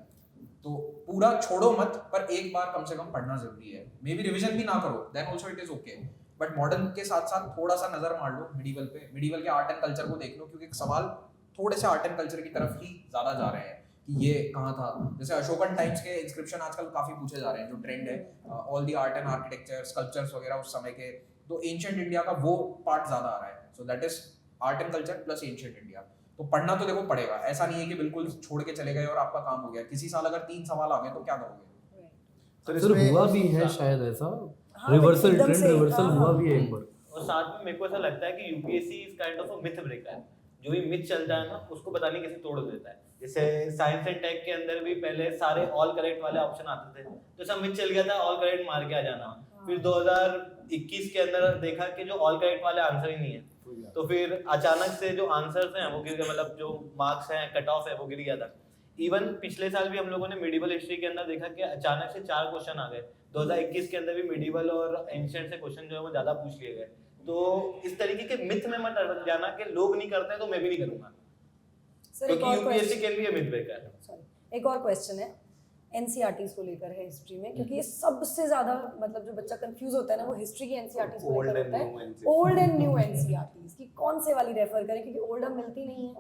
तो पूरा छोड़ो मत, पर एक बार कम से कम पढ़ना जरूरी है। मे बी रिविजन भी ना करो, then also it is okay, but modern के साथ साथ थोड़ा सा नजर मार लो मिडिवल पे, मिडिवल के आर्ट एंड कल्चर को देख लो, क्योंकि सवाल थोड़े से आर्ट एंड कल्चर की तरफ ही ज्यादा जा रहे हैं कि ये कहाँ था। जैसे अशोकन टाइम्स के इंस्क्रिप्शन आजकल काफी पूछे जा रहे हैं, जो ट्रेंड है, all the art and architecture, sculptures वगैरह उस समय के, तो एंशिएंट इंडिया का वो पार्ट ज्यादा आ रहा है। So that is art and culture plus ancient India. तो पढ़ना तो देखो पड़ेगा, ऐसा नहीं है कि बिल्कुल छोड़ के चले गए और आपका काम हो गया। किसी साल अगर 3 सवाल आ गए तो क्या करोगे? सर हुआ भी है शायद ऐसा, हाँ, रिवर्सल, एकदम ट्रेंड से, रिवर्सल हाँ, हुआ भी है एक बार। और साथ में मेरे को ऐसा लगता है कि UPSC is kind of a myth breaker. जो भी मिथ चलता है ना, उसको पता नहीं कैसे तोड़ देता है। जैसे साइंस एंड टेक के अंदर भी पहले सारे ऑल करेक्ट वाले ऑप्शन आते थे, तो सब मिथ चल गया था ऑल करेक्ट मार के आ जाना। फिर 2021 के अंदर देखा कि जो ऑल करेक्ट वाले आंसर ही नहीं है, तो फिर अचानक से जो आंसर्स हैं वो गिर गए, मतलब जो मार्क्स हैं, कट ऑफ है, वो गिर गया था। इवन पिछले साल भी हम लोगों ने मिडिवल हिस्ट्री के अंदर देखा कि अचानक से 4 क्वेश्चन आ गए। 2021 के अंदर भी मिडिवल और एंशिएंट से क्वेश्चन जो है वो ज्यादा पूछ लिए गए। तो इस तरीके के मिथ में मत अड़क जाना कि लोग नहीं करते तो मैं भी नहीं करूंगा, क्योंकि यूपीएससी के लिए मिथ ब्रेकर है। सॉरी, एक और क्वेश्चन है एनसीईआरटीज को लेकर है हिस्ट्री में, क्योंकि ये सबसे ज्यादा मतलब जो बच्चा कंफ्यूज होता है ना, वो हिस्ट्री की एनसीईआरटीज को लेकर होता है। ओल्ड एंड न्यू एनसीईआरटीज की कौन से वाली रेफर करें, क्योंकि ओल्ड अब मिलती नहीं है।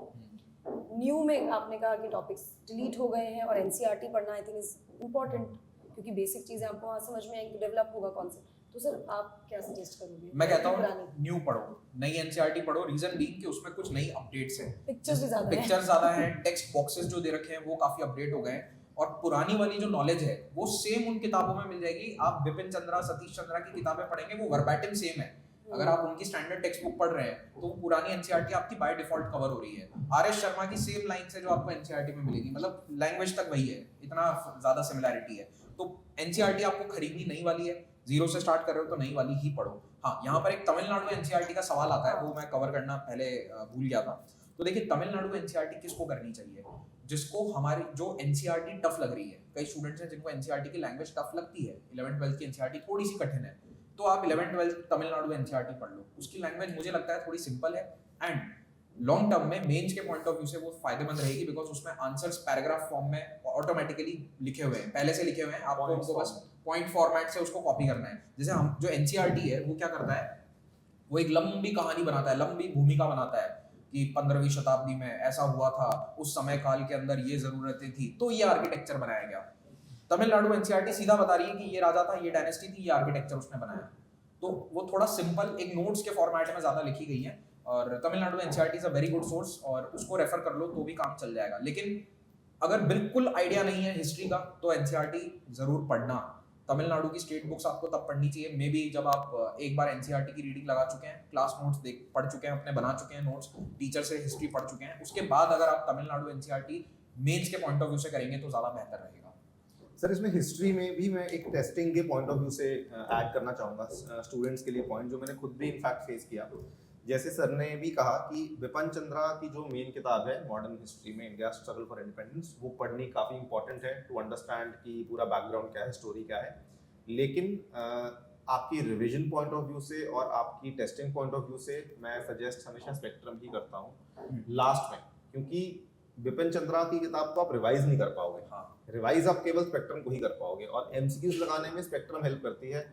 न्यू में आपने कहा कि टॉपिक्स डिलीट हो गए हैं, और एनसीईआरटी पढ़ना आई थिंक इज इम्पोर्टेंट, क्योंकि बेसिक चीजें आपको वहाँ समझ में आएंगी, डेवलप होगा कॉन्सेप्ट। तो सर आप क्या सजेस्ट करोगे? मैं कहता हूँ न्यू पढ़ो, नई एनसीईआरटी पढ़ो। रीजन बीइंग कि उसमें कुछ नई अपडेट्स हैं, पिक्चर्स भी ज्यादा हैं, पिक्चर्स ज्यादा हैं, टेक्स्ट बॉक्सेस जो दे रखे हैं वो काफी अपडेट हो गए हैं, और पुरानी वाली जो नॉलेज है वो सेम उन किताबों में मिल जाएगी। आप बिपिन चंद्रा, सतीश चंद्रा की किताबें पढ़ेंगे, वो वर्बैटिम सेम है। अगर आप उनकी स्टैंडर्ड टेक्स्ट बुक पढ़ रहे हैं तो पुरानी एनसीईआरटी आपकी बाय डिफॉल्ट कवर हो रही है। आरएस शर्मा की सेम लाइन से जो आपको एनसीईआरटी में मिलेगी, मतलब लैंग्वेज तक वही है, इतना ज्यादा सिमिलैरिटी है। तो एनसीईआरटी आपको खरीदनी नई वाली है, 0 से स्टार्ट कर रहे हो तो नई वाली ही पढ़ो। हाँ, यहाँ पर एक तमिलनाडु एनसीईआरटी का सवाल आता है, वो मैं कवर करना पहले भूल गया था। तो देखिए, तमिलनाडु एनसीईआरटी किसको करनी चाहिए? जिसको हमारी जो एनसीईआरटी टफ लग रही है। कई स्टूडेंट्स हैं जिनको एनसीईआरटी की लैंग्वेज टफ लगती है, 11th-12th की एनसीईआरटी थोड़ी सी कठिन है, तो आप 11th-12th तमिलनाडु एनसीईआरटी पढ़ लो। उसकी लैंग्वेज मुझे लगता है थोड़ी सिंपल है, एंड लॉन्ग टर्म में मेंस के पॉइंट ऑफ व्यू से वो फायदेमंद रहेगी, बिकॉज उसमें आंसर्स पैराग्राफ फॉर्म में ऑटोमेटिकली लिखे हुए हैं, पहले से लिखे हुए हैं, आपको Points उनको बस पॉइंट फॉर्मेट से उसको कॉपी करना है। जैसे हम जो एनसीईआरटी है वो क्या करता है, वो एक लंबी कहानी बनाता है, लंबी भूमिका बनाता है कि 15वीं शताब्दी में ऐसा हुआ था, उस समय काल के अंदर ये जरूरतें थी, तो ये आर्किटेक्चर बनाया गया। तमिलनाडु एनसीईआरटी सीधा बता रही है कि ये राजा था, ये डायनेस्टी थी, ये आर्किटेक्चर उसने बनाया। तो वो थोड़ा सिंपल एक नोट्स के फॉर्मेट में ज्यादा लिखी गई है, और Tamil Nadu NCERT is a very good source, और उसको रेफर कर लो तो भी काम चल जाएगा। लेकिन अगर बिल्कुल आइडिया नहीं है हिस्ट्री का तो एनसीईआरटी जरूर पढ़ना। तमिलनाडु की स्टेट बुक्स आपको तब पढ़नी चाहिए मे बी जब आप एक बार एनसीईआरटी की रीडिंग लगा चुके हैं, क्लास नोट्स देख पढ़ चुके हैं, अपने बना चुके हैं नोट्स, टीचर से हिस्ट्री पढ़ चुके हैं, उसके बाद अगर आप तमिलनाडु एनसीईआरटी मेंस के पॉइंट ऑफ व्यू से करेंगे तो ज़्यादा बेहतर रहेगा। सर इसमें हिस्ट्री में भी मैं एक टेस्टिंग के पॉइंट ऑफ व्यू से ऐड करना चाहूँगा स्टूडेंट्स के लिए पॉइंट, जो मैंने खुद भी इनफैक्ट फेस किया। जैसे सर ने भी कहा कि बिपिन चंद्रा की जो मेन किताब है मॉडर्न हिस्ट्री में इंडिया स्ट्रगल फॉर इंडिपेंडेंस, वो पढ़नी काफ़ी इंपॉर्टेंट है टू अंडरस्टैंड कि पूरा बैकग्राउंड क्या है, स्टोरी क्या है। लेकिन आपकी रिवीजन पॉइंट ऑफ व्यू से और आपकी टेस्टिंग पॉइंट ऑफ व्यू से मैं सजेस्ट हमेशा स्पेक्ट्रम ही करता हूँ लास्ट में, क्योंकि बिपिन चंद्रा की किताब को आप रिवाइज नहीं कर पाओगे। हाँ, रिवाइज आप केवल स्पेक्ट्रम को ही कर पाओगे, और एमसीक्यूज लगाने में स्पेक्ट्रम हेल्प करती है,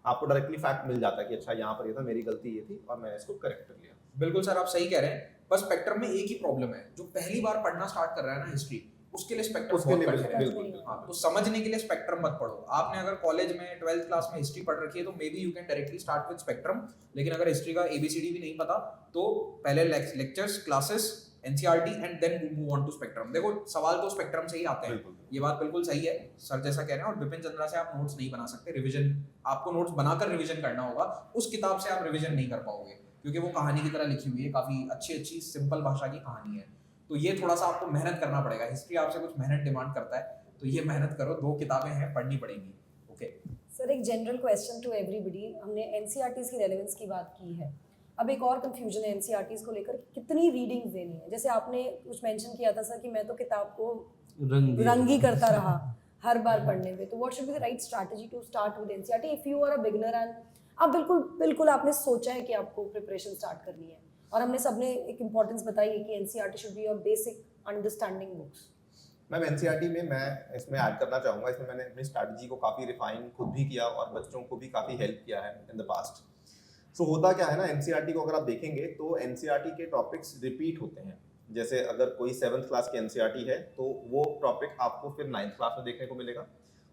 आपको डायरेक्टली फैक्ट मिल जाता है कि अच्छा यहाँ पर ये था, मेरी गलती ये थी और मैंने इसको करेक्ट कर लिया। बिल्कुल सर, आप सही कह रहे हैं। बस स्पेक्ट्रम में एक ही प्रॉब्लम है, जो पहली बार पढ़ना स्टार्ट कर रहा है ना हिस्ट्री, उसके लिए स्पेक्ट्रम उसके बहुत लिए कठिन है। बिल्कुल हाँ, तो समझने के लिए स्पेक्ट्रम मत पढ़ो। आपने अगर कॉलेज में 12th क्लास में हिस्ट्री पढ़ रखी है तो मे be you can directly start with spectrum, लेकिन अगर हिस्ट्री का एबीसीडी भी नहीं पता तो पहले lectures, classes, NCERT and then move on to spectrum. देखो सवाल तो स्पेक्ट्रम से ही आते हैं, बिल्कुल। ये बात बिल्कुल सही है सर जैसा कह रहे हैं। और बिपिन चंद्रा से आप नोट्स नहीं बना सकते, रिवीजन आपको नोट्स बनाकर रिवीजन करना होगा, उस किताब से आप रिवीजन नहीं कर पाओगे क्योंकि वो कहानी की तरह लिखी हुई है, काफ़ी अच्छी सिंपल भाषा की कहानी है। तो ये थोड़ा सा आपको मेहनत करना पड़ेगा, हिस्ट्री आपसे कुछ मेहनत डिमांड करता है, तो ये मेहनत करो, 2 किताबें हैं, पढ़नी पड़ेंगी। ओके सर, एक जनरल क्वेश्चन टू एवरीबडी, हमने एनसीईआरटीज़ की रेलेवेंस की बात की है, अब एक और कंफ्यूजन है एनसीईआरटीज़ को लेकर, कितनी रीडिंग्स देनी है। जैसे आपने कुछ मेंशन किया था सर कि मैं तो किताब को रंगी करता रहा हर बार पढ़ने में, तो what should be the right strategy to start with NCERT if you are a beginner and आप बिल्कुल आपने सोचा है कि आपको प्रिपरेशन स्टार्ट करनी है, और हमने सबने एक इम्पोर्टेंस बताई है कि NCERT should be your basic understanding books. Ma'am NCERT में मैं इसमें ऐड करना चाहूँगा, इसमें मैंने अपनी स्ट्रैटेजी को काफ़ी रिफाइन खुद भी किया और बच्चों को भी काफ़ी हेल्प किया है इन द पास्ट। सो होता क्या है ना, एनसीईआरटी को अगर आप देखेंगे तो एनसीईआरटी के टॉपिक्स रिपीट होते हैं। जैसे अगर कोई 7th क्लास की एनसीईआरटी है तो वो टॉपिक आपको फिर 9th क्लास में देखने को मिलेगा,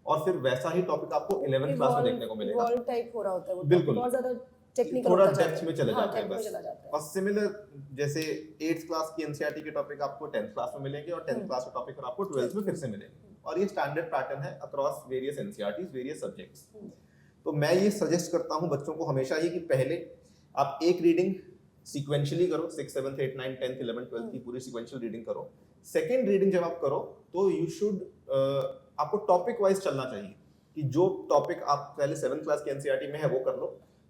और फिर वैसा ही टॉपिक आपको 11th क्लास में देखने को मिलेगा। इवॉल्व टाइप हो रहा होता है वो, बिल्कुल। बहुत ज़्यादा टेक्निकल थोड़ा होता जाता डेप्थ में चले हाँ, जाते हैं depth में बस। चला जाता है। और सिमिलर जैसे 8th क्लास की एनसीईआरटी के टॉपिक आपको 10th क्लास में मिलेंगे, और 10th क्लास के टॉपिक फिर आपको 12th में फिर से मिलेंगे, और ये स्टैंडर्ड पैटर्न है across various NCERTs, various subjects. तो मैं ये सजेस्ट करता हूँ बच्चों को हमेशा ही कि पहले आप एक रीडिंग सीक्वेंशियली करो, 6, 7, 8, 9, 10, 11, 12 की पूरी सीक्वेंशियल रीडिंग करो। सेकेंड रीडिंग जब आप करो तो यू शुड आपको टॉपिक वाइज चलना चाहिए कि जो टॉपिक आप पहले 7th क्लास की एनसीईआरटी में है वो कर लो,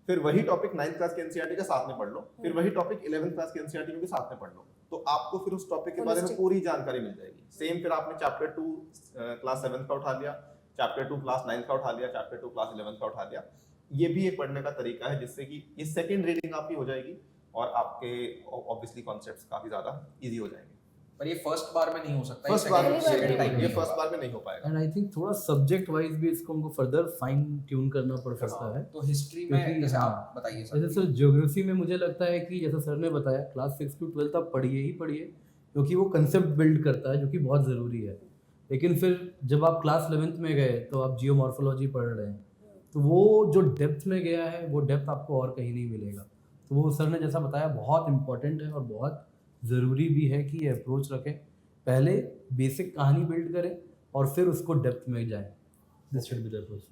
फिर वही टॉपिक 9th क्लास की एनसीईआरटी के साथ में पढ़ लो, फिर वही टॉपिक 11th क्लास की एनसीईआरटी में भी साथ में पढ़ लो, तो आपको फिर उस टॉपिक के बारे में पूरी जानकारी मिल जाएगी। सेम फिर आपने चैप्टर 2 क्लास 7th का उठा लिया, चैप्टर 2 क्लास 9th का उठा लिया, चैप्टर 2 क्लास 11th का उठा लिया। ये भी एक पढ़ने का तरीका है जिससे कि ये सेकंड रीडिंग आपकी हो जाएगी और आपके ऑब्वियसली कॉन्सेप्ट्स काफी ज्यादा इजी हो जाएंगे। पर ये फर्स्ट बार में नहीं हो सकता, फर्स्ट बार second ये फर्स्ट बार में नहीं हो पाएगा। एंड आई थिंक थोड़ा सब्जेक्ट वाइज भी इसको हमको फर्दर फाइन ट्यून करना पड़ सकता है। तो हिस्ट्री में क्योंकि जैसे हाँ, आप बताइए सर। जैसे सर ज्योग्राफी में मुझे लगता है कि जैसा सर ने बताया क्लास 6 to 12 आप पढ़िए ही पढ़िए, क्योंकि वो कंसेप्ट बिल्ड करता है जो कि बहुत ज़रूरी है। लेकिन फिर जब आप क्लास 11th में गए तो आप जियोमॉर्फोलॉजी पढ़ रहे हैं, तो वो जो डेप्थ में गया है वो डेप्थ आपको और कहीं नहीं मिलेगा। तो वो सर ने जैसा बताया बहुत इंपॉर्टेंट है और बहुत ज़रूरी भी है कि ये अप्रोच रखें, पहले बेसिक कहानी बिल्ड करें और फिर उसको डेप्थ में जाएं। This should be the approach.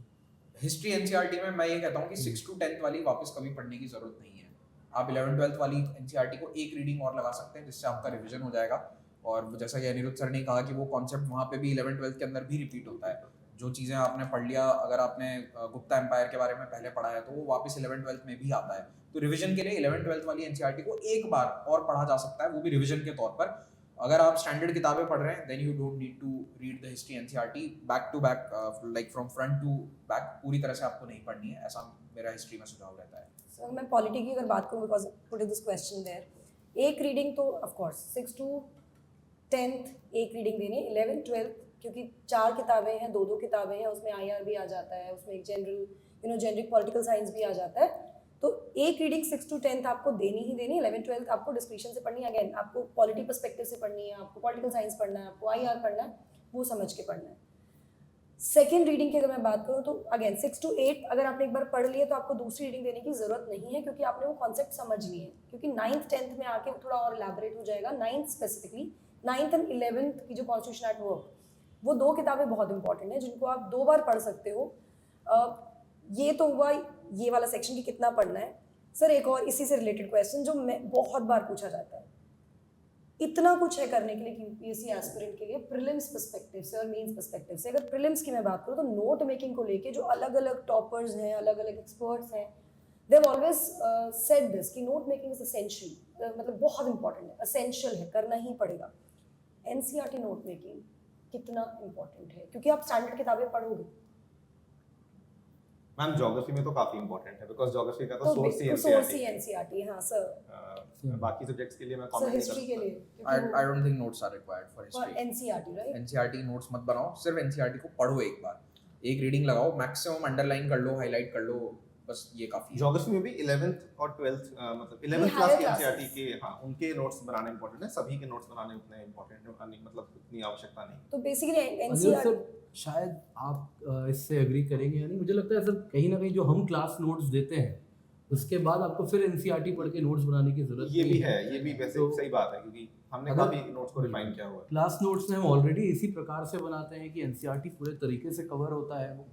History NCERT में मैं ये कहता हूँ कि 6 to 10th वाली वापस कभी पढ़ने की जरूरत नहीं है। आप 11th 12th वाली एनसीईआरटी को एक रीडिंग और लगा सकते हैं जिससे आपका रिवीजन हो जाएगा। और जैसा कि अनिरुद्ध सर ने कहा कि वो कॉन्सेप्ट वहाँ पे भी 11th 12th के अंदर भी रिपीट होता है। जो चीज़ें आपने पढ़ लिया, अगर आपने गुप्ता एम्पायर के बारे में पहले पढ़ा है तो वो वापस 11th 12th में भी आता है। तो रिवीजन के लिए 11th 12th वाली एनसीईआरटी को एक बार और पढ़ा जा सकता है, वो भी रिवीजन के तौर पर। अगर आप स्टैंडर्ड किताबें पढ़ रहे हैं then you don't need to read the history NCERT back to back, like from front to back, पूरी तरह से आपको नहीं पढ़नी है, ऐसा मेरा हिस्ट्री में सुझाव रहता है। सर मैं पॉलिटी की अगर बात करूँ, because put this question there, एक रीडिंग तो ऑफ कोर्स 6 to 10th एक रीडिंग देनी, 11th 12th क्योंकि 4 किताबें हैं, 2 किताबें हैं, उसमें IR भी आ जाता है, उसमें एक जनरल जेनरिक पॉलिटिकल साइंस भी आ जाता है, तो एक रीडिंग 6 to 10th आपको देनी ही देनी। 11th 12th आपको डिस्क्रिप्शन से पढ़नी है, अगेन आपको पॉलिटी पर्सपेक्टिव से पढ़नी है, आपको पॉलिटिकल साइंस पढ़ना है, आपको IR पढ़ना है, वो समझ के पढ़ना है। सेकेंड रीडिंग की अगर मैं बात करूँ तो अगेन 6 to 8 अगर आपने एक बार पढ़ लिए तो आपको दूसरी रीडिंग देने की ज़रूरत नहीं है, क्योंकि आपने वो कॉन्सेप्ट समझ लिए हैं, क्योंकि 9th 10th में आके वो थोड़ा और इलेबोरेट हो जाएगा। 9th specifically 9th and 11th की जो कॉन्स्टिट्यूशन एट वर्क, वो 2 किताबें बहुत इंपॉर्टेंट हैं जिनको आप 2 बार पढ़ सकते हो। ये तो हुआ ये वाला सेक्शन कि कितना पढ़ना है। सर एक और इसी से रिलेटेड क्वेश्चन जो मैं बहुत बार पूछा जाता है, इतना कुछ है करने के लिए कि यूपीएससी एस्पिरेंट के लिए प्रीलिम्स पर्सपेक्टिव से और मेंस पर्सपेक्टिव से। अगर प्रीलिम्स की मैं बात करूँ तो नोट मेकिंग को लेके जो अलग अलग टॉपर्स हैं, अलग अलग एक्सपर्ट्स हैं, they have always said this कि नोट मेकिंग इज एसेंशियल, मतलब बहुत इंपॉर्टेंट है, एसेंशियल है, करना ही पड़ेगा। एनसीईआरटी नोट मेकिंग कितना इंपॉर्टेंट है, क्योंकि आप स्टैंडर्ड किताबें पढ़ोगे। मैम ज्योग्राफी में तो काफी इंपॉर्टेंट है, बिकॉज ज्योग्राफी का तो सोर्स ही सोर्स ही एनसीईआरटी एनसीईआरटी। हाँ सर, बाकी सब्जेक्ट्स के लिए मैं सर कमेंट नहीं हिस्ट्री के कर लिए I don't think notes are required for for history. NCERT right. NCERT notes मत बनाओ, सिर्फ एनसीईआरटी को पढ़ो एक बार, एक रीडिंग लगाओ, मैक्सिमम अंडरलाइन कर लो, हाईलाइट कर लो, बस ये काफी है। ज्योग्राफी में भी 11th और 12th मतलब 11th higher क्लास के classes। एनसीईआरटी के हाँ उनके नोट्स बनाने इंपॉर्टेंट है, सभी के नोट्स बनाने उतने इंपॉर्टेंट नहीं, मतलब उतनी आवश्यकता नहीं। तो बेसिकली अनिल एनसीईआरटी सर शायद आप इससे एग्री करेंगे या नहीं, मुझे लगता है सर कहीं ना कहीं जो हम क्लास नोट्स देते हैं उसके बाद आपको फिर एनसीईआरटी पढ़ के नोट्स बनाने की जरूरत ये नहीं भी है, ये भी वैसे तो सही बात है, क्योंकि हमने अगर- काफी नोट्स को रिफाइन किया हुआ है। क्लास नोट्स में हम ऑलरेडी इसी प्रकार से बनाते हैं कि एनसीईआरटी पूरे तरीके से कवर होता है वो,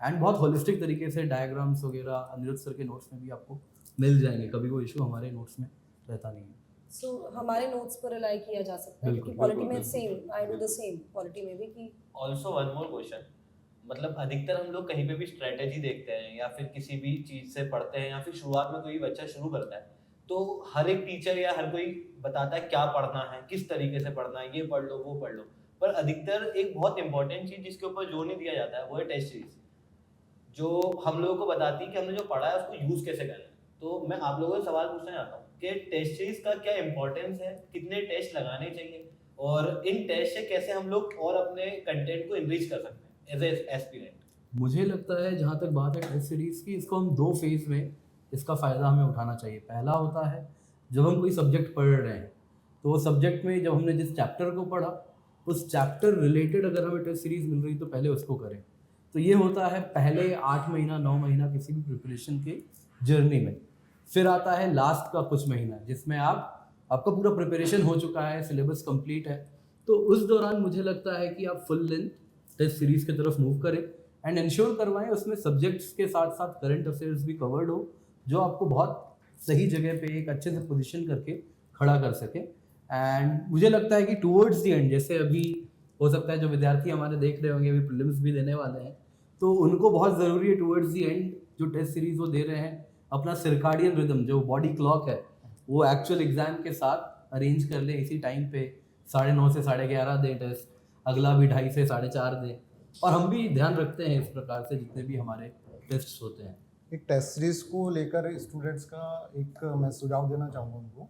एंड बहुत होलिस्टिक तरीके से डायग्राम्स वगैरह अनिरुद्ध सर के नोट्स में भी आपको मिल जाएंगे, कभी कोई इशू हमारे नोट्स में रहता नहीं है। सो हमारे नोट्स पर रिलाई किया जा सकता है, बिल्कुल, क्योंकि पॉलिटी में बिल्कुल, same I do the same polity में भी कि ऑल्सो वन मोर क्वेश्चन, मतलब अधिकतर हम लोग कहीं पे भी स्ट्रेटेजी देखते हैं या फिर किसी भी चीज से पढ़ते हैं या फिर शुरुआत में कोई बच्चा शुरू करता है तो हर एक टीचर या हर कोई बताता है क्या पढ़ना है, किस तरीके से पढ़ना है, ये पढ़ लो वो पढ़ लो, पर अधिकतर एक बहुत इंपॉर्टेंट चीज जिसके ऊपर जोर नहीं दिया जाता है वो है टेस्ट सीरीज, जो हम लोगों को बताती है कि हमने जो पढ़ा है उसको यूज कैसे करना है। तो मैं आप लोगों से सवाल पूछना चाहता हूँ कि टेस्ट सीरीज का क्या इंपॉर्टेंस है, कितने टेस्ट लगाने चाहिए और इन टेस्ट से कैसे हम लोग और अपने कंटेंट को इनरिच कर सकते हैं एज ए एस्पिरेंट। मुझे लगता है जहाँ तक बात है टेस्ट सीरीज की, इसको हम 2 फेज में इसका फ़ायदा हमें उठाना चाहिए। पहला होता है जब हम कोई सब्जेक्ट पढ़ रहे हैं तो वो सब्जेक्ट में जब हमने जिस चैप्टर को पढ़ा उस चैप्टर रिलेटेड अगर हमें टेस्ट सीरीज मिल रही तो पहले उसको करें। तो ये होता है पहले 8 महीना 9 महीना किसी भी प्रिपरेशन के जर्नी में। फिर आता है लास्ट का कुछ महीना जिसमें आपका पूरा प्रिपरेशन हो चुका है, सिलेबस कंप्लीट है, तो उस दौरान मुझे लगता है कि आप फुल लेंथ टेस्ट सीरीज की तरफ मूव करें एंड इंश्योर करवाएं उसमें सब्जेक्ट्स के साथ साथ करंट अफेयर्स भी कवर्ड हो, जो आपको बहुत सही जगह पे एक अच्छे से पोजीशन करके खड़ा कर सके। एंड मुझे लगता है कि टुवर्ड्स द एंड, जैसे अभी हो सकता है जो विद्यार्थी हमारे देख रहे होंगे अभी प्रीलिम्स भी देने वाले हैं, तो उनको बहुत ज़रूरी है टुवर्ड्स द एंड जो टेस्ट सीरीज वो दे रहे हैं अपना सर्काडियन रिदम जो बॉडी क्लॉक है वो एक्चुअल एग्जाम के साथ अरेंज कर ले, इसी टाइम पे 9:30 से 11:30 दें टेस्ट, अगला भी 2:30 से 4:30 दें। और हम भी ध्यान रखते हैं इस प्रकार से जितने भी हमारे टेस्ट होते हैं। एक टेस्ट सीरीज को लेकर स्टूडेंट्स का एक मैं सुझाव देना चाहूँगा उनको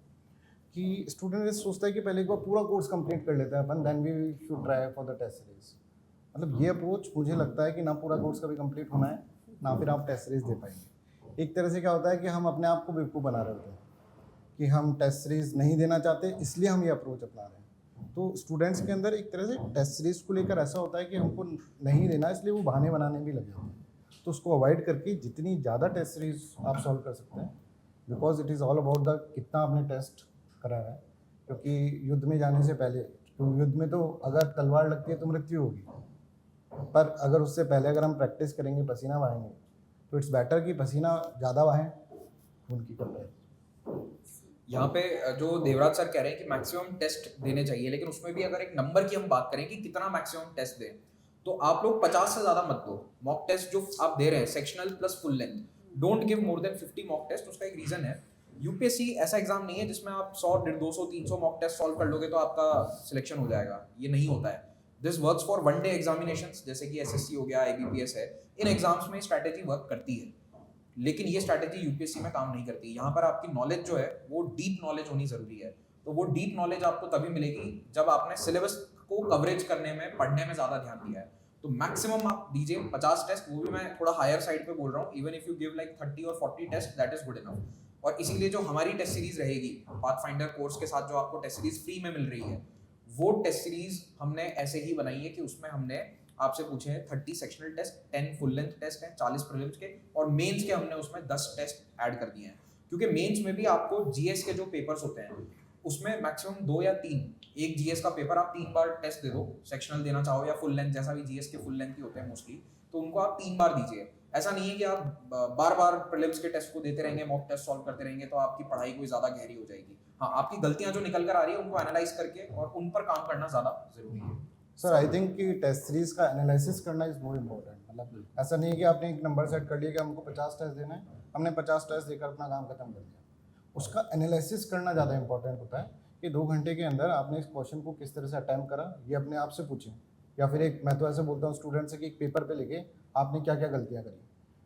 कि स्टूडेंट ये सोचता है कि पहले एक बार पूरा कोर्स कंप्लीट कर लेता है अपन, then we should try for the test series. मतलब ये अप्रोच मुझे लगता है कि ना पूरा कोर्स कभी कंप्लीट होना है ना फिर आप टेस्ट सीरीज दे पाएंगे। एक तरह से क्या होता है कि हम अपने आप को बेवकूफ़ बना रहे होते हैं कि हम टेस्ट सीरीज नहीं देना चाहते, इसलिए हम ये अप्रोच अपना रहे हैं। तो स्टूडेंट्स के अंदर एक तरह से टेस्ट सीरीज को लेकर ऐसा होता है कि हमको नहीं देना, इसलिए वो बहाने बनाने भी लगे होते हैं। तो उसको अवॉइड करके जितनी ज़्यादा टेस्ट सीरीज आप सॉल्व कर सकते हैं, because it is all about the कितना आपने टेस्ट करा है। क्योंकि युद्ध में जाने से पहले, क्योंकि युद्ध में तो अगर तलवार लगती है तो मृत्यु होगी, पर अगर उससे पहले अगर हम प्रैक्टिस करेंगे, पसीना बहाएंगे, तो इट्स बेटर कि पसीना ज़्यादा बहाएं उनकी कंपेयर। यहाँ पे जो देवराज सर कह रहे हैं कि मैक्सिमम टेस्ट देने चाहिए, लेकिन उसमें भी अगर एक नंबर की हम बात करें कि कितना मैक्सिमम टेस्ट दें, तो आप लोग 50 से ज़्यादा मत दो। मॉक टेस्ट जो आप दे रहे हैं sectional plus full length, don't give more than 50 mock test. उसका एक रीज़न है, यूपीएससी ऐसा एग्जाम नहीं है जिसमें आप 100, 150, 200, 300 मॉक टेस्ट सॉल्व कर लोगे तो आपका सिलेक्शन हो जाएगा। ये नहीं होता है। This works for one day examinations, जैसे कि एसएससी हो गया, आईबीपीएस है, इन एग्जाम्स में स्ट्रैटेजी वर्क करती है। लेकिन ये स्ट्रैटेजी यूपीएससी में काम नहीं करती। यहाँ पर आपकी नॉलेज जो है वो डीप नॉलेज होनी जरूरी है। तो वो डीप नॉलेज आपको तभी मिलेगी जब आपने सिलेबस को कवरेज करने में, पढ़ने में ज्यादा ध्यान दिया है। तो मैक्सिमम आप दीजिए 50 टेस्ट, वो भी मैं थोड़ा हायर साइड पे बोल रहा हूँ। Even if you give like 30 और 40 test, that is good enough. और इसीलिए जो हमारी टेस्ट सीरीज रहेगी पाथफाइंडर कोर्स के साथ, जो आपको टेस्ट सीरीज फ्री में मिल रही है, वो टेस्ट सीरीज हमने ऐसे ही बनाई है कि उसमें हमने आपसे पूछे हैं 30 sectional test, 10 full length test हैं, 40 प्रीलिम्स के, और मेंस के हमने उसमें 10 टेस्ट ऐड कर दिए हैं। क्योंकि मेंस में भी आपको जीएस के जो पेपर्स होते हैं उसमें मैक्सिमम 2 या 3, एक जीएस का पेपर आप 3 बार टेस्ट दे दो, सेक्शनल देना चाहो या फुल लेंथ, जैसा भी जीएस के फुल लेंथ ही होते हैं मोस्टली, तो उनको आप 3 बार दीजिए। ऐसा नहीं है कि आप बार बार प्रीलिम्स के टेस्ट को देते रहेंगे, मॉक टेस्ट सॉल्व करते रहेंगे तो आपकी पढ़ाई कोई ज्यादा गहरी हो जाएगी। हाँ, आपकी गलतियां जो निकल कर आ रही है उनको एनालाइज करके और उन पर काम करना ज्यादा जरूरी है। सर आई थिंक कि टेस्ट सीरीज का एनालिसिस करना इज मोर इम्पोर्टेंट। मतलब ऐसा नहीं है कि आपने एक नंबर सेट कर लिया कि हमको 50 टेस्ट देना है, हमने 50 टेस्ट देकर अपना काम खत्म कर दिया। उसका एनालिसिस करना ज़्यादा इंपॉर्टेंट होता है कि 2 घंटे के अंदर आपने इस क्वेश्चन को किस तरह से अटैम्प्ट करा, ये अपने आप से पूछें। या फिर एक, मैं तो ऐसे बोलता हूँ स्टूडेंट से कि एक पेपर पे लिखे आपने क्या क्या गलतियाँ करी।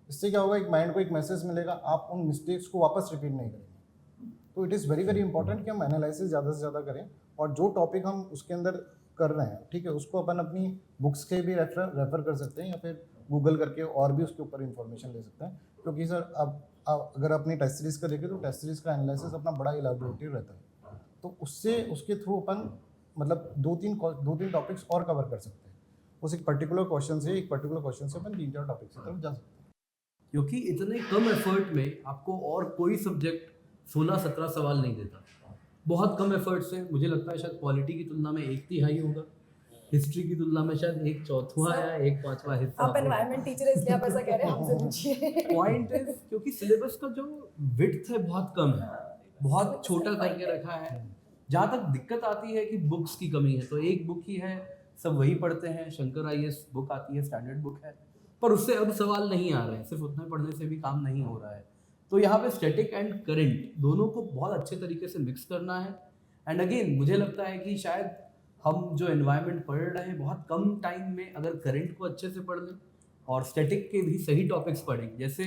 इससे क्या होगा, एक माइंड को एक मैसेज मिलेगा, आप उन मिस्टेक्स को वापस रिपीट नहीं करेंगे। तो it is very very important कि हम एनालिसिस ज़्यादा से ज़्यादा करें, और जो टॉपिक हम उसके अंदर कर रहे हैं, ठीक है, उसको अपन अपनी बुक्स के भी रेफर कर सकते हैं या फिर गूगल करके और भी उसके ऊपर इंफॉर्मेशन ले सकते हैं। क्योंकि सर अब अगर अपनी टेस्ट सीरीज़ का देखें तो टेस्ट सीरीज़ का एनालिसिस अपना बड़ा इलाबोरेटिव रहता है, तो उससे उसके थ्रू अपन मतलब 2-3 टॉपिक्स और कवर कर सकते हैं। उस एक पर्टिकुलर क्वेश्चन से अपन 3-4 टॉपिक्स की तरफ जा सकते हैं। क्योंकि इतने कम एफर्ट में आपको और कोई सब्जेक्ट 16-17 सवाल नहीं देता। बहुत कम एफर्ट से, मुझे लगता है शायद क्वालिटी की तुलना में 1/3 होगा, हिस्ट्री की तुलना में शायद 1/4 या 1/5 हिस्सा। आप एनवायरनमेंट टीचर है इसलिए आप ऐसा कह रहे हैं, हमसे पूछिए। पॉइंट है क्योंकि सिलेबस का जो विड्थ है बहुत कम है, बहुत छोटा करके रखा है। जहाँ तक दिक्कत आती है कि बुक्स की कमी है, तो एक बुक ही है, सब वही पढ़ते हैं। शंकर आईएएस बुक आती है, स्टैंडर्ड बुक है, पर उससे अब सवाल नहीं आ रहे हैं, सिर्फ उतने पढ़ने से भी काम नहीं हो रहा है। तो यहाँ पे स्टैटिक एंड करंट दोनों को बहुत अच्छे तरीके से मिक्स करना है। एंड अगेन मुझे लगता है कि शायद हम जो एनवायरनमेंट पढ़ रहे हैं बहुत कम टाइम में अगर करंट को अच्छे से पढ़ लें और स्टैटिक के भी सही टॉपिक्स पढ़ें, जैसे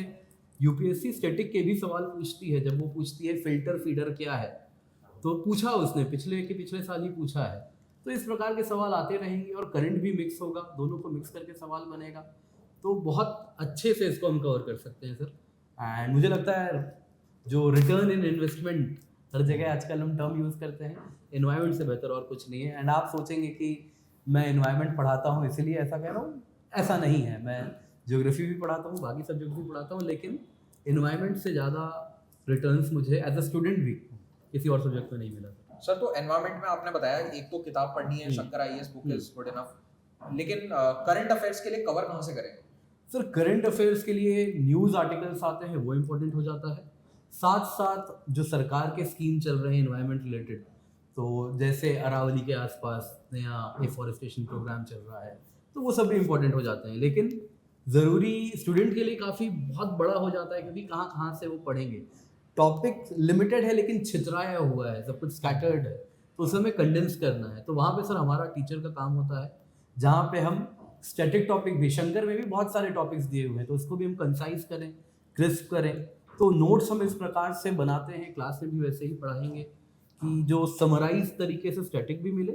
यूपीएससी स्टैटिक के भी सवाल पूछती है। जब वो पूछती है फिल्टर फीडर क्या है, तो पूछा उसने पिछले साल ही पूछा है। तो इस प्रकार के सवाल आते रहेंगे और करंट भी मिक्स होगा, दोनों को मिक्स करके सवाल बनेगा, तो बहुत अच्छे से इसको हम कवर कर सकते हैं सर। एंड मुझे लगता है जो रिटर्न इन इन्वेस्टमेंट हर जगह आजकल हम टर्म यूज़ करते हैं, एनवायरनमेंट से बेहतर और कुछ नहीं है। एंड आप सोचेंगे कि मैं एनवायरनमेंट पढ़ाता हूँ इसीलिए ऐसा कह रहा हूँ, ऐसा नहीं है। मैं ज्योग्राफी भी पढ़ाता हूँ, बाकी सब्जेक्ट भी पढ़ाता हूँ, लेकिन एनवायरनमेंट से ज़्यादा रिटर्न्स मुझे एज अ स्टूडेंट भी किसी और सब्जेक्ट में नहीं मिला। सर, तो एनवायरनमेंट में आपने बताया एक तो किताब पढ़नी है, Shankar IAS book is good enough, लेकिन करंट अफेयर्स के लिए कवर कहाँ से करें? सर करंट अफेयर्स के लिए न्यूज़ आर्टिकल्स आते हैं, वो इम्पोर्टेंट हो जाता है। साथ साथ जो सरकार के स्कीम चल रहे हैं एनवायरनमेंट रिलेटेड, तो जैसे अरावली के आसपास नया एफॉरेस्टेशन प्रोग्राम चल रहा है, तो वो सब भी इम्पोर्टेंट हो जाते हैं। लेकिन ज़रूरी स्टूडेंट के लिए काफ़ी बहुत बड़ा हो जाता है, क्योंकि कहाँ कहाँ से वो पढ़ेंगे। टॉपिक लिमिटेड है लेकिन छितराया हुआ है, सब कुछ स्कैटर्ड है, तो उसे हमें कंडेंस करना है। तो वहाँ पे सर हमारा टीचर का काम होता है, जहाँ पे हम स्टैटिक टॉपिक भी, शंकर में भी बहुत सारे टॉपिक्स दिए हुए हैं, तो उसको भी हम कंसाइज करें, क्रिस्प करें। तो नोट्स हम इस प्रकार से बनाते हैं, क्लास में भी वैसे ही पढ़ाएंगे कि जो समराइज तरीके से स्टैटिक भी मिले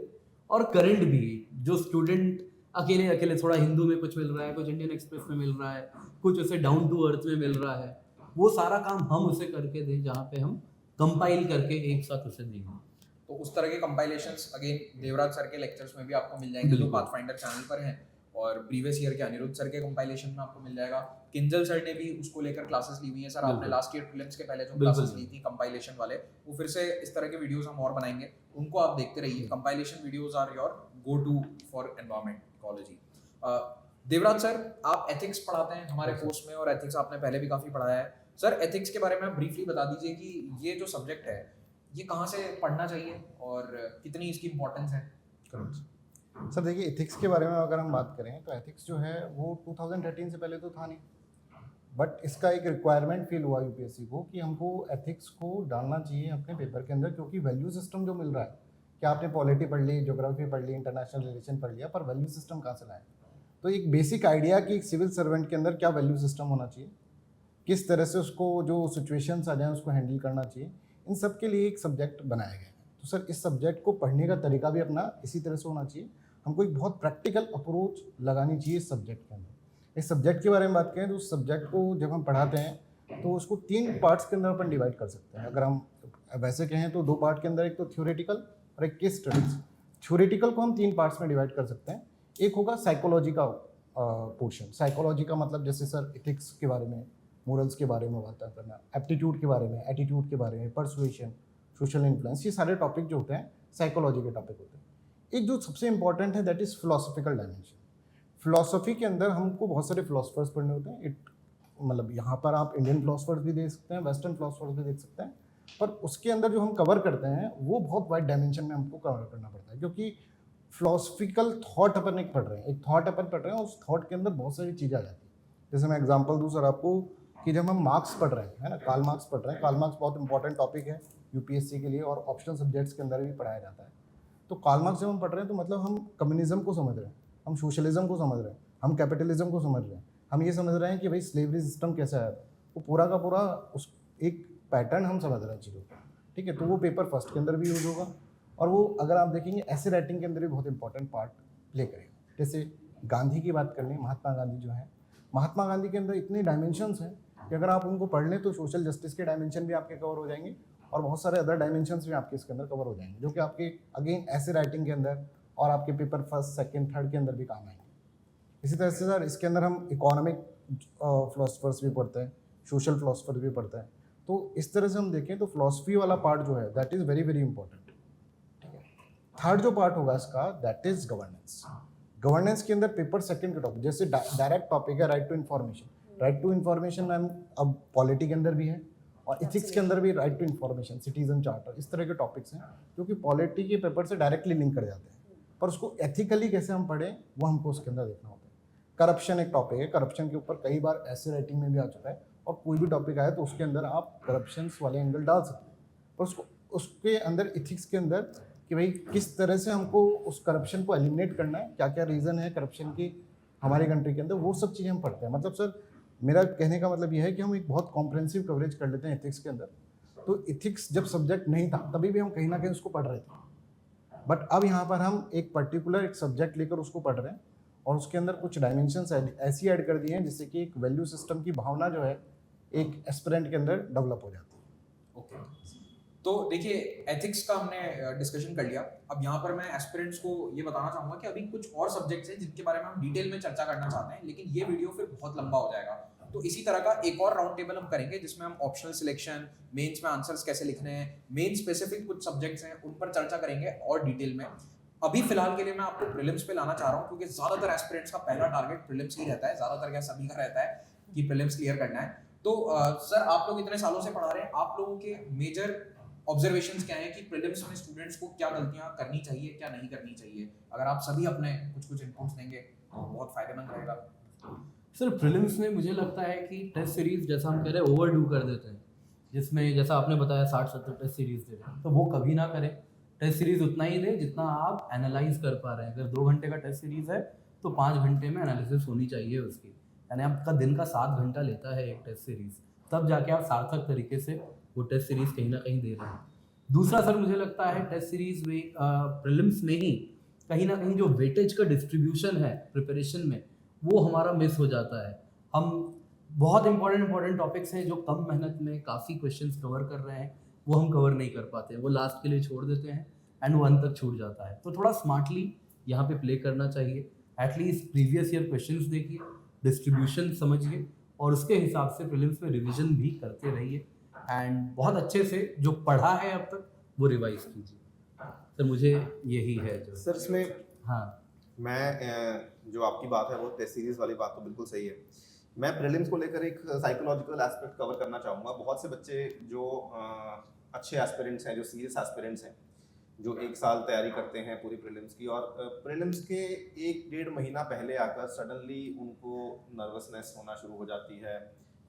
और करंट भी। जो स्टूडेंट अकेले थोड़ा हिंदू में कुछ मिल रहा है, कुछ इंडियन एक्सप्रेस में मिल रहा है, कुछ उसे डाउन टू अर्थ में मिल रहा है, वो सारा काम हम उसे करके दें, जहाँ पे हम कंपाइल करके एक साथ उसे देंगे। तो उस तरह के कंपाइलेशंस अगेन देवराज सर के लेक्चर्स में भी आपको मिल जाएंगे, जो पाथफाइंडर चैनल पर हैं, और प्रीवियस ईयर के अनिरुद्ध सर के कंपाइलेशन में आपको मिल जाएगा। किंजल सर ने भी उसको लेकर क्लासेस ली हुई हैं। सर आपने लास्ट ईयर प्रीलिम्स के पहले जो क्लासेस ली थी कंपाइलेशन वाले, वो फिर से इस तरह के वीडियोस हम और बनाएंगे, उनको आप देखते रहिए। Compilation videos are your go to for environment ecology. Devraj sir, आप एथिक्स पढ़ाते हैं हमारे कोर्स में, और एथिक्स आपने पहले भी काफ़ी पढ़ाया है। सर, एथिक्स के बारे में ब्रीफली बता दीजिए कि ये जो सब्जेक्ट है ये कहाँ से पढ़ना चाहिए और कितनी इसकी इम्पोर्टेंस है? सर देखिए, एथिक्स के बारे में अगर हम बात करें तो एथिक्स जो है वो 2013 से पहले तो था नहीं, बट इसका एक रिक्वायरमेंट फील हुआ यूपीएससी को कि हमको एथिक्स को डालना चाहिए अपने पेपर के अंदर, क्योंकि वैल्यू सिस्टम जो मिल रहा है कि आपने पॉलिटी पढ़ ली, ज्योग्राफी पढ़ ली, इंटरनेशनल रिलेशन पढ़ लिया, पर वैल्यू सिस्टम कहाँ से लाएं? तो एक बेसिक आइडिया कि एक सिविल सर्वेंट के अंदर क्या वैल्यू सिस्टम होना चाहिए, किस तरह से उसको जो सिचुएशंस आ जाए उसको हैंडल करना चाहिए, इन सब के लिए एक सब्जेक्ट बनाया गया है। तो सर इस सब्जेक्ट को पढ़ने का तरीका भी अपना इसी तरह से होना चाहिए, हमको एक बहुत प्रैक्टिकल अप्रोच लगानी चाहिए इस सब्जेक्ट के अंदर। इस सब्जेक्ट के बारे में बात करें तो उस सब्जेक्ट को जब हम पढ़ाते हैं तो उसको 3 पार्ट्स के अंदर अपन डिवाइड कर सकते हैं। अगर हम वैसे कहें तो 2 पार्ट के अंदर, एक तो थ्योरेटिकल और एक केस स्टडीज। थ्योरेटिकल को हम 3 पार्ट्स में डिवाइड कर सकते हैं। एक होगा साइकोलॉजी का पोर्शन। साइकोलॉजी का मतलब जैसे सर इथिक्स के बारे में, मोरल्स के बारे में बात करना, एप्टीट्यूड के बारे में, एटीट्यूड के बारे में, परसुएशन, सोशल इन्फ्लुएंस, ये सारे टॉपिक जो होते हैं साइकोलॉजी के टॉपिक होते हैं। एक जो सबसे इंपॉर्टेंट है that is philosophical dimension. Philosophy के अंदर हमको बहुत सारे फिलोसफर्स पढ़ने होते हैं। मतलब यहाँ पर आप इंडियन फिलोसफर्स भी देख सकते हैं, वेस्टर्न फिलोसफर्स भी देख सकते हैं, पर उसके अंदर जो हम कवर करते हैं वो बहुत वाइड डायमेंशन में हमको कवर करना पड़ता है, क्योंकि फिलोसफिकल थॉट अपन एक पढ़ रहे हैं, एक थॉट अपन पढ़ रहे हैं, उस थॉट के अंदर बहुत सारी चीज़ें आ जाती हैं। जैसे मैं एग्जांपल दूँ सर आपको कि जब हम मार्क्स पढ़ रहे हैं, है ना, कार्ल मार्क्स पढ़ रहे हैं, कार्ल मार्क्स बहुत इंपॉर्टेंट टॉपिक है यूपीएससी के लिए और ऑप्शनल सब्जेक्ट्स के अंदर भी पढ़ाया जाता है। तो कार्ल मार्क्स जब हम पढ़ रहे हैं तो मतलब हम कम्युनिज्म को समझ रहे हैं, हम सोशलिज्म को समझ रहे हैं, हम कैपिटलिज्म को समझ रहे हैं, हम ये समझ रहे हैं कि भाई स्लेवरी सिस्टम कैसा है, वो पूरा का पूरा उस एक पैटर्न हम समझ रहे हैं चीज़ों का, ठीक है। तो वो पेपर फर्स्ट के अंदर भी यूज़ होगा और वो अगर आप देखेंगे ऐसे राइटिंग के अंदर भी बहुत इंपॉर्टेंट पार्ट प्ले करेगा। जैसे गांधी की बात कर लें, महात्मा गांधी जो है, महात्मा गांधी के अंदर इतने डायमेंशंस हैं कि अगर आप उनको पढ़ लें तो सोशल जस्टिस के डायमेंशन भी आपके कवर हो जाएंगे और बहुत सारे अदर डायमेंशंस भी आपके इसके अंदर कवर हो जाएंगे, जो कि आपके अगेन ऐसे राइटिंग के अंदर और आपके पेपर फर्स्ट, सेकंड, थर्ड के अंदर भी काम आएंगे। इसी तरह से सर इसके अंदर हम इकोनॉमिक फिलोसफर्स भी पढ़ते हैं, सोशल फिलोसफर भी पढ़ते हैं। तो इस तरह से हम देखें तो फिलोसफी वाला पार्ट जो है that is very very important, ठीक है। थर्ड जो पार्ट होगा इसका दैट इज़ गवर्नेंस। गवर्नेंस के अंदर पेपर सेकंड का टॉपिक, जैसे डायरेक्ट टॉपिक है right to information. Right to information ma'am अब पॉलिटी के अंदर भी है और इथिक्स के अंदर भी right to information, citizen charter, इस तरह के टॉपिक्स हैं जो कि पॉलिटी के पेपर से डायरेक्टली लिंक कर जाते हैं, पर उसको एथिकली कैसे हम पढ़ें वो हमको उसके अंदर देखना होता है। करप्शन एक टॉपिक है, करप्शन के ऊपर कई बार ऐसे राइटिंग में भी आ चुका है और कोई भी टॉपिक आए तो उसके अंदर आप करप्शन वाले एंगल डाल सकते हैं, पर उसको उसके अंदर इथिक्स के अंदर कि भाई किस तरह से हमको उस करप्शन को एलिमिनेट करना है, क्या क्या रीज़न है करप्शन की हमारी कंट्री के अंदर, वो सब चीज़ें हम पढ़ते हैं। मतलब सर मेरा कहने का मतलब यह है कि हम एक बहुत कॉम्प्रहेंसिव कवरेज कर लेते हैं इथिक्स के अंदर। तो इथिक्स जब सब्जेक्ट नहीं था तभी भी हम कहीं ना कहीं उसको पढ़ रहे थे, बट अब यहाँ पर हम एक पर्टिकुलर एक सब्जेक्ट लेकर उसको पढ़ रहे हैं और उसके अंदर कुछ डायमेंशंस ऐसी ऐड कर दिए हैं जिससे कि एक वैल्यू सिस्टम की भावना जो है एक एस्पिरेंट के अंदर डेवलप हो जाती है। ओके, तो देखिए एथिक्स का हमने डिस्कशन कर लिया। अब यहाँ पर मैं एस्पिरेंट्स को ये बताना चाहूँगा कि अभी कुछ और सब्जेक्ट्स हैं जिनके बारे में हम डिटेल में चर्चा करना चाहते हैं, लेकिन ये वीडियो फिर बहुत लंबा हो जाएगा। तो इसी तरह का एक और राउंड टेबल हम करेंगे जिसमें हम ऑप्शनल सिलेक्शन, मेंस में आंसर्स कैसे लिखने हैं, मेन स्पेसिफिक कुछ सब्जेक्ट्स हैं उन पर चर्चा करेंगे और डिटेल में। अभी फिलहाल के लिए मैं आपको प्रीलिम्स पे लाना चाह रहा हूँ क्योंकि ज़्यादातर एस्पिरेंट्स का पहला टारगेट प्रीलिम्स ही रहता है, ज़्यादातर क्या सभी का रहता है कि प्रीलिम्स क्लियर करना है। तो सर आप लोग इतने सालों से पढ़ा रहे हैं, आप लोगों के मेजर ऑब्जर्वेशंस क्या हैं कि प्रीलिम्स में स्टूडेंट्स को क्या गलतियां करनी चाहिए, क्या नहीं करनी चाहिए? अगर आप सभी अपने कुछ इनपुट्स देंगे तो बहुत फायदेमंद रहेगा। सर प्रीलिम्स में मुझे लगता है कि टेस्ट सीरीज जैसा हम कह रहे हैं ओवरडू कर देते हैं, जिसमें जैसा आपने बताया 60-70 टेस्ट सीरीज दे रहे हैं, तो वो कभी ना करें। टेस्ट सीरीज उतना ही दे जितना आप एनालाइज कर पा रहे हैं। अगर 2 घंटे का टेस्ट सीरीज है तो 5 घंटे में एनालिसिस होनी चाहिए उसकी, यानी आपका दिन का 7 घंटा लेता है एक टेस्ट सीरीज, तब जाके आप सार्थक तरीके से वो टेस्ट सीरीज कहीं ना कहीं दे रहे हैं। दूसरा सर मुझे लगता है टेस्ट सीरीज में प्रीलिम्स में ही कहीं ना कहीं जो वेटेज का डिस्ट्रीब्यूशन है प्रिपरेशन में वो हमारा मिस हो जाता है। हम बहुत इंपॉर्टेंट टॉपिक्स हैं जो कम मेहनत में काफ़ी क्वेश्चंस कवर कर रहे हैं, वो हम कवर नहीं कर पाते, वो लास्ट के लिए छोड़ देते हैं एंड वो अंत तक छूट जाता है। तो थोड़ा स्मार्टली यहाँ पे प्ले करना चाहिए, एटलीस्ट प्रीवियस ईयर क्वेश्चंस देखिए, डिस्ट्रीब्यूशन समझिए और उसके हिसाब से प्रीलिम्स में रिविजन भी करते रहिए एंड बहुत अच्छे से जो पढ़ा है अब तक वो रिवाइज कीजिए। तो मुझे यही है जो सर इसमें हाँ मैं जो आपकी बात है वो टेस्ट सीरीज वाली बात तो बिल्कुल सही है। मैं प्रीलिम्स को लेकर एक साइकोलॉजिकल एस्पेक्ट कवर करना चाहूँगा। बहुत से बच्चे जो अच्छे एस्पिरेंट्स हैं, जो सीरियस एस्पिरेंट्स हैं, जो 1 साल तैयारी करते हैं पूरी प्रीलिम्स की और प्रीलिम्स के 1-1.5 महीना पहले आकर सडनली उनको नर्वसनेस होना शुरू हो जाती है,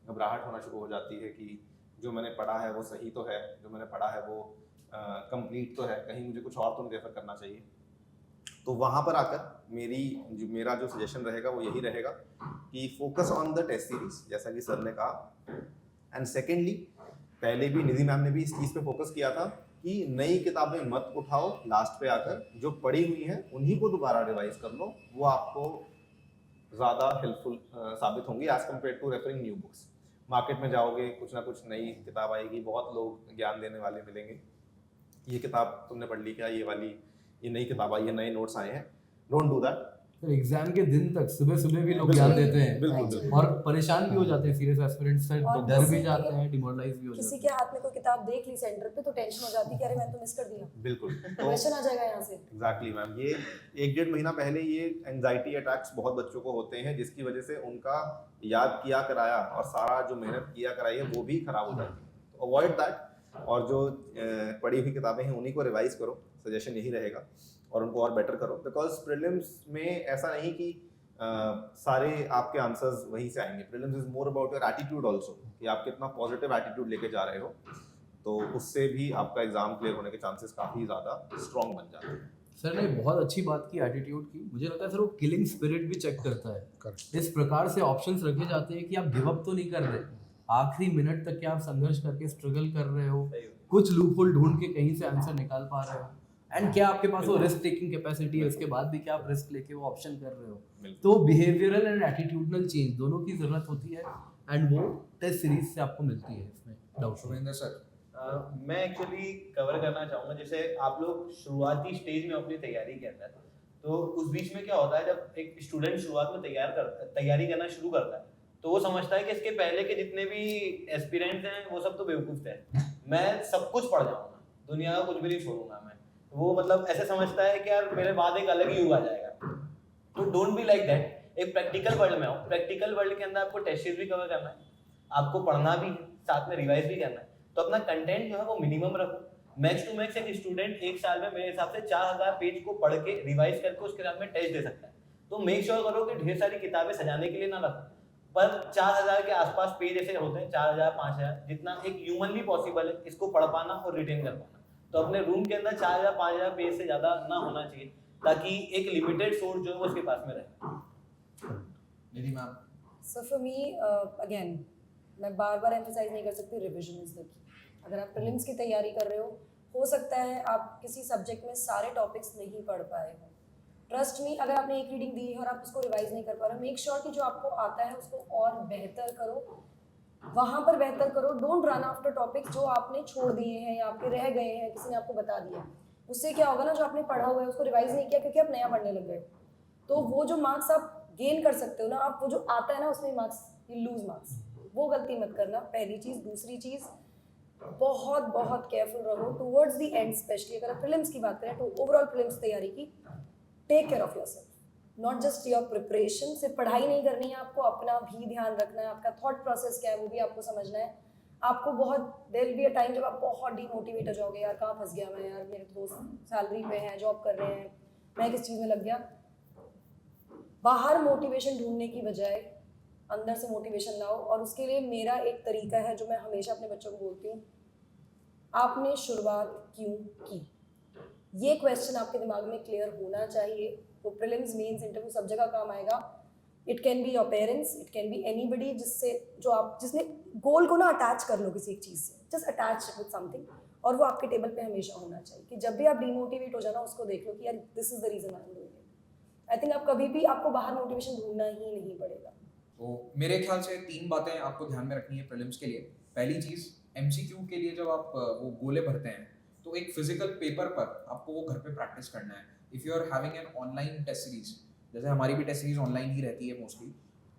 घबराहट होना शुरू हो जाती है कि जो मैंने पढ़ा है वो सही तो है, जो मैंने पढ़ा है वो कंप्लीट तो है, कहीं मुझे कुछ और तो नहीं रेफर करना चाहिए। तो वहाँ पर आकर मेरा जो सजेशन रहेगा वो यही रहेगा कि focus on the test series, जैसा कि सर ने कहा। एंड सेकेंडली, पहले भी निधि मैम ने भी इस चीज़ पे फोकस किया था कि नई किताबें मत उठाओ, लास्ट पे आकर जो पढ़ी हुई हैं उन्हीं को दोबारा रिवाइज कर लो, वो आपको ज़्यादा हेल्पफुल साबित होंगी as compared to referring new books. Market में जाओगे, कुछ ना कुछ नई किताब आएगी, बहुत लोग ज्ञान देने वाले मिलेंगे, ये किताब तुमने पढ़ ली क्या, ये नई किताब आई है, नए नोट्स आए हैं, don't do that. Sir exam के दिन तक सुबह सुबह भी लोग बिल्कुल, ज्ञान देते हैं बिल्कुल। और परेशान भी हो जाते हैं सीरियस एस्पिरेंट्स से, और तो डर भी किसी जाते के- हैं, डिमोरलाइज भी हो जाते किसी हैं। के हाथ में कोई किताब देख ली सेंटर पे तो टेंशन हो जाती है कि अरे मैंने तो मिस कर दिया, बिल्कुल। तो क्वेश्चन आ जाएगा यहाँ से। एग्जैक्टली मैम, ये 1-1.5 महीना पहले ये एंजाइटी अटैक्स बहुत बच्चों को होते हैं, जिसकी वजह से उनका याद किया कराया और सारा जो मेहनत किया कराई है वो भी खराब हो जाती है। तो अवॉइड दैट, और जो पढ़ी हुई किताबें हैं उन्हीं को रिवाइज करो, सजेशन यही रहेगा, और उनको और बेटर करो। बिकॉज प्रीलिम्स में ऐसा नहीं कि सारे आपके आंसर्स वहीं से आएंगे। Prelims is more about your attitude also, कि आप कितना पॉजिटिव एटीट्यूड लेके जा रहे हो, तो उससे भी आपका एग्जाम क्लियर होने के चांसेस काफ़ी ज़्यादा स्ट्रॉन्ग बन जाते हैं। सर ने बहुत अच्छी बात की एटीट्यूड की। मुझे लगता है सर वो किलिंग स्पिरिट भी चेक करता है। इस प्रकार से ऑप्शंस रखे जाते हैं कि आप गिव अप तो नहीं कर रहे, आखिरी मिनट तक क्या आप संघर्ष करके स्ट्रगल कर रहे हो, कुछ लूपहोल ढूंढ के कहीं से आंसर निकाल पा रहे हो, एंड क्या आपके पास वो रिस्क टेकिंग कैपेसिटी है, उसके बाद भी क्या आप रिस्क लेके वो ऑप्शन कर रहे हो। तो बिहेवियरल एंड एटीट्यूडनल चेंज दोनों की जरूरत होती है, एंड वो टेस्ट सीरीज से आपको मिलती है। इसमें डाउट शुभेंद्र सर, मैं एक्चुअली कवर करना चाहूँगा, जैसे आप लोग शुरुआती स्टेज में अपनी तैयारी के अंदर, तो उस बीच में क्या होता है, जब एक स्टूडेंट शुरुआत में तैयारी करना शुरू करता है तो वो समझता है कि इसके पहले के जितने भी एस्पिरेंट्स हैं वो सब तो बेवकूफ़ थे, मैं सब कुछ पढ़ जाऊँगा, दुनिया का कुछ भी नहीं छोड़ूंगा मैं। वो मतलब ऐसे समझता है कि यार मेरे बाद एक अलग ही युग आ जाएगा। तो डोंट बी लाइक दैट। एक प्रैक्टिकल वर्ल्ड में आओ, प्रैक्टिकल वर्ल्ड के अंदर आपको टेस्ट सीरीज भी कवर करना है, आपको पढ़ना भी है, साथ में रिवाइज भी करना है, तो अपना कंटेंट जो है वो मिनिमम रखो। मैक्स टू मैक्स एक स्टूडेंट एक साल में मेरे हिसाब से 4000 पेज को पढ़ के रिवाइज करके उसके साथ में टेस्ट दे सकता है। तो मेक श्योर करो कि ढेर सारी किताबें सजाने के लिए ना रखो, पर 4000 के आसपास पेज ऐसे होते हैं, 4000 5000, जितना एक ह्यूमनली पॉसिबल है इसको पढ़ पाना और रिटेन कर पाना। तो अपने रूम के अंदर 4000 5000 पेज से ज़्यादा ना होना चाहिए, ताकि एक लिमिटेड सोर्स जो है वो उसके पास में रहे। Nidhi ma'am. So for me again मैं बार बार एम्फसाइज नहीं कर सकती, रिविजन इज द की। अगर आप प्रीलिम्स की तैयारी कर रहे हो सकता है आप किसी सब्जेक्ट में सारे टॉपिक्स नहीं पढ़ पाए हो। ट्रस्ट मी, अगर आपने एक रीडिंग दी है और आप उसको रिवाइज नहीं कर पा रहे, मेक श्योर कि जो आपको आता है उसको और बेहतर करो, वहाँ पर बेहतर करो। डोंट रन आफ्टर टॉपिक्स जो आपने छोड़ दिए हैं या आपके रह गए हैं, किसी ने आपको बता दिया। उससे क्या होगा ना, जो आपने पढ़ा हुआ है उसको रिवाइज नहीं किया क्योंकि आप नया पढ़ने लग गए, तो वो जो मार्क्स आप गेन कर सकते हो ना, आप वो जो आता है ना उसमें मार्क्स यू लूज मार्क्स, वो गलती मत करना, पहली चीज़। दूसरी चीज़, बहुत बहुत केयरफुल रहो टुवर्ड्स द एंड, स्पेशली अगर आप प्रीलिम्स की बात करें तो ओवरऑल प्रीलिम्स तैयारी की, take care of yourself, not just your preparation. सिर्फ पढ़ाई नहीं करनी है आपको, अपना भी ध्यान रखना है, आपका थॉट प्रोसेस क्या है वो भी आपको समझना है। आपको बहुत there will be a time जब आप बहुत डीमोटिवेट हो जाओगे, यार कहाँ फंस गया मैं, यार मेरे दोस्त सैलरी पे हैं, जॉब कर रहे हैं, मैं किस चीज़ में लग गया। बाहर मोटिवेशन ढूंढने की बजाय अंदर से मोटिवेशन लाओ, और उसके लिए मेरा एक तरीका है जो मैं हमेशा अपने बच्चों को बोलती हूँ, आपने शुरुआत क्यों की, ये क्वेश्चन आपके दिमाग में क्लियर होना चाहिए। वो प्रीलिम्स मेंस इंटरव्यू सब जगह काम आएगा। It can be your parents, it can B anybody जिसने गोल को ना अटैच कर लो किसी एक चीज़ से, जस्ट अटैच विद समथिंग, और वो आपके टेबल पे हमेशा होना चाहिए कि जब भी आप डीमोटिवेट हो जाना उसको देख लो कि यार this is the reason I am doing it. I think आप कभी भी आपको बाहर मोटिवेशन ढूंढना ही नहीं पड़ेगा। तो मेरे ख्याल से 3 बातें आपको ध्यान में रखनी है प्रीलिम्स के लिए। पहली चीज़, एमसीक्यू के लिए जब आप वो गोले भरते हैं तो एक फिजिकल पेपर पर आपको वो घर पे प्रैक्टिस करना है। If you are having an online test series, जैसे हमारी भी टेस्ट सीरीज ऑनलाइन ही रहती है मोस्टली,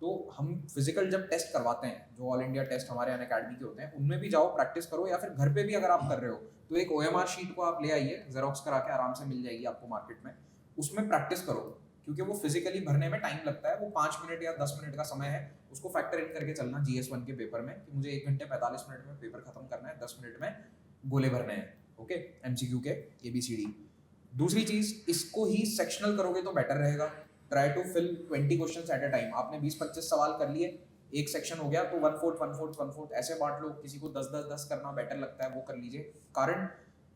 तो हम फिजिकल जब टेस्ट करवाते हैं, जो ऑल इंडिया टेस्ट हमारे अनअकैडमी के होते हैं, उनमें भी जाओ, प्रैक्टिस करो, या फिर घर पे भी अगर आप कर रहे हो तो एक OMR शीट को आप ले आइए, जेरोक्स करा के आराम से मिल जाएगी आपको मार्केट में, उसमें प्रैक्टिस करो, क्योंकि वो फिजिकली भरने में टाइम लगता है। वो 5 मिनट या 10 मिनट का समय है, उसको फैक्टर इन करके चलना GS1 के पेपर में कि मुझे 1 घंटे 45 मिनट में पेपर खत्म करना है, 10 मिनट में गोले भरने हैं, ओके, MCQ के ABCD। दूसरी चीज़, इसको ही सेक्शनल करोगे तो बेटर रहेगा। Try to fill 20 questions at a time. आपने 20-25 सवाल कर लिए, एक सेक्शन हो गया तो 1/4 1/4 1/4 ऐसे बांट लो। किसी को 10-10 करना बेटर लगता है, वो कर लीजिए। कारण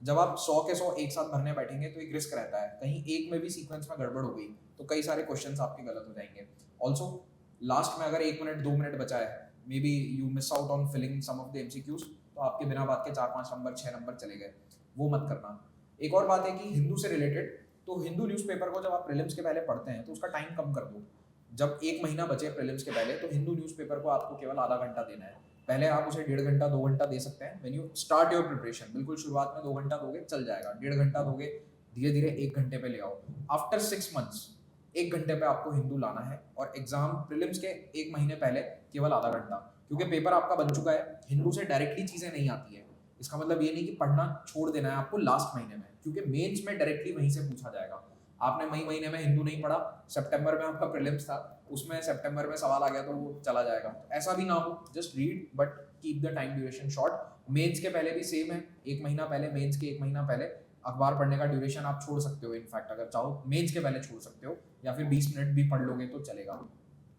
जब आप 100 के 100 एक साथ भरने बैठेंगे तो एक रिस्क रहता है, कहीं एक में भी सीक्वेंस में गड़बड़ हो गई तो कई सारे क्वेश्चंस आपके गलत हो जाएंगे। ऑल्सो लास्ट में अगर 1 मिनट 2 मिनट बचा है, may be you miss out on filling some of the MCQs, तो आपके बिना बात के 4-5 नंबर 6 नंबर चले गए, वो मत करना। एक और बात है कि हिंदू से रिलेटेड, तो हिंदू न्यूज़पेपर को जब आप प्रीलिम्स के पहले पढ़ते हैं तो उसका टाइम कम कर दो। जब 1 महीना बचे प्रीलिम्स के पहले तो हिंदू न्यूज़पेपर को आपको केवल आधा घंटा देना है। पहले आप उसे 1.5 घंटा 2 घंटा दे सकते हैं। When you start your preparation, बिल्कुल शुरुआत में 2 घंटा दोगे चल जाएगा, 1.5 घंटा दोगे, धीरे धीरे 1 घंटे पे ले आओ। आफ्टर 6 मंथ्स 1 घंटे पे आपको हिंदू लाना है, और एग्जाम प्रीलिम्स के 1 महीने पहले केवल आधा घंटा, क्योंकि पेपर आपका बन चुका है। हिंदू से डायरेक्टली चीज़ें नहीं आती है, इसका मतलब ये नहीं कि पढ़ना छोड़ देना है आपको लास्ट महीने में, क्योंकि मेंस में डायरेक्टली वहीं से पूछा जाएगा। आपने मई महीने में हिंदू नहीं पढ़ा, सितंबर में आपका प्रीलिम्स था, उसमें सितंबर में सवाल आ गया तो वो चला जाएगा। ऐसा भी ना हो, just read but keep the time duration short. Mains के पहले भी सेम है, 1 महीना पहले, मेंस के 1 महीना पहले अखबार पढ़ने का ड्यूरेशन आप छोड़ सकते हो। इनफैक्ट अगर चाहो मेंस के पहले छोड़ सकते हो, या फिर 20 मिनट भी पढ़ लोगे तो चलेगा।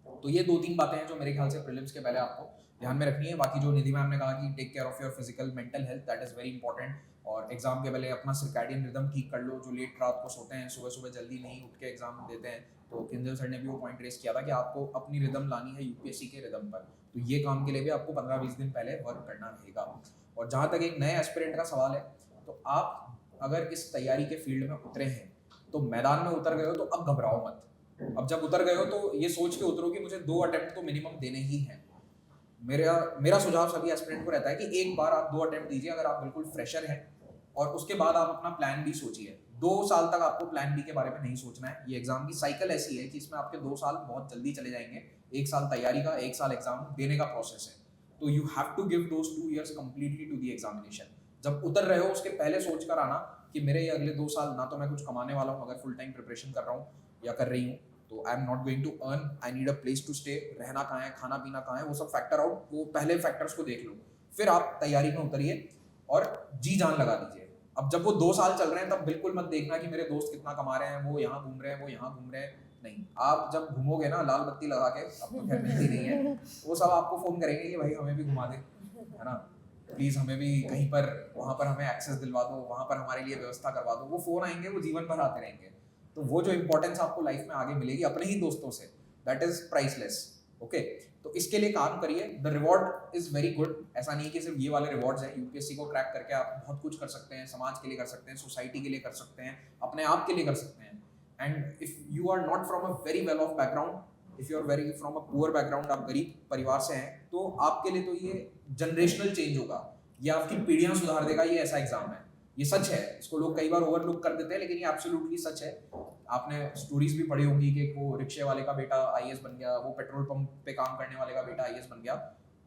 तो ये 2-3 बातें हैं जो मेरे ख्याल से प्रीलिम्स के पहले आपको ध्यान में रखनी है। बाकी जो निधि मैम ने कहा कि take care of your physical mental health, that is very important. और एग्जाम के पहले अपना सर्कैडियन रिदम ठीक कर लो। जो लेट रात को सोते हैं, सुबह सुबह जल्दी नहीं उठ के एग्जाम देते हैं, तो किंजल सर ने भी वो पॉइंट रेस किया था कि आपको अपनी रिदम लानी है यूपीएससी के रिदम पर। तो ये काम के लिए भी आपको 15-20 दिन पहले वर्क करना रहेगा। और जहाँ तक एक नए एस्पिरेंट का सवाल है, तो आप अगर इस तैयारी के फील्ड में उतरे हैं, तो मैदान में उतर गए हो तो अब घबराओ मत। अब जब उतर गए हो तो ये सोच के उतरो कि मुझे 2 अटेम्प्ट तो मिनिमम देने ही हैं। मेरा सुझाव सभी एस्पिरेंट को रहता है कि एक बार आप 2 अटेम्प्ट दीजिए अगर आप बिल्कुल फ्रेशर हैं, और उसके बाद आप अपना प्लान बी सोचिए। 2 साल तक आपको प्लान बी के बारे में नहीं सोचना है। ये एग्जाम की साइकिल ऐसी है कि इसमें आपके 2 साल बहुत जल्दी चले जाएंगे। 1 साल तैयारी का, 1 साल एग्जाम देने का प्रोसेस है। तो you have to give those 2 years completely to the examination. जब उतर रहे हो उसके पहले सोच कर आना कि मेरे ये अगले 2 साल ना तो मैं कुछ कमाने वाला हूँ अगर फुल टाइम प्रिपरेशन कर रहा हूँ या कर रही हूँ, तो I am not going to earn, I need a place to stay. रहना कहाँ है, खाना पीना कहाँ है, वो सब फैक्टर आउट, वो पहले फैक्टर्स को देख लो, फिर आप तैयारी में उतरिए और जी जान लगा दीजिए। अब जब वो 2 साल चल रहे हैं तब बिल्कुल मत देखना कि मेरे दोस्त कितना कमा रहे हैं, वो यहाँ घूम रहे हैं, वो यहाँ घूम रहे हैं। नहीं, आप जब घूमोगे ना लाल बत्ती लगा के, अब तो खैर मिलती नहीं है, वो सब आपको फोन करेंगे कि भाई हमें भी घुमा दे, है ना, प्लीज हमें भी कहीं पर, वहाँ पर हमें एक्सेस दिलवा दो, वहाँ पर हमारे लिए व्यवस्था करवा दो। वो फोन आएंगे, वो जीवन भर आते रहेंगे। तो वो जो इंपॉर्टेंस आपको लाइफ में आगे मिलेगी अपने ही दोस्तों से, दैट इज प्राइसलेस। ओके, तो इसके लिए काम करिए। The reward is very good. ऐसा नहीं कि सिर्फ ये वाले रिवॉर्ड्स हैं। यूपीएससी को क्रैक करके आप बहुत कुछ कर सकते हैं, समाज के लिए कर सकते हैं, सोसाइटी के लिए कर सकते हैं, अपने आप के लिए कर सकते हैं। And if you are not from a very well off background, if you are very from a poor background, आप गरीब परिवार से हैं, तो आपके लिए तो ये जनरेशनल चेंज होगा, ये आपकी पीढ़ियां सुधार देगा। ये ऐसा एग्जाम है, ये सच है। इसको लोग कई बार ओवरलुक कर देते हैं, लेकिन ये एब्सोल्युटली सच है। आपने स्टोरीज भी पढ़ी होंगी कि वो रिक्शे वाले का बेटा आईएएस बन गया, वो पेट्रोल पंप पे काम करने वाले का बेटा आईएएस बन गया।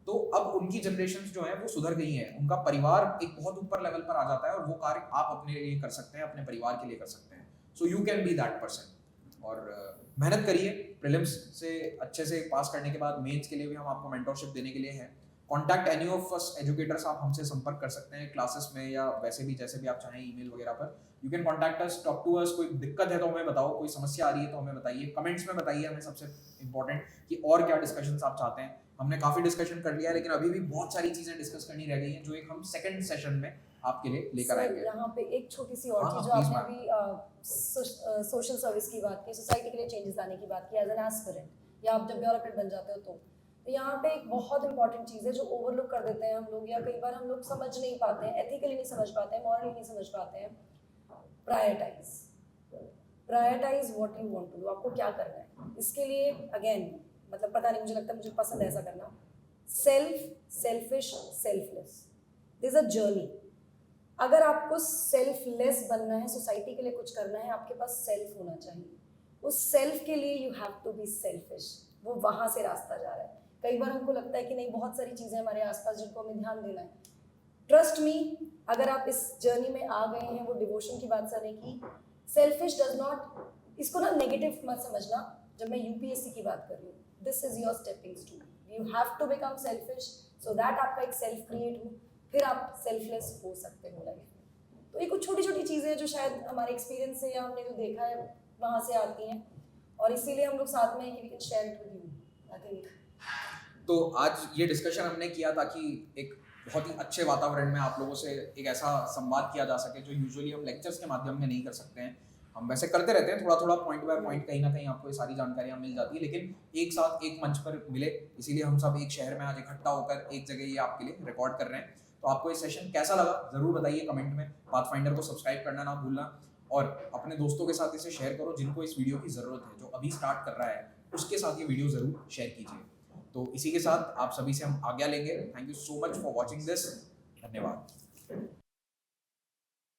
तो अब उनकी जनरेशन जो है वो सुधर गई है, उनका परिवार एक बहुत ऊपर लेवल पर आ जाता है, और वो कार्य आप अपने लिए कर सकते हैं, अपने परिवार के लिए कर सकते हैं। So you can be that person. और मेहनत करिए। प्रीलिम्स से अच्छे से पास करने के बाद मेंस के लिए भी हम आपको मेंटरशिप देने के लिए हैं। Contact any of us educators, आप हमसे संपर्क कर सकते हैं क्लासेस में या वैसे भी, जैसे भी आप चाहें, ईमेल वगैरह पर। You can contact us, talk to us. कोई दिक्कत है तो हमें बताओ, कोई समस्या आ रही है तो हमें बताइए, कमेंट्स में बताइए हमें, सबसे इंपॉर्टेंट, कि और क्या डिस्कशंस आप चाहते हैं। हमने काफ़ी डिस्कशन कर लिया है, लेकिन अभी भी बहुत सारी चीज़ें डिस्कस करनी रह गई हैं, जो एक हम सेकंड सेशन में आपके लिए लेकर आएंगे। यहाँ पे एक छोटी सी और हाँ, चीज़, जो please, आपने अभी सोशल सर्विस की बात की, सोसाइटी के लिए चेंजेस लाने की बात की एज एन एस्पिरेंट, या आप जब डेवलपमेंट बन जाते हो तो यहाँ पे एक बहुत इंपॉर्टेंट चीज़ है जो ओवरलुक कर देते हैं हम लोग, या कई बार हम लोग समझ नहीं पाते हैं, एथिकली नहीं समझ पाते हैं, मॉरली नहीं समझ पाते हैं। Prioritize what you want to do. आपको क्या करना है, इसके लिए अगेन मतलब पता नहीं, मुझे लगता है मुझे पसंद है ऐसा करना। Selfish, selfless, this a journey. अगर आपको सेल्फलेस बनना है, सोसाइटी के लिए कुछ करना है, आपके पास सेल्फ होना चाहिए। उस सेल्फ के लिए you have to be selfish. वो वहाँ से रास्ता जा रहा है। कई बार हमको लगता है कि नहीं, बहुत सारी चीज़ें हमारे आसपास जिनको हमें ध्यान देना है। ट्रस्ट मी, अगर आप इस जर्नी में आ गए हैं, वो डिवोशन की बात करने की, सेल्फिश डज नॉट, इसको ना नेगेटिव मत समझना। जब मैं यूपीएससी की बात कर रही हूँ, this is your stepping stone. You have to become selfish so that आपका एक सेल्फ क्रिएट हो, फिर आप सेल्फलेस हो सकते हो लाइफ में। तो ये कुछ छोटी छोटी चीज़ें जो शायद हमारे एक्सपीरियंस से या हमने जो देखा है वहाँ से आती हैं, और इसीलिए हम लोग साथ में हैं कि we can share it with you, I think. तो आज ये डिस्कशन हमने किया ताकि एक बहुत ही अच्छे वातावरण में आप लोगों से एक ऐसा संवाद किया जा सके जो यूजुअली हम लेक्चर्स के माध्यम में नहीं कर सकते हैं। हम वैसे करते रहते हैं, थोड़ा थोड़ा पॉइंट बाय पॉइंट कहीं ना कहीं आपको ये सारी जानकारियाँ मिल जाती है, लेकिन एक साथ एक मंच पर मिले, इसीलिए हम सब एक शहर में आज इकट्ठा होकर एक जगह ये आपके लिए रिकॉर्ड कर रहे हैं। तो आपको ये सेशन कैसा लगा ज़रूर बताइए कमेंट में। पाथफाइंडर को सब्सक्राइब करना ना भूलना और अपने दोस्तों के साथ इसे शेयर करो जिनको इस वीडियो की ज़रूरत है, जो अभी स्टार्ट कर रहा है उसके साथ ये वीडियो ज़रूर शेयर कीजिए। तो इसी के साथ आप सभी से हम आज्ञा लेंगे। Thank you so much for watching this. धन्यवाद।